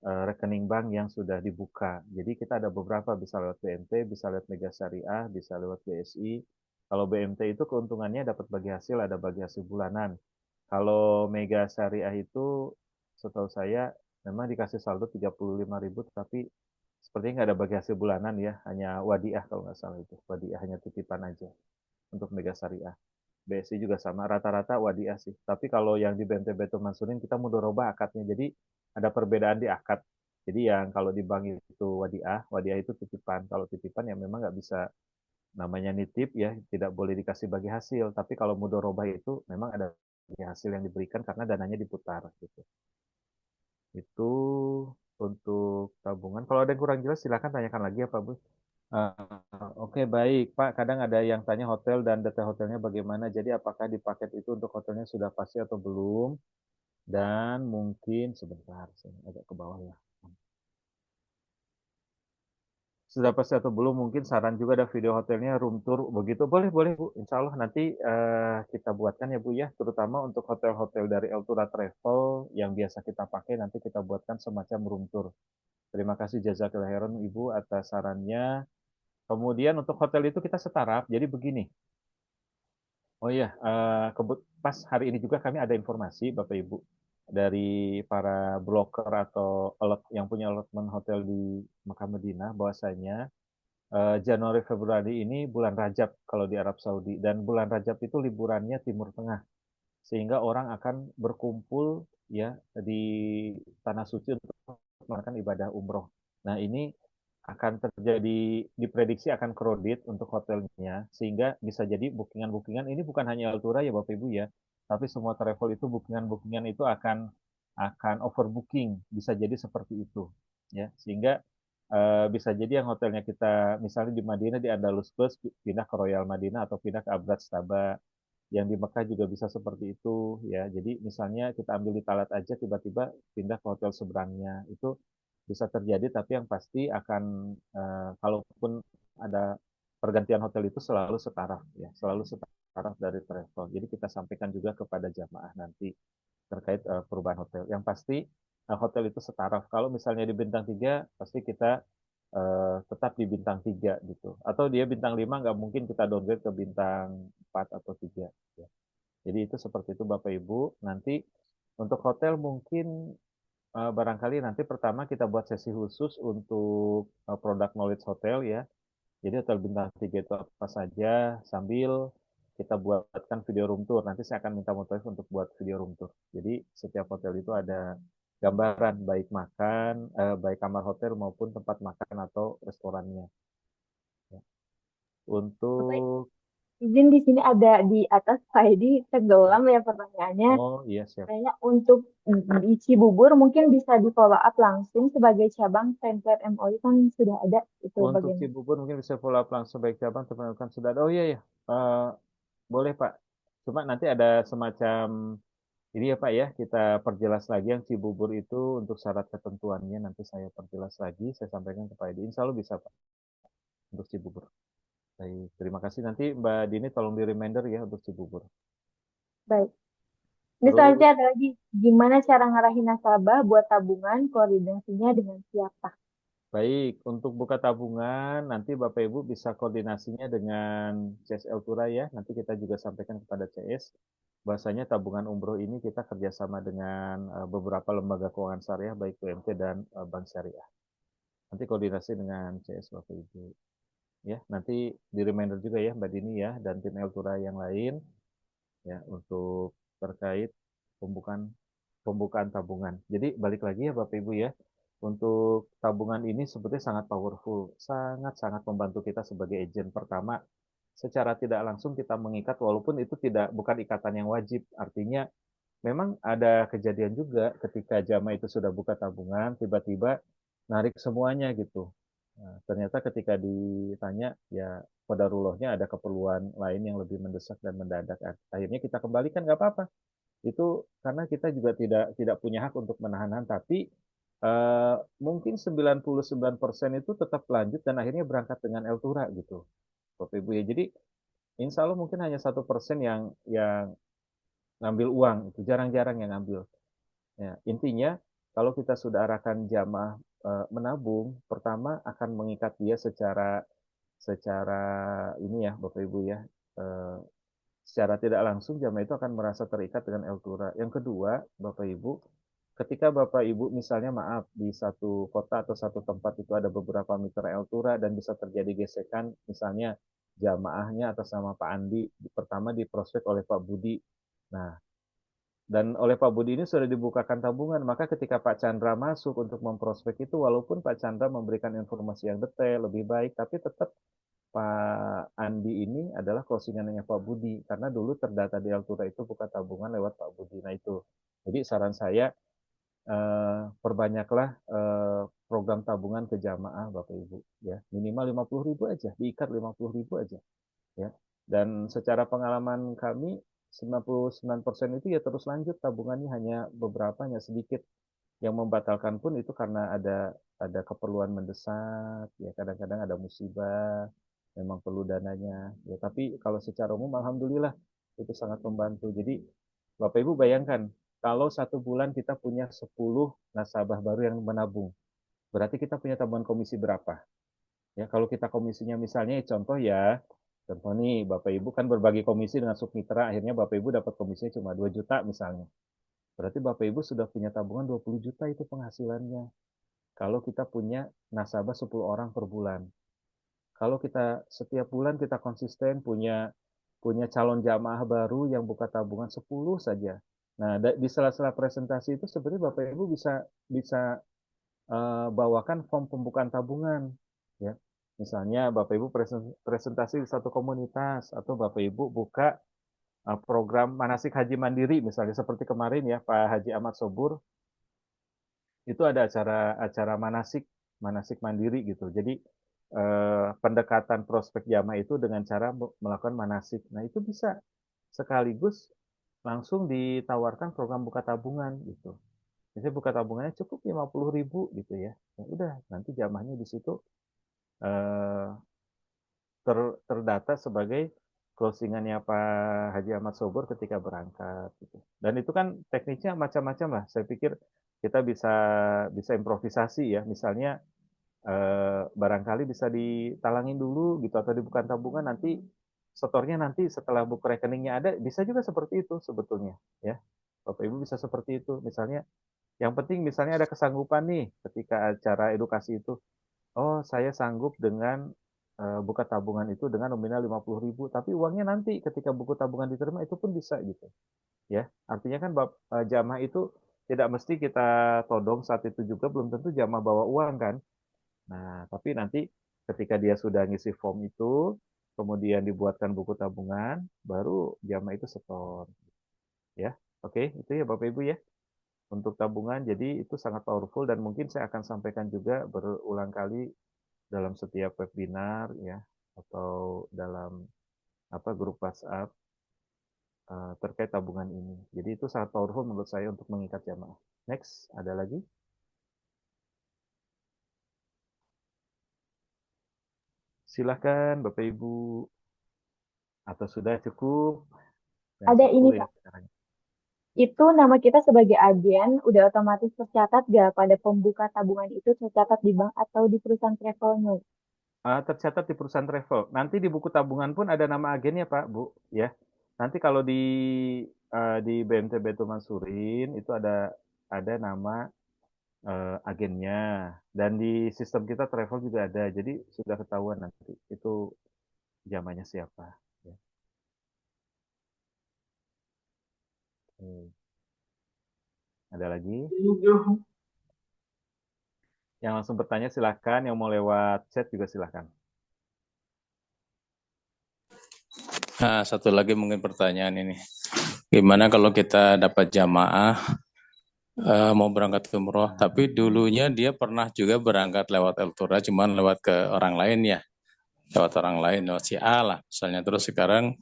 rekening bank yang sudah dibuka. Jadi kita ada beberapa bisa lewat BMT, bisa lewat Mega Syariah, bisa lewat BSI. Kalau BMT itu keuntungannya dapat bagi hasil, ada bagi hasil bulanan. Kalau Mega Syariah itu setahu saya memang dikasih saldo 35.000 tapi sepertinya nggak ada bagi hasil bulanan ya, hanya wadiah kalau nggak salah itu. Wadiah hanya titipan aja untuk Mega Syariah. BSI juga sama, rata-rata wadiah sih. Tapi kalau yang di BNT Betul Mansurin kita mudoroba akadnya. Jadi ada perbedaan di akad. Jadi yang kalau di bank itu wadiah itu titipan. Kalau titipan ya memang nggak bisa namanya nitip ya, tidak boleh dikasih bagi hasil. Tapi kalau mudoroba itu memang ada bagi hasil yang diberikan karena dananya diputar gitu. Itu untuk tabungan. Kalau ada yang kurang jelas silakan tanyakan lagi ya Pak Bu. Eh, Oke, baik Pak. Kadang ada yang tanya hotel dan detail hotelnya bagaimana. Jadi apakah di paket itu untuk hotelnya sudah pasti atau belum? Dan mungkin sebentar, saya agak ke bawah ya. Sudah pasti atau belum? Mungkin saran juga ada video hotelnya, room tour begitu. Boleh, boleh Bu. Insya Allah nanti kita buatkan ya Bu ya. Terutama untuk hotel-hotel dari Eltura Travel yang biasa kita pakai nanti kita buatkan semacam room tour. Terima kasih Jazakallah khairan Ibu atas sarannya. Kemudian untuk hotel itu kita setaraf. Jadi begini. Oh iya, pas hari ini juga kami ada informasi Bapak Ibu dari para broker atau yang punya allotment hotel di Mekah Madinah bahwasanya Januari Februari ini bulan Rajab kalau di Arab Saudi dan bulan Rajab itu liburannya Timur Tengah sehingga orang akan berkumpul ya di tanah suci untuk melakukan ibadah umroh. Nah ini akan terjadi diprediksi akan crowded untuk hotelnya sehingga bisa jadi bookingan-bookingan ini bukan hanya Altura ya Bapak Ibu ya, tapi semua travel itu bookingan-bookingan itu akan overbooking bisa jadi seperti itu ya sehingga bisa jadi yang hotelnya kita misalnya di Madinah di Andalus Plus pindah ke Royal Madinah atau pindah ke Abrat Staba yang di Mekah juga bisa seperti itu ya. Jadi misalnya kita ambil di Talat aja tiba-tiba pindah ke hotel seberangnya. Itu bisa terjadi tapi yang pasti akan kalaupun ada pergantian hotel itu selalu setara ya, selalu setara dari travel. Jadi kita sampaikan juga kepada jamaah nanti terkait perubahan hotel. Yang pasti hotel itu setara. Kalau misalnya di bintang 3 pasti kita tetap di bintang 3 gitu. Atau dia bintang 5 nggak mungkin kita downgrade ke bintang 4 atau 3. Ya. Jadi itu seperti itu Bapak Ibu. Nanti untuk hotel mungkin barangkali nanti pertama kita buat sesi khusus untuk produk knowledge hotel ya. Jadi hotel bintang 3 itu apa saja sambil kita buatkan video room tour. Nanti saya akan minta motoris untuk buat video room tour. Jadi setiap hotel itu ada gambaran baik makan, baik kamar hotel maupun tempat makan atau restorannya. Ya. Bapak Untuk izin di sini ada di atas Pak Edi tenggelam ya pertanyaannya. oh iya siap. Kayaknya untuk di Cibubur mungkin bisa di follow up langsung sebagai cabang template MOU kan sudah ada itu Untuk bagaimana? Cibubur mungkin bisa follow up langsung baik cabang terpenuhkan sudah ada. Oh iya ya, boleh Pak. Cuma nanti ada semacam ini ya Pak ya, kita perjelas lagi yang Cibubur itu untuk syarat ketentuannya nanti saya perjelas lagi, saya sampaikan ke Pak Edi. Insya Allah bisa Pak untuk Cibubur. Baik, terima kasih. Nanti Mbak Dini tolong di reminder ya untuk Cibubur. Baik. Ini Terus selanjutnya ada lagi, gimana cara ngarahin nasabah buat tabungan, koordinasinya dengan siapa? baik, untuk buka tabungan nanti Bapak Ibu bisa koordinasinya dengan CS Eltura ya. Nanti kita juga sampaikan kepada CS bahwasanya tabungan umroh ini kita kerjasama dengan beberapa lembaga keuangan syariah baik UMT dan Bank Syariah. Nanti koordinasi dengan CS Bapak Ibu. Ya, nanti di reminder juga ya Mbak Dini ya dan tim Eltura yang lain ya untuk terkait pembukaan pembukaan tabungan. Jadi balik lagi ya Bapak Ibu ya. Untuk tabungan ini sebetulnya sangat powerful, sangat-sangat membantu kita sebagai agen. Pertama, secara tidak langsung kita mengikat walaupun itu tidak bukan ikatan yang wajib. Artinya memang ada kejadian juga ketika jamaah itu sudah buka tabungan, tiba-tiba narik semuanya gitu. Nah, ternyata ketika ditanya, ya kodarullahnya ada keperluan lain yang lebih mendesak dan mendadak. Akhirnya kita kembalikan nggak apa-apa. Itu karena kita juga tidak punya hak untuk menahan, tapi mungkin 99% itu tetap lanjut dan akhirnya berangkat dengan Eltura gitu, Bapak Ibu ya. Jadi insya Allah mungkin hanya 1% yang ngambil uang, itu jarang-jarang yang ngambil. Ya, intinya kalau kita sudah arahkan jamaah menabung, pertama akan mengikat dia secara secara ini ya Bapak Ibu ya, eh, secara tidak langsung jamaah itu akan merasa terikat dengan Eltura. Yang kedua, Bapak Ibu, ketika Bapak Ibu misalnya maaf di satu kota atau satu tempat itu ada beberapa mitra Eltura dan bisa terjadi gesekan, misalnya jamaahnya atas nama Pak Andi pertama diprospek oleh Pak Budi. Nah, dan oleh Pak Budi ini sudah dibukakan tabungan, maka ketika Pak Chandra masuk untuk memprospek itu, walaupun Pak Chandra memberikan informasi yang detail, lebih baik, tapi tetap Pak Andi ini adalah closingannya Pak Budi, karena dulu terdata di Altura itu buka tabungan lewat Pak Budi. Nah itu, jadi saran saya perbanyaklah program tabungan ke jamaah Bapak Ibu ya. Minimal 50.000 aja, diikat 50.000 aja ya. Dan secara pengalaman kami 99% itu ya terus lanjut tabungannya, hanya beberapa, hanya sedikit. Yang membatalkan pun itu karena ada keperluan mendesak ya, kadang-kadang ada musibah memang perlu dananya ya, tapi kalau secara umum alhamdulillah itu sangat membantu. Jadi Bapak Ibu bayangkan kalau 1 bulan kita punya 10 nasabah baru yang menabung, berarti kita punya tabungan komisi berapa ya. Kalau kita komisinya misalnya contoh nih Bapak Ibu kan berbagi komisi dengan submitra, akhirnya Bapak Ibu dapat komisinya cuma 2 juta misalnya. Berarti Bapak Ibu sudah punya tabungan 20 juta itu penghasilannya. Kalau kita punya nasabah 10 orang per bulan. Kalau kita setiap bulan kita konsisten punya punya calon jamaah baru yang buka tabungan 10 saja. Nah, di sela-sela presentasi itu sebenarnya Bapak Ibu bisa bisa bawakan form pembukaan tabungan ya. Misalnya Bapak Ibu presentasi di satu komunitas, atau Bapak Ibu buka program manasik haji mandiri misalnya seperti kemarin ya Pak Haji Ahmad Sobur itu ada acara manasik manasik mandiri gitu. Jadi pendekatan prospek jamaah itu dengan cara melakukan manasik. Nah, itu bisa sekaligus langsung ditawarkan program buka tabungan gitu. Jadi buka tabungannya cukup 50.000 gitu ya. Ya udah, nanti jamaahnya di situ eh, terdata sebagai closingannya Pak Haji Ahmad Sobor ketika berangkat gitu. Dan itu kan teknisnya macam-macam lah. Saya pikir kita bisa bisa improvisasi ya. Misalnya barangkali bisa ditalangin dulu gitu atau dibuka tabungan, nanti setornya nanti setelah buku rekeningnya ada, bisa juga seperti itu sebetulnya ya. Bapak Ibu bisa seperti itu. Misalnya yang penting misalnya ada kesanggupan nih ketika acara edukasi itu. Oh, saya sanggup dengan buka tabungan itu dengan nominal 50.000, tapi uangnya nanti ketika buku tabungan diterima itu pun bisa gitu. Ya, artinya kan jamaah itu tidak mesti kita todong saat itu juga, belum tentu jamaah bawa uang kan. Nah, tapi nanti ketika dia sudah ngisi form itu, kemudian dibuatkan buku tabungan, baru jamaah itu setor. Ya, oke, itu ya Bapak Ibu ya. Untuk tabungan, jadi itu sangat powerful dan mungkin saya akan sampaikan juga berulang kali dalam setiap webinar ya, atau dalam grup WhatsApp terkait tabungan ini. Jadi itu sangat powerful menurut saya untuk mengikat jamaah. Next, ada lagi? Silahkan Bapak Ibu, atau sudah cukup yang Ada 10 ini ya Kak, sekarang. itu nama kita sebagai agen udah otomatis tercatat gak pada pembuka tabungan itu tercatat di bank atau di perusahaan travelnya? Tercatat di perusahaan travel. Nanti di buku tabungan pun ada nama agennya Pak, Bu, ya. Nanti kalau di BMT Betul Mansurin itu ada nama agennya, dan di sistem kita travel juga ada. Jadi sudah ketahuan nanti itu zamannya siapa. Ya. Ada lagi? Yang langsung bertanya silahkan, yang mau lewat chat juga silahkan. Nah, satu lagi mungkin pertanyaan ini. Gimana kalau kita dapat jamaah mau berangkat ke umroh, tapi dulunya dia pernah juga berangkat lewat Eltura, cuman lewat ke orang lain ya, lewat orang lain, lewat si A lah misalnya. Terus sekarang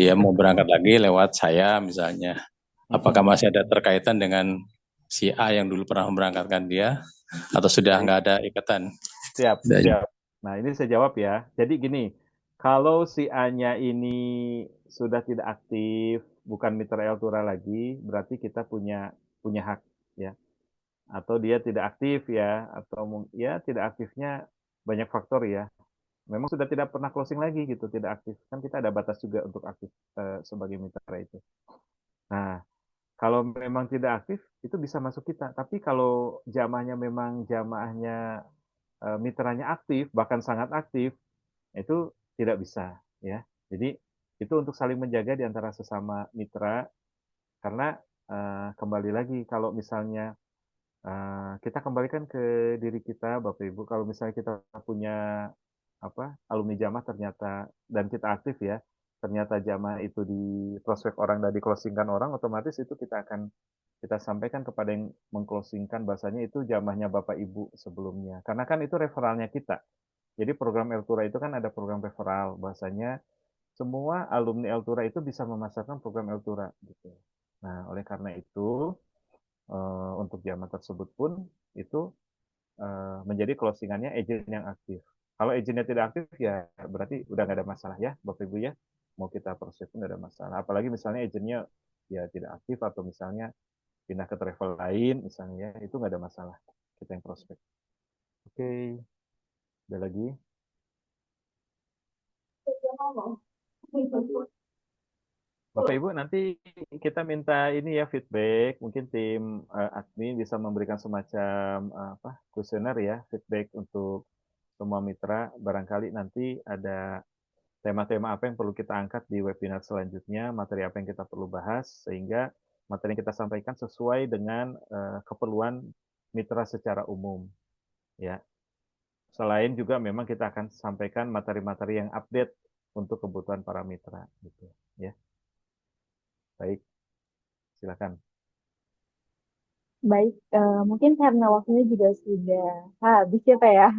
dia mau berangkat lagi lewat saya misalnya. Apakah masih ada terkaitan dengan si A yang dulu pernah memberangkatkan dia, atau sudah Baik, nggak ada ikatan? siap, siap. Nah, ini saya jawab ya. Jadi gini, kalau si A-nya ini sudah tidak aktif, bukan mitra Eltura lagi, berarti kita punya punya hak ya. Atau dia tidak aktif ya, atau ya tidak aktifnya banyak faktor ya. Memang sudah tidak pernah closing lagi gitu, tidak aktif. Kan kita ada batas juga untuk aktif sebagai mitra itu. Nah, kalau memang tidak aktif, itu bisa masuk kita. Tapi kalau jamaahnya memang jamaahnya mitranya aktif, bahkan sangat aktif, itu tidak bisa ya. Jadi itu untuk saling menjaga di antara sesama mitra, karena kembali lagi kalau misalnya kita kembalikan ke diri kita Bapak Ibu, kalau misalnya kita punya alumni jamaah ternyata dan kita aktif ya, ternyata jamaah itu di prospek orang dan di closingkan orang, otomatis itu kita sampaikan kepada yang mengclosingkan bahasanya itu jamaahnya Bapak Ibu sebelumnya. Karena kan itu referralnya kita. Jadi program Eltura itu kan ada program referral, bahasanya semua alumni Eltura itu bisa memasarkan program Eltura gitu. Nah, oleh karena itu untuk jamaah tersebut pun itu menjadi closingannya agent yang aktif. Kalau agentnya tidak aktif ya berarti udah nggak ada masalah ya Bapak Ibu ya. Mau kita proses pun nggak ada masalah. Apalagi misalnya agentnya ya tidak aktif atau misalnya pindah ke travel lain misalnya ya itu nggak ada masalah. Kita yang prospek. Oke, ada lagi. Bapak Ibu nanti kita minta ini ya feedback, mungkin tim admin bisa memberikan semacam apa kuesioner ya feedback untuk semua mitra. Barangkali nanti ada tema-tema apa yang perlu kita angkat di webinar selanjutnya, materi apa yang kita perlu bahas sehingga materi yang kita sampaikan sesuai dengan keperluan mitra secara umum ya. Selain juga memang kita akan sampaikan materi-materi yang update untuk kebutuhan para mitra gitu ya. Baik, silakan. Baik, mungkin karena waktunya juga sudah habis ya Pak ya.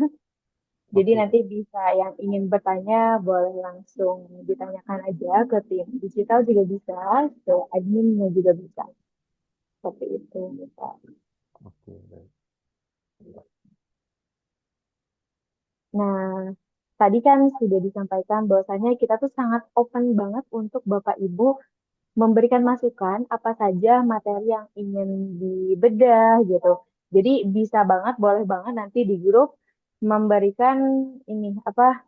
Jadi Oke. nanti bisa yang ingin bertanya boleh langsung ditanyakan aja ke tim digital juga bisa, ke adminnya juga bisa. Seperti itu, Pak. Oke, baik. Nah, tadi kan sudah disampaikan bahwasanya kita tuh sangat open banget untuk Bapak Ibu memberikan masukan apa saja materi yang ingin dibedah gitu. Jadi bisa banget, boleh banget nanti di grup memberikan ini apa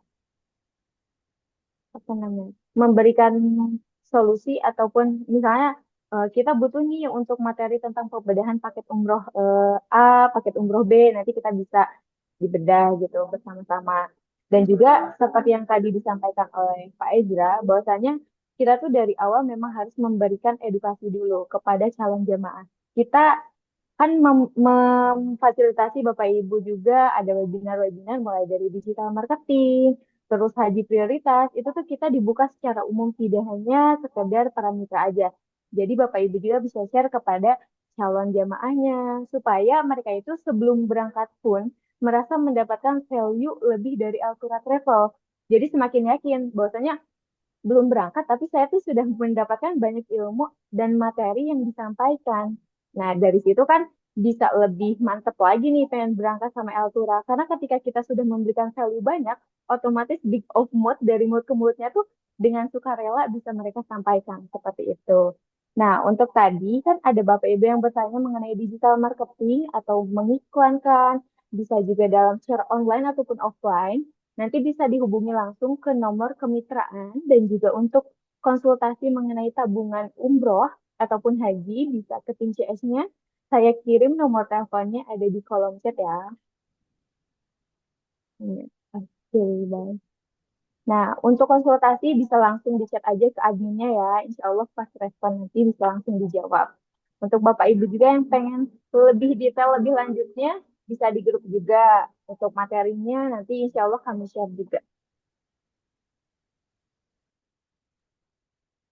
namanya, memberikan solusi ataupun misalnya kita butuh nih untuk materi tentang pembedahan paket umroh A, paket umroh B, nanti kita bisa dibedah gitu bersama-sama. Dan juga seperti yang tadi disampaikan oleh Pak Ezra, bahwasanya kita tuh dari awal memang harus memberikan edukasi dulu kepada calon jamaah. Kita kan memfasilitasi Bapak Ibu juga ada webinar-webinar mulai dari digital marketing, terus haji prioritas, itu tuh kita dibuka secara umum tidak hanya sekedar para mitra aja. Jadi Bapak Ibu juga bisa share kepada calon jamaahnya supaya mereka itu sebelum berangkat pun merasa mendapatkan value lebih dari Altura Travel. Jadi semakin yakin bahwasanya belum berangkat, tapi saya tuh sudah mendapatkan banyak ilmu dan materi yang disampaikan. Nah, dari situ kan bisa lebih mantep lagi nih pengen berangkat sama Altura. Karena ketika kita sudah memberikan value banyak, otomatis big of mood dari mulut ke mulutnya tuh dengan sukarela bisa mereka sampaikan seperti itu. Nah, untuk tadi kan ada Bapak Ibu yang bertanya mengenai digital marketing atau mengiklankan, bisa juga dalam share online ataupun offline. Nanti bisa dihubungi langsung ke nomor kemitraan dan juga untuk konsultasi mengenai tabungan umroh ataupun haji bisa ke tim CS-nya. Saya kirim nomor teleponnya ada di kolom chat ya. Oke, baik. Nah, untuk konsultasi bisa langsung di chat aja ke adminnya ya. Insya Allah pas respon nanti bisa langsung dijawab. Untuk Bapak Ibu juga yang pengen lebih detail, lebih lanjutnya, bisa di grup juga. Untuk materinya nanti insya Allah kami share juga.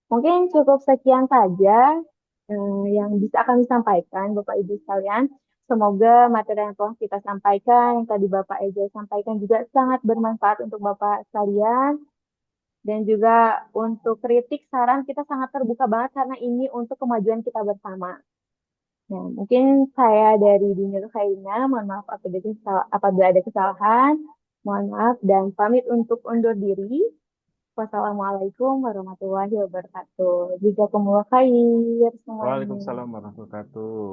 Mungkin cukup sekian saja yang bisa kami sampaikan, Bapak Ibu sekalian. Semoga materi yang telah kita sampaikan, yang tadi Bapak Eza sampaikan juga sangat bermanfaat untuk Bapak sekalian. Dan juga untuk kritik, saran kita sangat terbuka banget karena ini untuk kemajuan kita bersama. Nah, mungkin saya dari Dunia Khairina, mohon maaf apabila ada kesalahan. Mohon maaf dan pamit untuk undur diri. Wassalamualaikum warahmatullahi wabarakatuh. Jazakumullah khair semuanya. Waalaikumsalam warahmatullahi wabarakatuh.